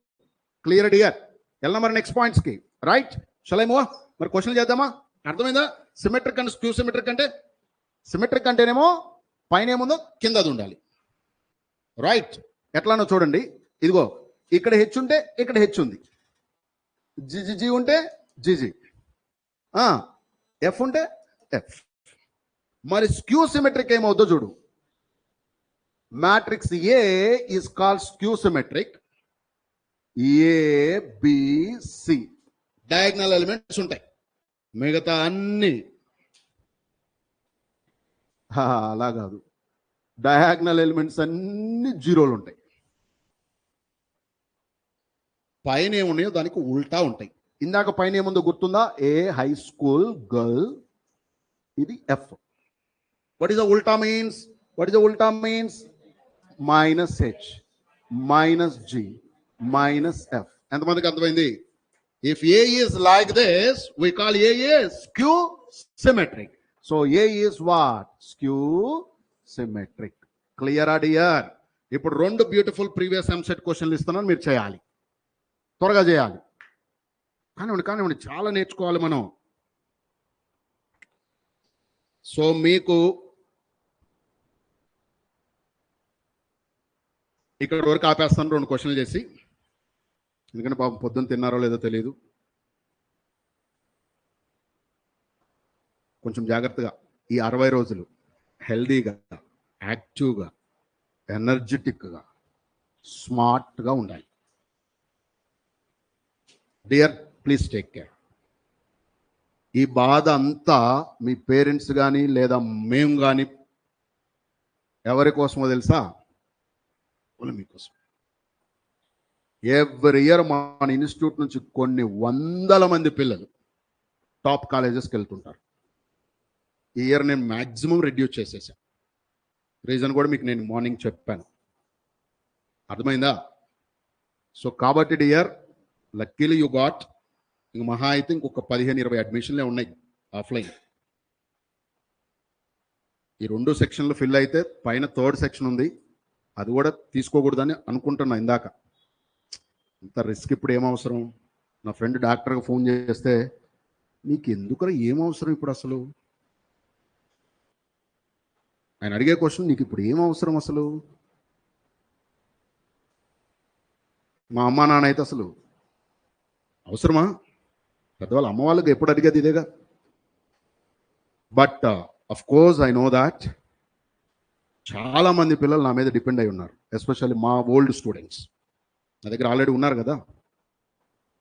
Clear dear? వెళ్ళిన మరి నెక్స్ట్ పాయింట్స్ కి. Right, shall I move? మరి క్వశ్చన్ చేద్దామా? అర్థమైందా? సిమెట్రిక్ అండ్ స్క్యూ సిమెట్రిక్ అంటే, సిమెట్రిక్ అంటేనేమో పైన ఏముందో కింద అది ఉండాలి. రైట్, ఎట్లానో చూడండి. ఇదిగో ఇక్కడ హెచ్ ఉంటే ఇక్కడ హెచ్ ఉంది, జి ఉంటే జిజి, ఎఫ్ ఉంటే ఎఫ్. మరి స్క్యూ సిమెట్రిక్ ఏమవుతుందో చూడు. Matrix A is called skew symmetric. ABC diagonal elements ఉంటాయి, మిగతా అన్ని అలా కాదు. డయాగ్నల్ ఎలిమెంట్స్ అన్ని జీరోలు ఉంటాయి. పైన ఏమున్నాయో దానికి ఉల్టా ఉంటాయి. ఇందాక పైన ఏముందో గుర్తుందా? ఏ హై స్కూల్ గర్ల్, ఇది ఎఫ్. వాట్ ఈస్ ద ఉల్టా మీన్స్? వాట్ ఈస్ ద ఉల్టా మీన్స్? -h - g - f. ఎంతమందికి అర్థమైంది? If A is like this, we call A is skew symmetric. So A is what? Skew symmetric. Clear dear? ఇప్పుడు 2 beautiful previous EAMCET క్వశ్చన్లు ఇస్తున్నాను, మీరు చేయాలి, త్వరగా చేయాలి. కానివ్వండి, చాలా నేర్చుకోవాలి మనం. సో మీకు ఇక్కడ వరకు ఆపేస్తాను 2 క్వశ్చన్లు చేసి, ఎందుకంటే పాపం పొద్దున్న తిన్నారో లేదో తెలియదు. కొంచెం జాగ్రత్తగా ఈ 60 రోజులు హెల్దీగా, యాక్టివ్గా, ఎనర్జెటిక్గా, స్మార్ట్గా ఉండాలి. Dear, please take care. ఈ బాధ అంతా మీ పేరెంట్స్ కానీ లేదా మేము కానీ ఎవరి కోసమో తెలుసా? మీకోసం. ఎవ్రీ ఇయర్ మన ఇన్స్టిట్యూట్ నుంచి కొన్ని వందల మంది పిల్లలు టాప్ కాలేజెస్కి వెళ్తుంటారు. ఈ ఇయర్ నేను మ్యాక్సిమం రెడ్యూస్ చేసేసాను. రీజన్ కూడా మీకు నేను మార్నింగ్ చెప్పాను. అర్థమైందా? సో కాబట్టి డియర్, లక్కీలీ యూ గాట్. ఇంక మహా అయితే ఇంకొక 15-20 అడ్మిషన్లే ఉన్నాయి ఆఫ్లైన్. ఈ 2 సెక్షన్లు ఫిల్ అయితే పైన 3rd సెక్షన్ ఉంది, అది కూడా తీసుకోకూడదని అనుకుంటున్నా. ఇందాక ఇంత రిస్క్ ఇప్పుడు ఏమవసరం? నా ఫ్రెండ్ డాక్టర్గా ఫోన్ చేస్తే, నీకు ఎందుకు ఏమవసరం ఇప్పుడు అసలు? ఆయన అడిగే క్వశ్చన్, నీకు ఇప్పుడు ఏమవసరం అసలు? మా అమ్మ నాన్న అయితే అసలు అవసరమా? పెద్దవాళ్ళు అమ్మ వాళ్ళకి ఎప్పుడు అడిగేది ఇదేగా. But of course I know that చాలా మంది పిల్లలు నా మీద డిపెండ్ అయి ఉన్నారు, ఎస్పెషల్లీ మా ఓల్డ్ స్టూడెంట్స్. నా దగ్గర ఆల్రెడీ ఉన్నారు కదా,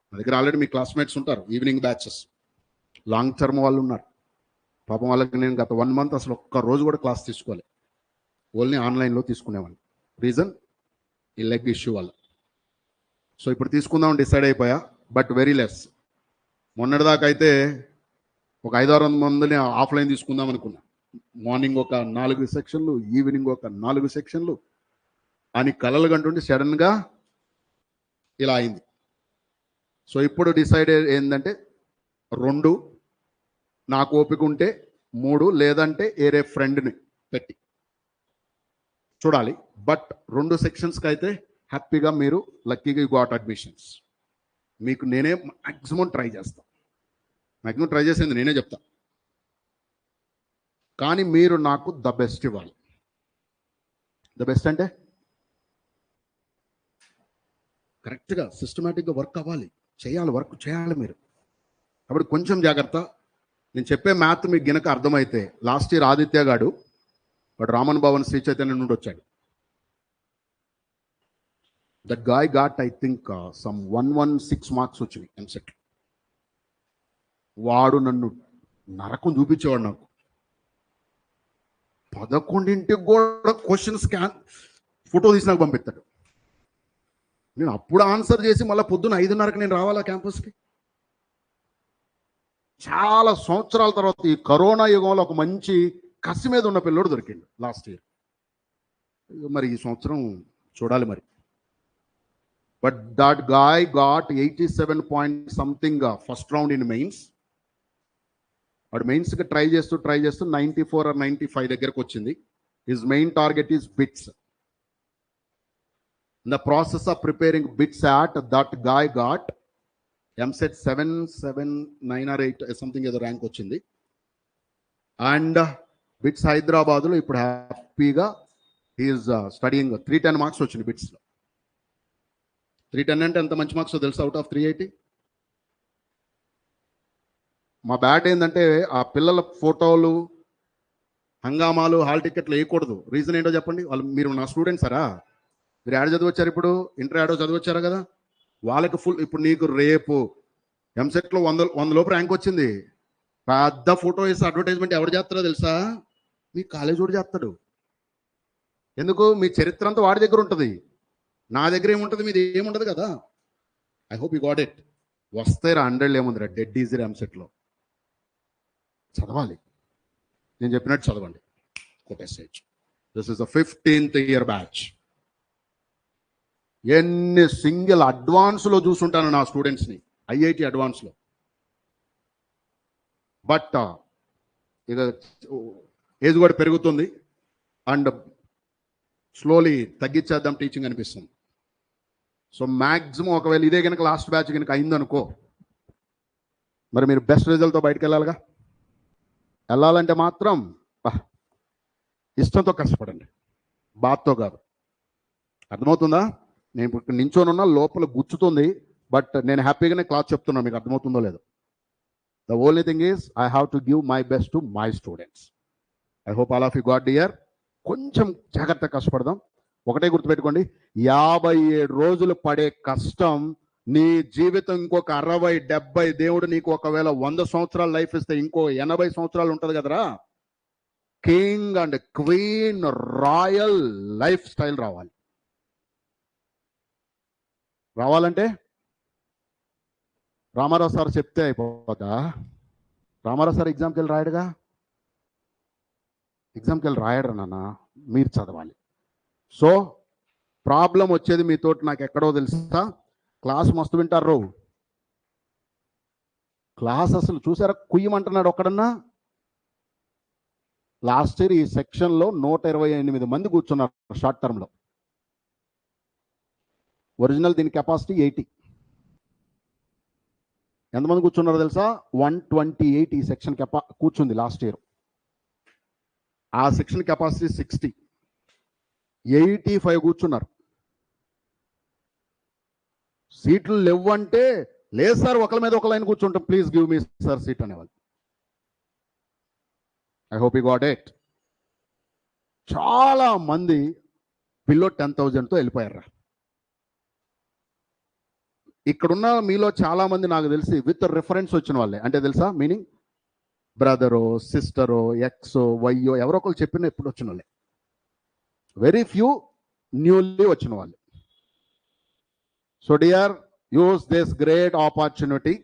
నా దగ్గర ఆల్రెడీ మీ క్లాస్మేట్స్ ఉంటారు, ఈవినింగ్ బ్యాచెస్, లాంగ్ టర్మ్ వాళ్ళు ఉన్నారు. పాపం వాళ్ళకి నేను గత 1 మంత్ అసలు ఒక్క రోజు కూడా క్లాస్ తీసుకోవాలి, ఓన్లీ ఆన్లైన్లో తీసుకునేవాడిని. రీజన్ ఈ లెగ్ ఇష్యూ వల్ల. సో ఇప్పుడు తీసుకుందామని డిసైడ్ అయిపోయా, బట్ వెరీ లెస్. మొన్నటిదాకా అయితే ఒక 500-600 మందిని ఆఫ్లైన్ తీసుకుందాం అనుకున్నా. మార్నింగ్ ఒక 4 సెక్షన్లు, ఈవినింగ్ ఒక 4 సెక్షన్లు అని కలలు కంటుండి సడన్గా ఇలా అయింది. సో ఇప్పుడు డిసైడ్ ఏంటంటే 2, నాకు ఓపిక ఉంటే 3, లేదంటే ఏరే ఫ్రెండ్ని పెట్టి చూడాలి. బట్ 2 సెక్షన్స్కి అయితే హ్యాపీగా మీరు లక్కీగా యూ గాట్ అడ్మిషన్స్. మీకు నేనే మ్యాక్సిమం ట్రై చేస్తాను. మ్యాక్సిమం ట్రై చేసేది నేనే చెప్తా, కానీ మీరు నాకు ద బెస్ట్ ఇవ్వాలి. ద బెస్ట్ అంటే కరెక్ట్గా సిస్టమేటిక్గా వర్క్ అవ్వాలి, చేయాలి, వర్క్ చేయాలి మీరు. కాబట్టి కొంచెం జాగ్రత్త. నేను చెప్పే మ్యాథ్ మీకు గినక అర్థమైతే, లాస్ట్ ఇయర్ ఆదిత్య గారు బట్ రామన్ భవన్ శ్రీ చైతన్య నుండి వచ్చాడు. That guy got I think some 116 marks వచ్చినాయి ఎంసెట్. వాడు నన్ను నరకం చూపించేవాడు. నాకు 11ంటికి కూడా క్వశ్చన్ స్కాన్ ఫోటో తీసి నాకు పంపిస్తాడు. నేను అప్పుడు ఆన్సర్ చేసి మళ్ళీ పొద్దున్న 5:30కి నేను రావాలా క్యాంపస్కి. చాలా సంవత్సరాల తర్వాత ఈ కరోనా యుగంలో ఒక మంచి కసి మీద ఉన్న పిల్లోడు దొరికిండు లాస్ట్ ఇయర్. మరి ఈ సంవత్సరం చూడాలి మరి. But that guy got 87 point something first round in mains. వాడు మెయిన్స్కి ట్రై చేస్తూ 94 or 95 దగ్గరకు వచ్చింది. His main target is bits. In the process of preparing bits at that guy got MSET 779 or 8 something ఏదో ర్యాంక్ వచ్చింది. And bits హైదరాబాద్లో ఇప్పుడు హ్యాపీగా హీఈస్ స్టడీయింగ్. 310 మార్క్స్ వచ్చింది బిట్స్లో. 310 అంటే ఎంత మంచి మార్క్స్ తెలుసా అవుట్ ఆఫ్ 380. మా బ్యాట్ ఏంటంటే ఆ పిల్లల ఫోటోలు హంగామాలు హాల్ టికెట్లు వేయకూడదు. రీజన్ ఏంటో చెప్పండి. వాళ్ళు మీరు నా స్టూడెంట్స్ సారా, మీరు యాడ్ చదివచ్చారు, ఇప్పుడు ఇంటర్ యాడో చదివచ్చారా కదా, వాళ్ళకి ఫుల్. ఇప్పుడు నీకు రేపు ఎంసెట్లో 100 లోపు ర్యాంక్ వచ్చింది, పెద్ద ఫోటో వేసి అడ్వర్టైజ్మెంట్ ఎవరు చేస్తారో తెలుసా? మీ కాలేజ్ వాడు చేస్తాడు. ఎందుకు? మీ చరిత్ర అంతా వాడి దగ్గర ఉంటుంది, నా దగ్గర ఏముంటుంది, మీది ఏముంటుంది కదా. I hope you got it. వస్తే 100 ఏముందిరా, డెడ్ ఈజీ ఎంసెట్లో. చదవాలి, నేను చెప్పినట్టు చదవండి, కొట్టేసేయచ్చు. This is the 15th year batch. ఎన్ని సింగిల్ అడ్వాన్స్లో చూసుంటాను నా స్టూడెంట్స్ని, ఐఐటి అడ్వాన్స్లో. బట్ ఇక ఏజ్ కూడా పెరుగుతుంది అండ్ స్లోలీ తగ్గించేద్దాం టీచింగ్ అనిపిస్తుంది. సో మ్యాక్సిమం ఒకవేళ ఇదే కనుక లాస్ట్ బ్యాచ్ కనుక అయిందనుకో, మరి మీరు బెస్ట్ రిజల్ట్తో బయటకు వెళ్ళాలిగా. వెళ్ళాలంటే మాత్రం ఇష్టంతో కష్టపడండి, బాధతో కాదు. అర్థమవుతుందా? నేను ఇప్పుడు నించోనున్నా, లోపల గుచ్చుతుంది, బట్ నేను హ్యాపీగానే క్లాస్ చెప్తున్నా. మీకు అర్థమవుతుందో లేదో. The only thing is I have to give my best to my students. I hope all of you got the year. కొంచెం జాగ్రత్తగా కష్టపడదాం. ఒకటే గుర్తుపెట్టుకోండి, 57 రోజులు పడే కష్టం నీ జీవితం ఇంకొక 60-70, దేవుడు నీకు ఒకవేళ 100 సంవత్సరాల లైఫ్ ఇస్తే ఇంకో 80 సంవత్సరాలు ఉంటుంది కదరా. King and queen royal life style రావాలంటే రామారావు సార్ చెప్తే అయిపోతా? రామారావు సార్ ఎగ్జామ్కి వెళ్ళి రాయడుగా. ఎగ్జామ్కి వెళ్ళి రాయడు నాన్న, మీరు చదవాలి. సో ప్రాబ్లం వచ్చేది మీతోటి నాకు ఎక్కడో తెలుసా, క్లాస్ మస్తు వింటారు. క్లాస్ అసలు చూసారా, కుయ్యమంటున్నాడు ఒక్కడన్నా. లాస్ట్ ఇయర్ ఈ సెక్షన్లో 128 మంది కూర్చున్నారు షార్ట్ టర్మ్లో. ఒరిజినల్ దీని కెపాసిటీ 80. ఎంతమంది కూర్చున్నారో తెలుసా? 128 ఈ సెక్షన్ కూర్చుంది లాస్ట్ ఇయర్. ఆ సెక్షన్ కెపాసిటీ 60, 85 కూర్చున్నారు. సీట్లు లేవంటే, లేదు సార్ ఒకరి మీద ఒక లైన్ కూర్చుంటాం, please give me sir seat అనేవాళ్ళు. I hope you got it. చాలా మంది బిలో 10,000తో వెళ్ళిపోయారా. ఇక్కడున్న మీలో చాలా మంది నాకు తెలిసి విత్ రిఫరెన్స్ వచ్చిన వాళ్ళే. అంటే తెలుసా మీనింగ్? బ్రదరో, సిస్టరో, ఎక్సో, వైయో ఎవరో ఒకరు చెప్పిన ఎప్పుడు వచ్చిన వాళ్ళే. వెరీ ఫ్యూ న్యూలీ వచ్చిన వాళ్ళు. So dear, use this great opportunity.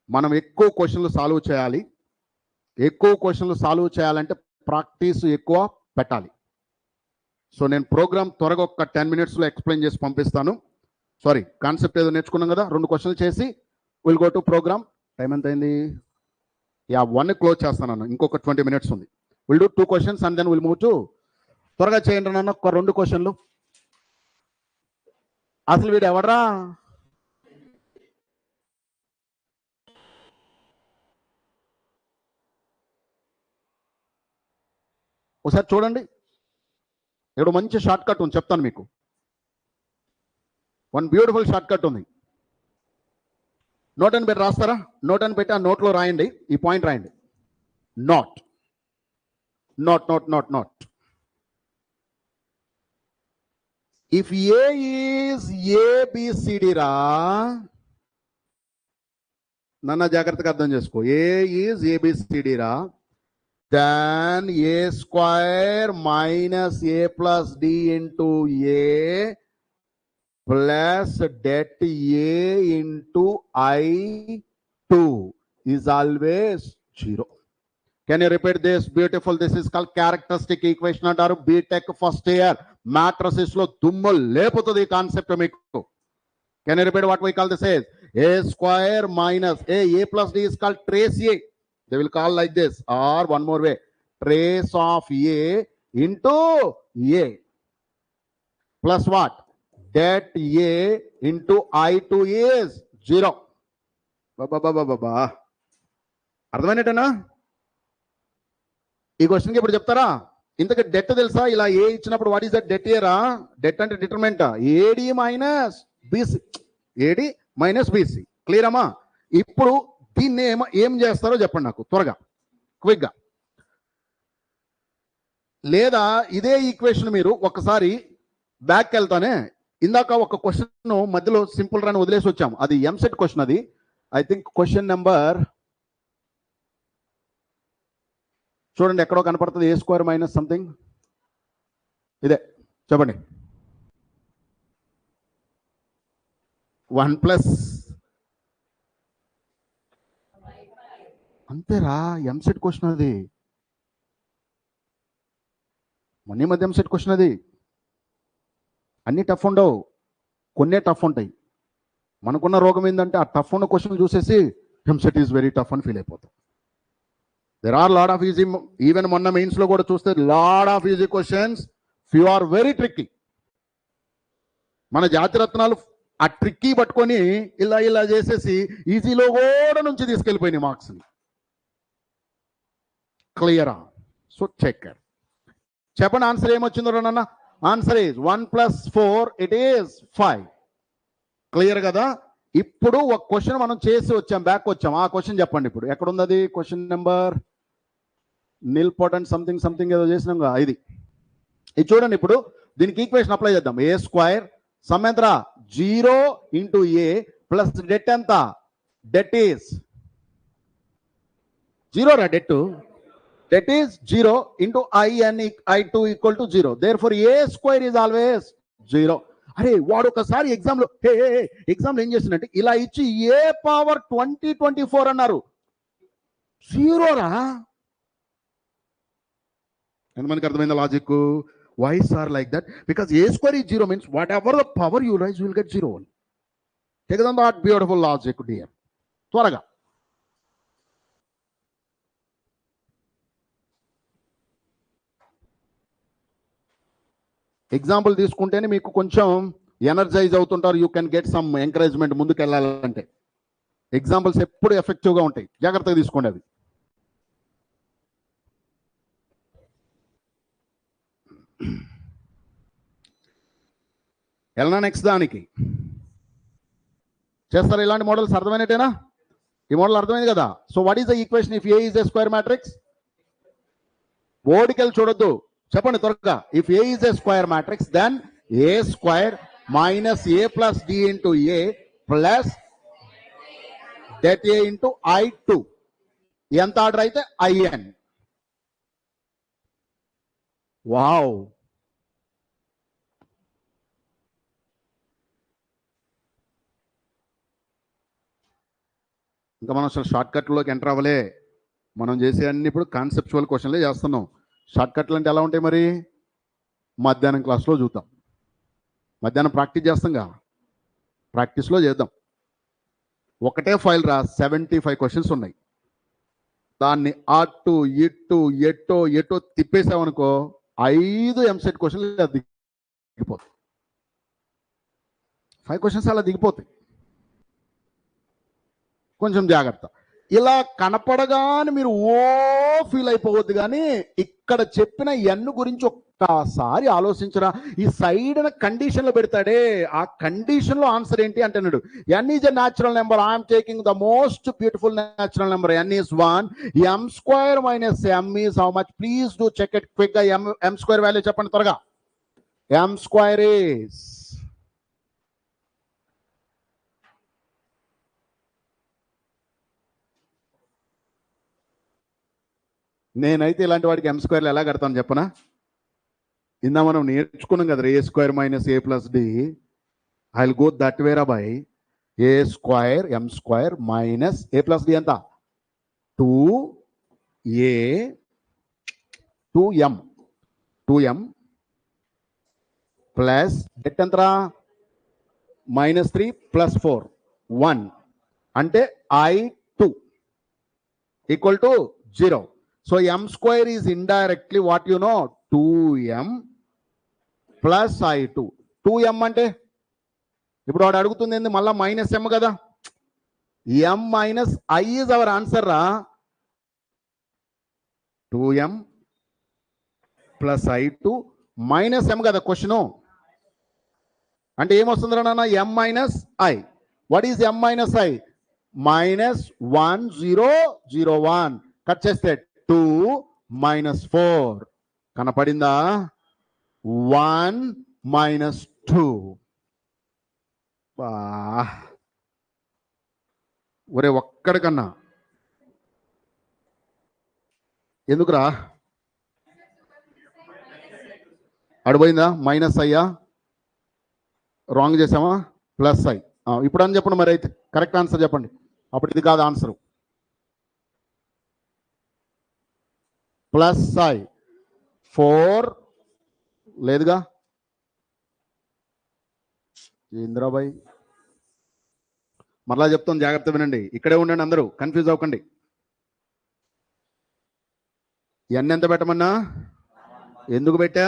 మనం ఎక్కువ క్వశ్చన్లు సాల్వ్ చేయాలి. ఎక్కువ క్వశ్చన్లు సాల్వ్ చేయాలంటే ప్రాక్టీస్ ఎక్కువ పెట్టాలి. సో నేను ప్రోగ్రామ్ త్వరగా ఒక 10 minutesలో ఎక్స్ప్లెయిన్ చేసి పంపిస్తాను. సారీ, కాన్సెప్ట్ ఏదో నేర్చుకున్నాం కదా, 2 క్వశ్చన్లు చేసి will go to program. Time ఎంత అయింది? 1 క్లోజ్ చేస్తాను. ఇంకొక 20 minutes ఉంది. Will do 2 questions and then will move to. త్వరగా చేయండి నన్ను, ఒక 2 questionలు. అసలు వీడు ఎవడరా? ఒకసారి చూడండి, ఇక్కడ మంచి షార్ట్ కట్ ఉంది, చెప్తాను మీకు. 1 బ్యూటిఫుల్ షార్ట్ కట్ ఉంది. నోట్ అని పెట్టి రాస్తారా? నోట్ అని పెట్టి ఆ నోట్లో రాయండి, ఈ పాయింట్ రాయండి. Not not. If A is ABCD రా, నన్న జాగ్రత్తగా అర్థం చేసుకో, A is ABCD రా, then A square minus A plus D into A plus det A into I2 is always 0. Can you repeat this? Beautiful. This is called characteristic equation antaru. BTech first year matrices lo tummu leputadi concept meeku. Can you repeat what we call this as? A square minus A plus D is called trace A. They will call like this, or one more way, trace of A into A plus what? Det A into I2 is 0. అర్థమైనట్టేనా? ఈ క్వశ్చన్కి ఇప్పుడు చెప్తారా? ఇంతకు debt తెలుసా? ఇలా ఏ ఇచ్చినప్పుడు what is that debt ఏరా? Debt అంటే డిటర్మెంట్ AD minus BC, AD minus BC. Clear అమ్మా? ఇప్పుడు దీన్ని ఏం చేస్తారో చెప్పండి నాకు త్వరగా, క్విక్గా. లేదా ఇదే ఈక్వేషన్ మీరు ఒకసారి బ్యాక్ వెళ్తానే, ఇందాక ఒక క్వశ్చన్ మధ్యలో సింపుల్ రన్ వదిలేసి వచ్చాము, అది ఎంసెట్ క్వశ్చన్. అది ఐ థింక్ క్వశ్చన్ నెంబర్ చూడండి, ఎక్కడో కనపడుతుంది, ఏ స్క్వేర్ మైనస్ సంథింగ్. ఇదే చెప్పండి. 1 ప్లస్ అంతేరా, ఎంసెట్ క్వశ్చన్ అది. మొన్న మధ్య ఎంసెట్ క్వశ్చన్ అది. అన్ని టఫ్ ఉండవు, కొన్నే టఫ్ ఉంటాయి. మనకున్న రోగం ఏంటంటే ఆ టఫ్ ఉన్న క్వశ్చన్ చూసేసి ఎంసెట్ ఈజ్ వెరీ టఫ్ అని ఫీల్ అయిపోతాం. There are lot of easy, even మొన్న మెయిన్స్ లో కూడా చూస్తే lot of easy questions, few are very tricky. మన జాతిరత్నాలు ఆ ట్రిక్కీ పట్టుకొని ఇలా చేసేసి ఈజీలో కూడా నుంచి తీసుకెళ్ళిపోయినాయి మార్క్స్ని. క్లియరా? So check. చెప్పండి ఆన్సర్ ఏమొచ్చిందో నాన్న. Answer is 1 + 4 it is 5. Clear కదా? ఇప్పుడు ఒక క్వశ్చన్ మనం చేసి వచ్చాం, బ్యాక్ వచ్చాం. ఆ క్వశ్చన్ చెప్పండి ఇప్పుడు. ఎక్కడుంది అది? క్వశ్చన్ నెంబర్ నిల్ పొటెంట్ సంథింగ్ ఏదో చేసినాం కదా, ఇది చూడండి. ఇప్పుడు దీనికి ఈక్వేషన్ అప్లై చేద్దాం. ఏ స్క్వైర్ సమ్ ఎంత? 0 ఇంటూ ఏ ప్లస్ డెట్ ఎంత? డెట్ ఈస్ 0 రా. Debt is 0 into I and I2 equal to 0. Therefore A square is always 0. అరే వాడు ఒకసారి ఎగ్జామ్లో ఏం చేసిందంటే ఇలా ఇచ్చి ఏ పవర్ 2024 అన్నారు. 0 రా. ఎంతమందికి అర్థమైంది logic? Why are like that? Because a square is 0 means whatever the power you raise, you will get 0. Take on that beautiful logic, dear. త్వరగా ఎగ్జాంపుల్ తీసుకుంటేనే మీకు కొంచెం ఎనర్జైజ్ అవుతుంటారు. You can get some encouragement ముందుకు వెళ్ళాలంటే. Examples ఎప్పుడు ఎఫెక్టివ్గా ఉంటాయి, జాగ్రత్తగా తీసుకోండి అవి. ఎలా నెక్స్ట్ దానికి చేస్తారు ఇలాంటి మోడల్స్. అర్థమైనట్టేనా? ఈ మోడల్ అర్థమైంది కదా? So what is the equation if A is a square matrix? బోర్డుకి వెళ్ళి చూడొద్దు, చెప్పండి త్వరగా. If A is a square matrix then A square minus A plus D into A plus det A into I2. ఎంత order అయితే IN. Wow. ఇంకా మనం అసలు షార్ట్ కట్లోకి ఎంటర్ అవ్వలే. మనం చేసే అన్ని ఇప్పుడు కాన్సెప్చువల్ క్వశ్చన్లే చేస్తున్నాం. షార్ట్ కట్లు అంటే ఎలా ఉంటాయి మరి? మధ్యాహ్నం క్లాస్లో చూద్దాం. మధ్యాహ్నం ప్రాక్టీస్ చేస్తాం కదా, ప్రాక్టీస్లో చేద్దాం. ఒకటే ఫైల్ రా, 75 క్వశ్చన్స్ ఉన్నాయి. దాన్ని అటు ఇటు ఎటో తిప్పేసామనుకో 5 ఎంసెట్ క్వశ్చన్లు దిగిపోతాయి. 5 క్వశ్చన్స్ అలా దిగిపోతాయి. కొంచెం జాగ్రత్త. ఇలా కనపడగానే మీరు ఓ ఫీల్ అయిపోవద్దు, కానీ ఇక్కడ చెప్పిన ఎన్ గురించి ఒక్కసారి ఆలోచించరా. ఈ సైడ్ కండిషన్ లో పెడతాడే, ఆ కండిషన్ లో ఆన్సర్ ఏంటి అంటున్నాడు. N is a natural number. I'm taking the most beautiful natural number. N is 1. M square minus M is how much? Please do check it quick గా. ఎం స్క్వేర్ వాల్యూ చెప్పండి త్వరగా. M square is నేనైతే ఇలాంటి వాడికి ఎం స్క్వేర్లు ఎలా కడతాను చెప్పనా? ఇందా మనం నేర్చుకున్నాం కదా, A square minus A plus D. I will go that వేరా by A square M square minus A plus D ఎంత? 2a 2m ప్లస్ డెట్ ఎంతరా? -3 + 4 1 అంటే I2 equal to 0. So m square is indirectly what you know, 2m plus I2. 2m అంటే ఇప్పుడు వాడు అడుగుతుంది ఏంది, మళ్ళా -m కదా. m minus I is our answer రా. 2m plus I2 -m కదా క్వశ్చను. అంటే ఏమొస్తుందిరా నాన్న? m minus I. What is m minus I? -1001. Cut చేస్తే 2 - 4 కనపడిందా? 1 - 2. ఒరే ఒక్కడికన్నా ఎందుకురా అడిపోయిందా? మైనస్ అయ్యా, రాంగ్ చేసామా? Plus I. ఇప్పుడు అని చెప్పండి మరి. అయితే కరెక్ట్ ఆన్సర్ చెప్పండి. అప్పుడు ఇది కాదు ఆన్సర్. ప్లస్ ఐ 4 లేదుగా ఇంద్రాబాయ్. మరలా చెప్తాను, జాగ్రత్త వినండి. ఇక్కడే ఉండండి, అందరూ కన్ఫ్యూజ్ అవ్వకండి. ఎన్ ఎంత పెట్టమన్నా? ఎందుకు పెట్టా?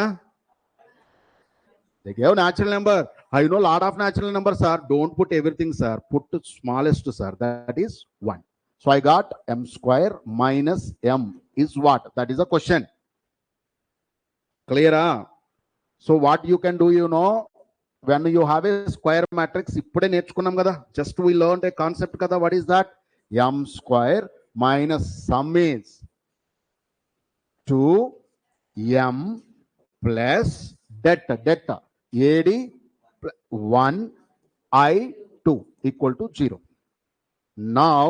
They gave natural number. I know lot of natural numbers, sir. Don't put everything, sir. Put smallest, sir. That is 1. So I got m square minus m is what? That is a question. Clear? So what you can do, you know, when you have a square matrix, ippude nerchukunnam kada. Just we learned a concept kada. What is that? M square minus sum is 2m plus delta AD 1 I2 equal to 0. Now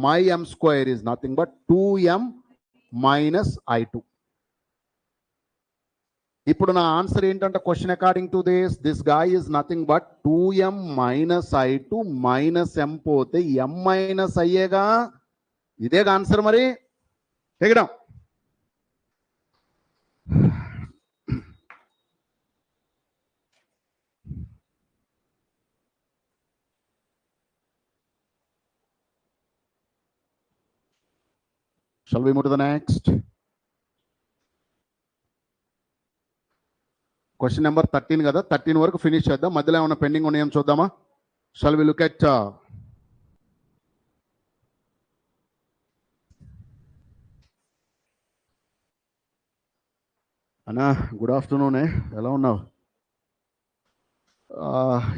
my m square is nothing but 2m minus I2. ఇప్పుడు నా answer ఏంటంటే, question according to this guy is nothing but 2m minus I2 minus m పోతే m minus అయ్యేగా. ఇదేగా answer. మరి ఎగడం Shall we move to the next? Question number 13 కదా. 13 వరకు finish చేద్దాం. మధ్యలో ఏమైనా పెండింగ్ ఉన్నాయేమో చూద్దామా? Shall we look at అన్నా గుడ్ ఆఫ్టర్నూన్. ఎలా ఉన్నావు?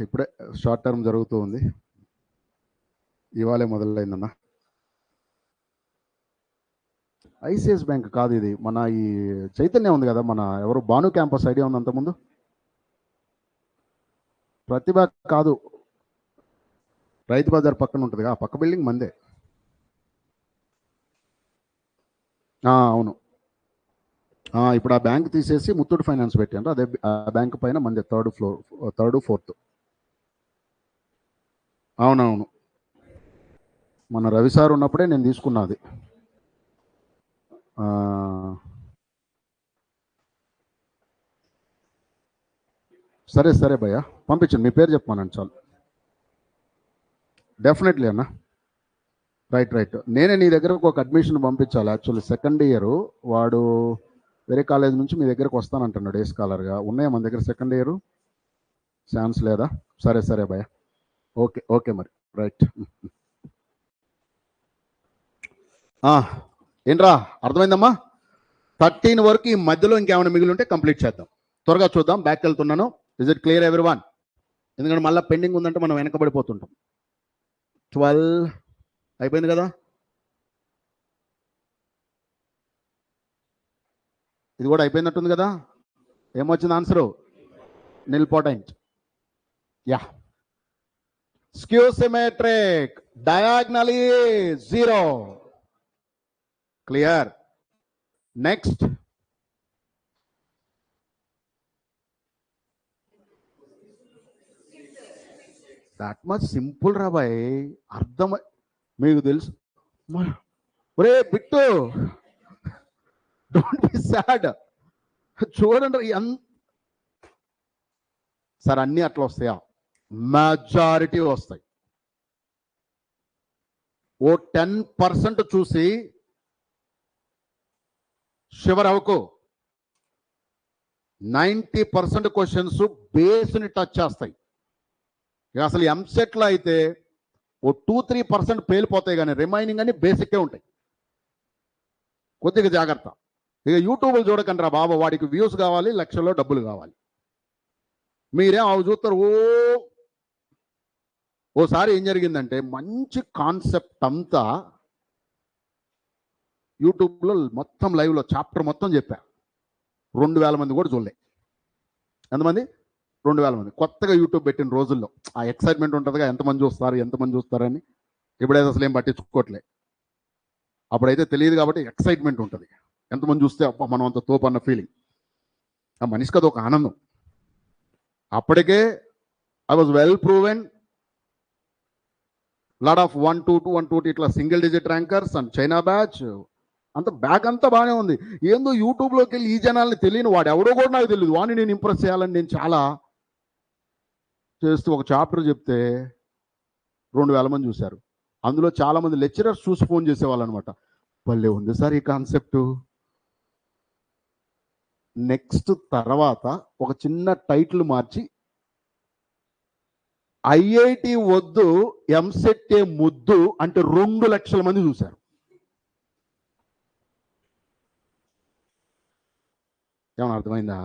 ఇప్పుడే షార్ట్ టర్మ్ జరుగుతూ ఉంది. ఇవాళే మొదలైందన్నా. ఐసిఐసిఐ బ్యాంక్ కాదు ఇది, మన ఈ చైతన్య ఉంది కదా, మన ఎవరు భాను క్యాంపస్ ఐడియా ఉంది అంతకుముందు? ప్రతిభ కాదు, రైతు బజార్ పక్కన ఉంటుంది, ఆ పక్క బిల్డింగ్ మందే. అవును. ఇప్పుడు ఆ బ్యాంక్ తీసేసి ముత్తూట్ ఫైనాన్స్ పెట్టాను. అదే ఆ బ్యాంక్ పైన మందే, 3rd floor 3rd 4th. అవునవును, మన రవి సార్ ఉన్నప్పుడే నేను తీసుకున్నది. సరే సరే భయ్య, పంపించండి. మీ పేరు చెప్పమానండి చాలు. డెఫినెట్లీ అన్న. రైట్. నేనే నీ దగ్గరకు ఒక అడ్మిషన్ పంపించాలి. యాక్చువల్లీ 2nd year వాడు వేరే కాలేజ్ నుంచి మీ దగ్గరకు వస్తానంటున్నాడు డే స్కాలర్గా. ఉన్నాయా మన దగ్గర 2nd year ఛాన్స్ లేదా? సరే భయ్య. ఓకే మరి. రైట్. ఏంట్రా అర్థమైందమ్మా? 13 వరకు ఈ మధ్యలో ఇంకేమైనా మిగిలి ఉంటే కంప్లీట్ చేద్దాం. త్వరగా చూద్దాం. బ్యాక్ వెళ్తున్నాను. Is it clear everyone? ఎందుకంటే మళ్ళీ పెండింగ్ ఉందంటే మనం వెనకబడిపోతుంటాం. 12 అయిపోయింది కదా? ఇది కూడా అయిపోయినట్టుంది కదా? ఏమొచ్చింది answer? Nilpotent. Yeah. Skew symmetric, diagonally 0. Clear. Next. That much simple రా బాయ్. అర్థం మీకు తెలుసు. ఒరే బిట్టు, డోంట్ బి సాడ్. చూడండి సార్, అన్నీ అట్లా వస్తాయా? మెజారిటీ వస్తాయి. ఓ 10% చూసి షివర్ అవ్వకు. 90% క్వశ్చన్స్ బేస్ని టచ్ చేస్తాయి. ఇక అసలు ఎంసెట్లో అయితే ఓ 2-3% పేలిపోతాయి, కానీ రిమైనింగ్ అని బేసిక్కే ఉంటాయి. కొద్దిగా జాగ్రత్త. ఇక యూట్యూబ్లో చూడకండి రా బాబా, వాడికి వ్యూస్ కావాలి, లక్షల్లో డబ్బులు కావాలి. మీరేం అవి చూస్తారు. ఓసారి ఏం జరిగిందంటే, మంచి కాన్సెప్ట్ అంతా యూట్యూబ్లో మొత్తం లైవ్లో చాప్టర్ మొత్తం చెప్పా. 2000 మంది కూడా చూడలే. ఎంతమంది? 2000 మంది. కొత్తగా యూట్యూబ్ పెట్టిన రోజుల్లో ఆ ఎక్సైట్మెంట్ ఉంటుందిగా, ఎంతమంది చూస్తారని. ఇప్పుడైతే అసలు ఏం పట్టించుకోవట్లే. అప్పుడైతే తెలియదు కాబట్టి ఎక్సైట్మెంట్ ఉంటుంది. ఎంతమంది చూస్తే అబ్బా మనం అంత తోపు అన్న ఫీలింగ్. ఆ మనిషికి అది ఒక ఆనందం. అప్పటికే I was well proven. Lot of 1, 2, 1, 2 ఇట్లా single digit rankers and China batch అంత బ్యాక్ అంతా బాగానే ఉంది. ఏందో యూట్యూబ్లోకి వెళ్ళి ఈ జనాల్ని తెలియని వాడు ఎవడో కూడా నాకు తెలియదు, వాడిని నేను ఇంప్రెస్ చేయాలని నేను చాలా చేస్తూ ఒక చాప్టర్ చెప్తే 2000 మంది చూశారు. అందులో చాలా మంది లెక్చరర్స్ చూసి ఫోన్ చేసేవాళ్ళు అనమాట. భలే ఉంది సార్ ఈ కాన్సెప్ట్. నెక్స్ట్ తర్వాత ఒక చిన్న టైటిల్ మార్చి, ఐఐటి వద్దు ఎంసెట్ ముద్దు అంటే 2 లక్షల మంది చూశారు. ఏమన్నా అర్థమైందా?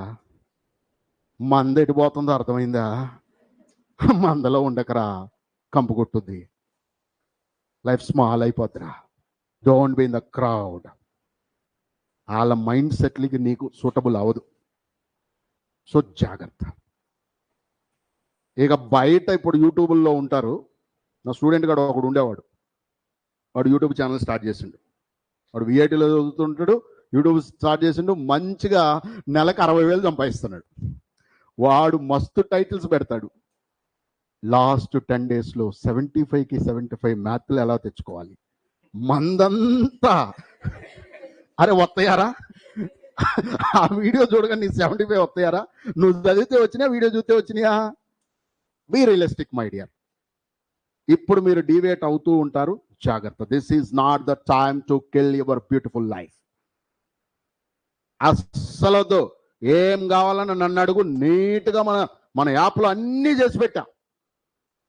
మంద ఎడిపోతుందో అర్థమైందా? మందలో ఉండకరా, కంపు కొట్టుద్ది, లైఫ్ స్మాల్ అయిపోద్దిరా. Don't be in the crowd. వాళ్ళ మైండ్ సెట్లకి నీకు సూటబుల్ అవ్వదు. సో జాగ్రత్త. ఇక బయట ఇప్పుడు యూట్యూబ్లో ఉంటారు. నా స్టూడెంట్ గాడు ఒకడు ఉండేవాడు. వాడు యూట్యూబ్ ఛానల్ స్టార్ట్ చేసిండు. వాడు విఐటీలో చదువుతుంటాడు, యూట్యూబ్ స్టార్ట్ చేసిండు. మంచిగా నెలకు 60,000 సంపాదిస్తున్నాడు. వాడు మస్తు టైటిల్స్ పెడతాడు. లాస్ట్ 10 daysలో 75కి 75 మ్యాథ్లు ఎలా తెచ్చుకోవాలి. మందంతా అరే వస్తాయారా? ఆ వీడియో చూడగా నీ 75 వస్తాయారా? నువ్వు చదివితే వచ్చినా, వీడియో చూస్తే వచ్చినాయా? Be realistic my dear. ఇప్పుడు మీరు డివేట్ అవుతూ ఉంటారు, జాగ్రత్త. This is not the time to kill your beautiful life. అస్సలొద్దు. ఏం కావాలన్నా నన్ను అడుగు. నీట్గా మన యాప్లో అన్నీ చేసి పెట్టా.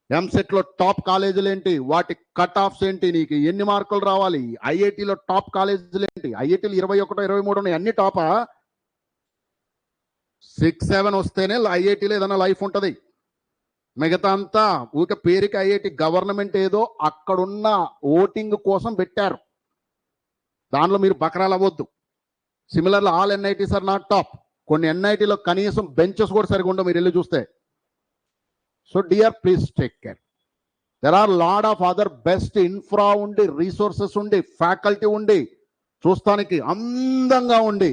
ఎంసెట్లో టాప్ కాలేజీలు ఏంటి, వాటి కట్ ఆఫ్స్ ఏంటి, నీకు ఎన్ని మార్కులు రావాలి, ఐఐటీలో టాప్ కాలేజీలు ఏంటి, ఐఐటీలు 21, 23 ఉన్నాయి, అన్ని టాపా. 6-7 వస్తేనే ఐఐటీలో ఏదైనా లైఫ్ ఉంటుంది. మిగతా అంతా ఊరికే పేరుకి ఐఐటి గవర్నమెంట్ ఏదో అక్కడున్న ఓటింగ్ కోసం పెట్టారు. దానిలో మీరు బకరాలు అవ్వద్దు. Similarly all NITs are not top. కొన్ని ఎన్ఐటీలో కనీసం బెంచెస్ కూడా సరిగా ఉండవు, మీరు వెళ్ళి చూస్తే. So dear, please take care. There are lot of other best infra ఉండి, రీసోర్సెస్ ఉండి, ఫ్యాకల్టీ ఉండి, చూస్తానికి అందంగా ఉండి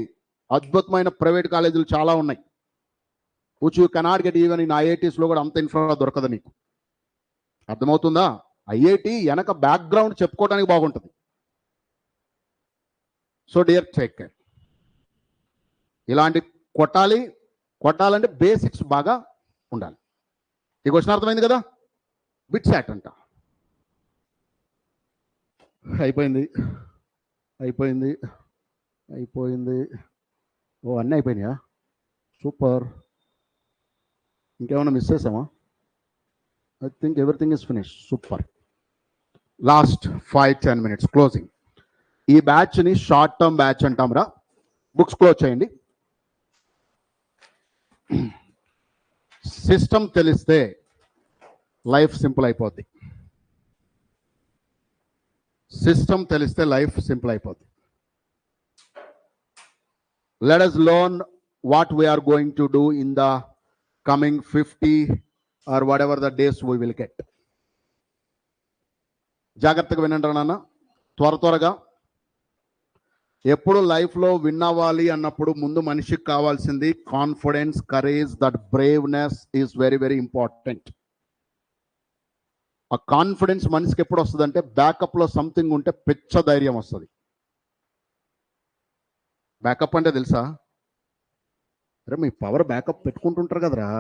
అద్భుతమైన ప్రైవేట్ కాలేజీలు చాలా ఉన్నాయి. which you cannot get even in IITs లో కూడా అంత ఇన్ఫ్రా దొరకదు నీకు. అర్థమవుతుందా? ఐఐటి వెనక బ్యాక్గ్రౌండ్ చెప్పుకోవడానికి బాగుంటుంది. So dear, take care. ఇలాంటి కొట్టాలంటే బేసిక్స్ బాగా ఉండాలి. ఈ క్వశ్చన్ అర్థమైంది కదా? బిట్ సాట్ అంట. అయిపోయింది. ఓ అన్నీ అయిపోయినాయా? సూపర్. ఇంకేమైనా మిస్ చేసామా? I think everything is finish. Super. Last 5-10 minutes closing. ఈ బ్యాచ్ని షార్ట్ టర్మ్ బ్యాచ్ అంటాంరా. బుక్స్ క్లోజ్ చేయండి. సిస్టమ్ తెలిస్తే లైఫ్ సింపుల్ అయిపోద్ది. సిస్టమ్ తెలిస్తే లైఫ్ సింపుల్ అయిపోద్ది. Let us learn what we are going to do in the coming 50 or whatever the days we will get. జాగ్రత్తగా వినండి నాన్న, త్వరగా. ఎప్పుడు లైఫ్లో విన్ అవ్వాలి అన్నప్పుడు ముందు మనిషికి కావాల్సింది confidence, courage, that braveness is very very important. ఆ కాన్ఫిడెన్స్ మనిషికి ఎప్పుడు వస్తుంది అంటే బ్యాకప్లో సంథింగ్ ఉంటే పిచ్చ ధైర్యం వస్తుంది. బ్యాకప్ అంటే తెలుసా? అరే మీ పవర్ బ్యాకప్ పెట్టుకుంటుంటారు కదరా.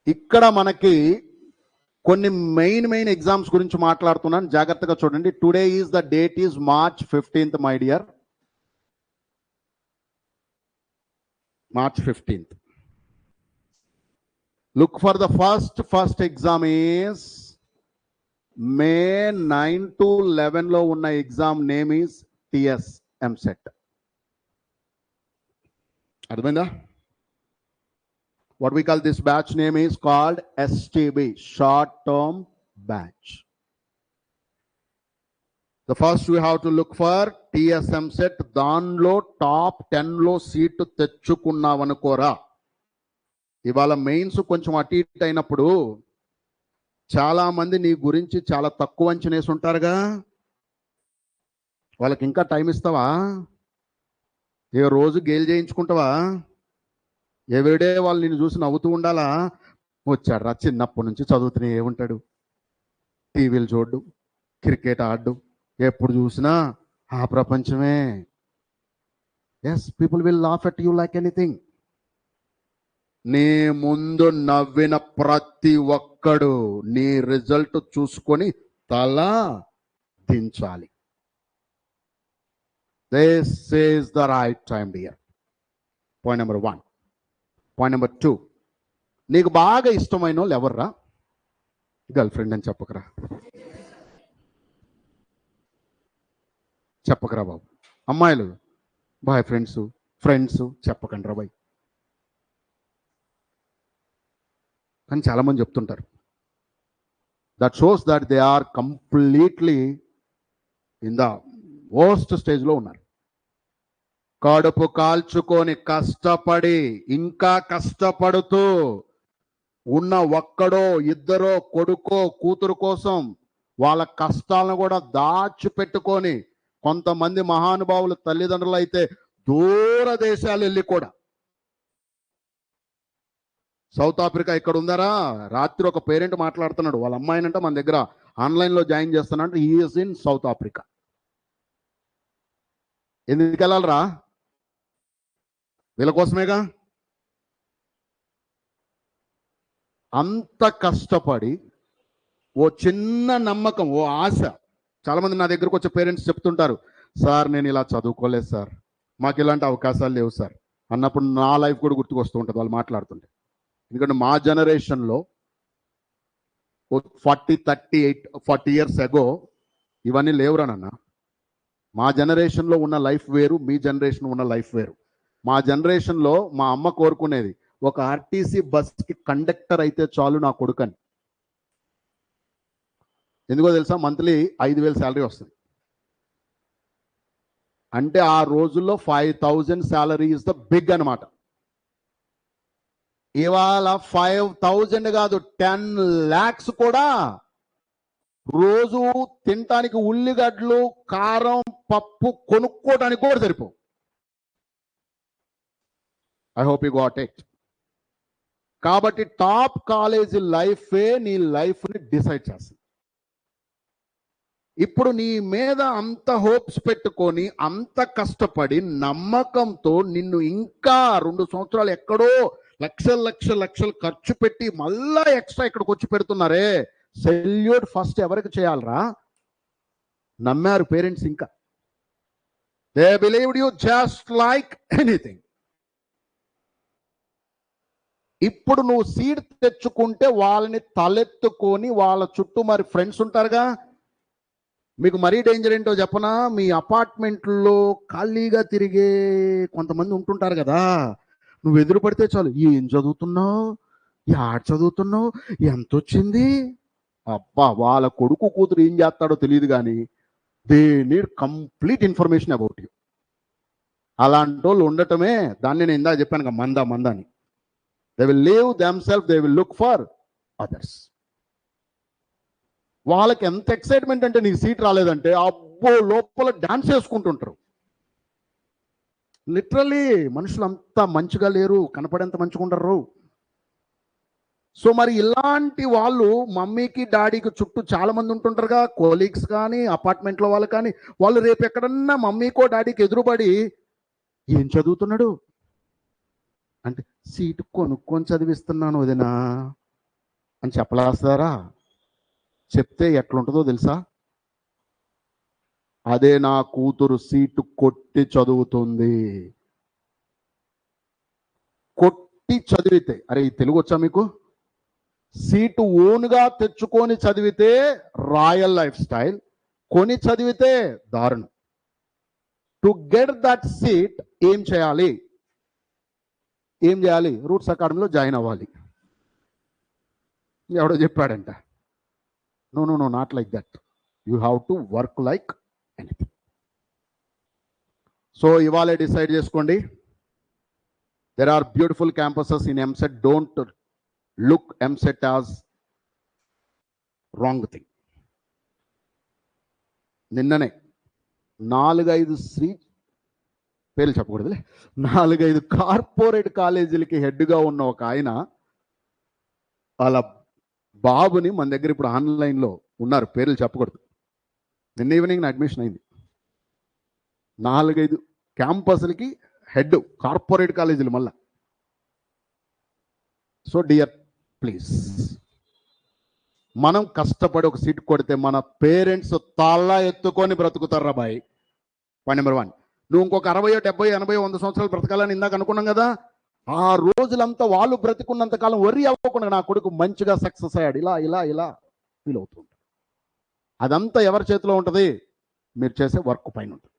ఇక్కడ మనకి కొన్ని మెయిన్ ఎగ్జామ్స్ గురించి మాట్లాడుతున్నాను, జాగ్రత్తగా చూడండి. Today is the date is March 15th my dear. March 15th. Look for the first exam is May 9 to 11 లో ఉన్న exam name is TS MSET. అర్థమైందా? What we call this batch name is called STB, short term batch. The first we have to look for TS MSET. దానిలో top 10 లో seat తెచ్చుకున్నావనుకోరా. ఇవాళ mains కొంచెం అటు ఇటు అయినప్పుడు చాలా మంది నీ గురించి చాలా తక్కువ అంచనేసి ఉంటారుగా. వాళ్ళకి ఇంకా టైం ఇస్తావా? ఏ రోజు గేలు చేయించుకుంటావా? ఎవ్రీడే వాళ్ళు నిన్ను చూసి నవ్వుతూ ఉండాలా? వచ్చాడు రా, చిన్నప్పటి నుంచి చదువుతూనే ఉంటాడు, టీవీలు చూడ్డు, క్రికెట్ ఆడ్డు, ఎప్పుడు చూసినా ఆ ప్రపంచమే. Yes, people will laugh at you like anything. నీ ముందు నవ్విన ప్రతి ఒక్కడు నీ రిజల్ట్ చూసుకొని తల దించాలి. This is the right time dear. Point number 1. Point number 2, నీకు బాగా ఇష్టమైన వాళ్ళు ఎవర్రా? గర్ల్ ఫ్రెండ్ అని చెప్పకరా, చెప్పకరా బాబు. అమ్మాయిలు బాయ్ ఫ్రెండ్స్ చెప్పకండి రా బాయ్. కానీ చాలామంది చెప్తుంటారు. That shows that they are completely in the worst స్టేజ్లో ఉన్నారు. కడుపు కాల్చుకొని కష్టపడి ఇంకా కష్టపడుతూ ఉన్న ఒక్కడో ఇద్దరో కొడుకో కూతురు కోసం వాళ్ళ కష్టాలను కూడా దాచిపెట్టుకొని, కొంతమంది మహానుభావులు తల్లిదండ్రులు అయితే దూర దేశాలు వెళ్ళి కూడా, సౌత్ ఆఫ్రికా ఇక్కడ ఉందారా, రాత్రి ఒక పేరెంట్ మాట్లాడుతున్నాడు, వాళ్ళ అమ్మాయినంట మన దగ్గర ఆన్లైన్లో జాయిన్ చేస్తానంటే he is in south Africa. ఎందుకు వెళ్ళాలరా? వీళ్ళ కోసమేగా. అంత కష్టపడి ఓ చిన్న నమ్మకం, ఓ ఆశ. చాలామంది నా దగ్గరకు వచ్చే పేరెంట్స్ చెప్తుంటారు, సార్ నేను ఇలా చదువుకోలేదు సార్, మాకు ఇలాంటి అవకాశాలు లేవు సార్ అన్నప్పుడు నా లైఫ్ కూడా గుర్తుకొస్తూ ఉంటుంది వాళ్ళు మాట్లాడుతుంటే. ఎందుకంటే మా జనరేషన్లో 40 years ago ఇవన్నీ లేవురా నాన్న. మా జనరేషన్లో ఉన్న లైఫ్ వేరు, మీ జనరేషన్ ఉన్న లైఫ్ వేరు. మా జనరేషన్లో మా అమ్మ కోరుకునేది ఒక ఆర్టీసీ బస్కి కండక్టర్ అయితే చాలు నా కొడుకని. ఎందుకో తెలుసా? మంత్లీ 5,000 శాలరీ వస్తుంది. అంటే ఆ రోజుల్లో 5,000 శాలరీ ఇస్ ద బిగ్ అనమాట. ఇవాళ 5,000 కాదు, 10 lakhs కూడా రోజు తినటానికి ఉల్లిగడ్డలు, కారం, పప్పు కొనుక్కోవడానికి కూడా సరిపో. I hope you got it. కాబట్టి టాప్ కాలేజీ లైఫే నీ లైఫ్ని డిసైడ్ చేస్తుంది. ఇప్పుడు నీ మీద అంత హోప్స్ పెట్టుకొని అంత కష్టపడి నమ్మకంతో నిన్ను ఇంకా 2 సంవత్సరాలు ఎక్కడో లక్షలు ఖర్చు పెట్టి మళ్ళా ఎక్స్ట్రా ఇక్కడికి వచ్చి పెడుతున్నారే, సెల్యూట్ ఫస్ట్ ఎవరికి చేయాలరా? నమ్మారు పేరెంట్స్. ఇంకా they believed you just like anything. ఇప్పుడు నువ్వు సీట్ తెచ్చుకుంటే వాళ్ళని తలెత్తుకొని వాళ్ళ చుట్టూ మరి ఫ్రెండ్స్ ఉంటారుగా, మీకు మరీ డేంజర్ ఏంటో చెప్పనా, మీ అపార్ట్మెంట్లో ఖాళీగా తిరిగే కొంతమంది ఉంటుంటారు కదా, నువ్వు ఎదురు పడితే చాలు, ఏం చదువుతున్నావు, యాడ్ చదువుతున్నావు, ఎంత వచ్చింది, అబ్బా వాళ్ళ కొడుకు కూతురు ఏం చేస్తాడో తెలియదు కానీ they need complete information about you. అలాంటి వాళ్ళు ఉండటమే దాన్ని నేను ఇందాక చెప్పాను కదా, మంద అని. They will leave them self, they will look for others. వాళ్ళకి ఎంత ఎక్సైట్మెంట్ అంటే నీకు సీట్ రాలేదంటే అబ్బో లోపల డాన్స్ చేసుకుంటుంటారు. లిటరలీ మనుషులు అంతా మంచిగా లేరు, కనపడేంత మంచిగా ఉండరు. సో మరి ఇలాంటి వాళ్ళు మమ్మీకి డాడీకి చుట్టూ చాలా మంది ఉంటుంటారుగా, కోలీగ్స్ కానీ అపార్ట్మెంట్లో వాళ్ళు కానీ, వాళ్ళు రేపు ఎక్కడన్నా మమ్మీకో డాడీకి ఎదురుపడి ఏం చదువుతున్నాడు అంటే సీటు కొనుక్కొని చదివిస్తున్నాను వదినా అని చెప్పలేస్తారా? చెప్తే ఎట్లుంటుందో తెలుసా? అదే నా కూతురు సీటు కొట్టి చదువుతుంది. కొట్టి చదివితే, అరే ఈ తెలుగు వచ్చా మీకు? సీటు ఓన్గా తెచ్చుకొని చదివితే రాయల్ లైఫ్ స్టైల్, కొని చదివితే దారుణం. టు గెట్ దట్ సీట్ ఏం చేయాలి? రూట్స్ అకాడమీలో జాయిన్ అవ్వాలి. ఎవడో చెప్పాడంట. No, not like that. You have to work like anything. So ఇవాళే డిసైడ్ చేసుకోండి. There are beautiful campuses in EAMCET. Don't look EAMCET as wrong thing. నిన్ననే 4-5 పేర్లు చెప్పకూడదులే, 4-5 కార్పొరేట్ కాలేజీలకి హెడ్గా ఉన్న ఒక ఆయన వాళ్ళ బాబుని మన దగ్గర ఇప్పుడు ఆన్లైన్లో ఉన్నారు, పేర్లు చెప్పకూడదు, నిన్న ఈవినింగ్ అడ్మిషన్ అయింది. 4-5 క్యాంపస్లకి హెడ్, కార్పొరేట్ కాలేజీలు మళ్ళా. సో డియర్ ప్లీజ్, మనం కష్టపడి ఒక సీట్ కొడితే మన పేరెంట్స్ తల ఎత్తుకొని బ్రతుకుతారు రాబాయ్. Point number 1. నువ్వు ఇంకొక 60, 70, 80, 100 సంవత్సరాలు బ్రతకాలని ఇందాక అనుకున్నాం కదా, ఆ రోజులంతా వాళ్ళు బ్రతికున్నంత కాలం వరి అవ్వకుండా నా కొడుకు మంచిగా సక్సెస్ అయ్యాడు ఇలా ఫీల్ అవుతుంది. అదంతా ఎవరి చేతిలో ఉంటుంది? మీరు చేసే వర్క్ పైన ఉంటుంది.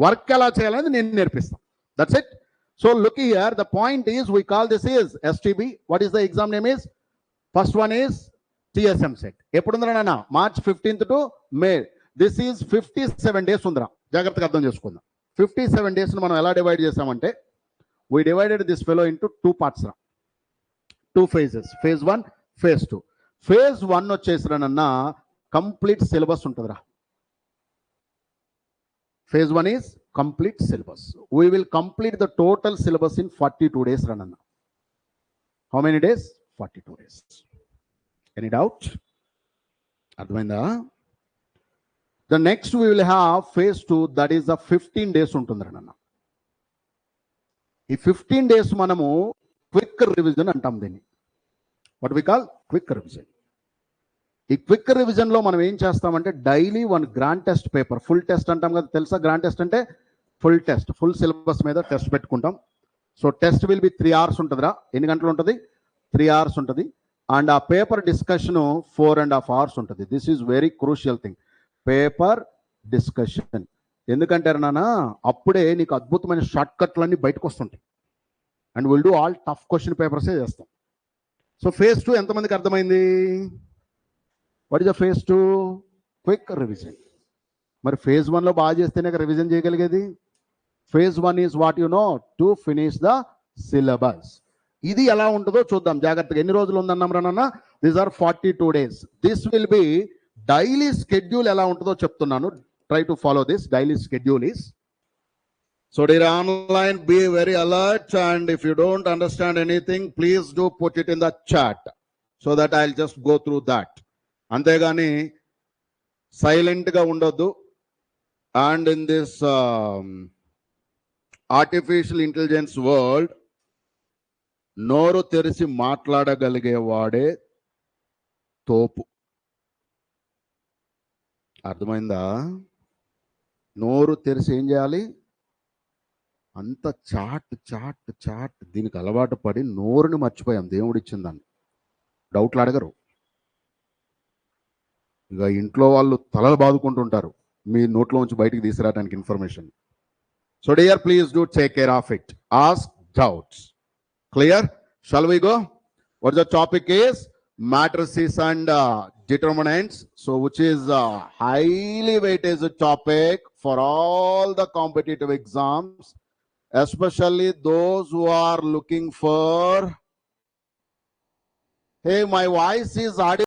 వర్క్ ఎలా చేయాలనేది నేను నేర్పిస్తాను. That's it. So look here, the point is we call this is STB. What is the exam name is? First one is TSM set. ఎప్పుడు ఉందిరా నాన్న? March 15th to May. This is 57 days ఉందిరా, జాగ్రత్తగా అర్థం చేసుకుందాం. 57 days మనం ఎలా divide చేసామంటే, we divided this fellow into 2 parts రా, 2 phases. Phase 1, Phase 2. Phase 1 వచ్చేసిరానన్నా complete syllabus ఉంటుందిరా. Phase 1 is complete syllabus. We will complete the total syllabus in 42 days rananna. How many days? 42 days. Any doubt? Advainda? The next we will have Phase 2, that is the 15 days ఉంటుంది rananna. ఈ 15 days మనము quick revision అంటాం దీన్ని. What we call quick revision. ఈ quick రివిజన్లో మనం ఏం చేస్తామంటే daily 1 grand test paper, full test అంటాం కదా, తెలుసా? గ్రాండ్ టెస్ట్ అంటే ఫుల్ టెస్ట్, ఫుల్ సిలబస్ మీద టెస్ట్ పెట్టుకుంటాం. So test will be 3 hours ఉంటుందిరా. ఎన్ని గంటలు ఉంటుంది? 3 hours ఉంటుంది. అండ్ ఆ పేపర్ డిస్కషన్ 4.5 hours ఉంటుంది. This is very crucial thing, paper discussion. ఎందుకంటే నాన్న అప్పుడే నీకు అద్భుతమైన షార్ట్ కట్లన్నీ బయటకు వస్తుంటాయి. And will do all tough question పేపర్సే చేస్తాం. సో Phase 2 ఎంతమందికి అర్థమైంది? What is the Phase 2? Quick revision. మరి Phase 1లో బాగా చేస్తేనే రివిజన్ చేయగలిగేది. Phase 1 is what you know, to finish the syllabus. ఇది ఎలా ఉంటుందో చూద్దాం జాగ్రత్తగా. ఎన్ని రోజులు ఉందన్నాం రానన్నా? These are 42 days. This will be daily schedule. ఎలా ఉంటుందో చెప్తున్నాను, try to follow this. Daily schedule is, so dear online, be very alert, and if you don't understand anything, please do put it in the chat so that I'll just go through that. అంతేగాని సైలెంట్గా ఉండొద్దు. And in this artificial intelligence world నోరు తెరిచి మాట్లాడగలిగేవాడే తోపు. అర్థమైందా? నోరు తెరిచి ఏం చేయాలి? అంత చాట్ దీనికి అలవాటు పడి నోరుని మర్చిపోయాం దేవుడు ఇచ్చిందాన్ని. డౌట్లు అడగరు. ఇక ఇంట్లో వాళ్ళు తలలు బాదుకుంటుంటారు మీ నోట్లో నుంచి బయటికి తీసుకురావడానికి information. So dear, please do take care of it. Ask doubts. Clear? Shall we go? What the topic is matrices and determinants, so which is a highly weighted topic for all the competitive exams, especially those who are looking for, hey, my voice is audible.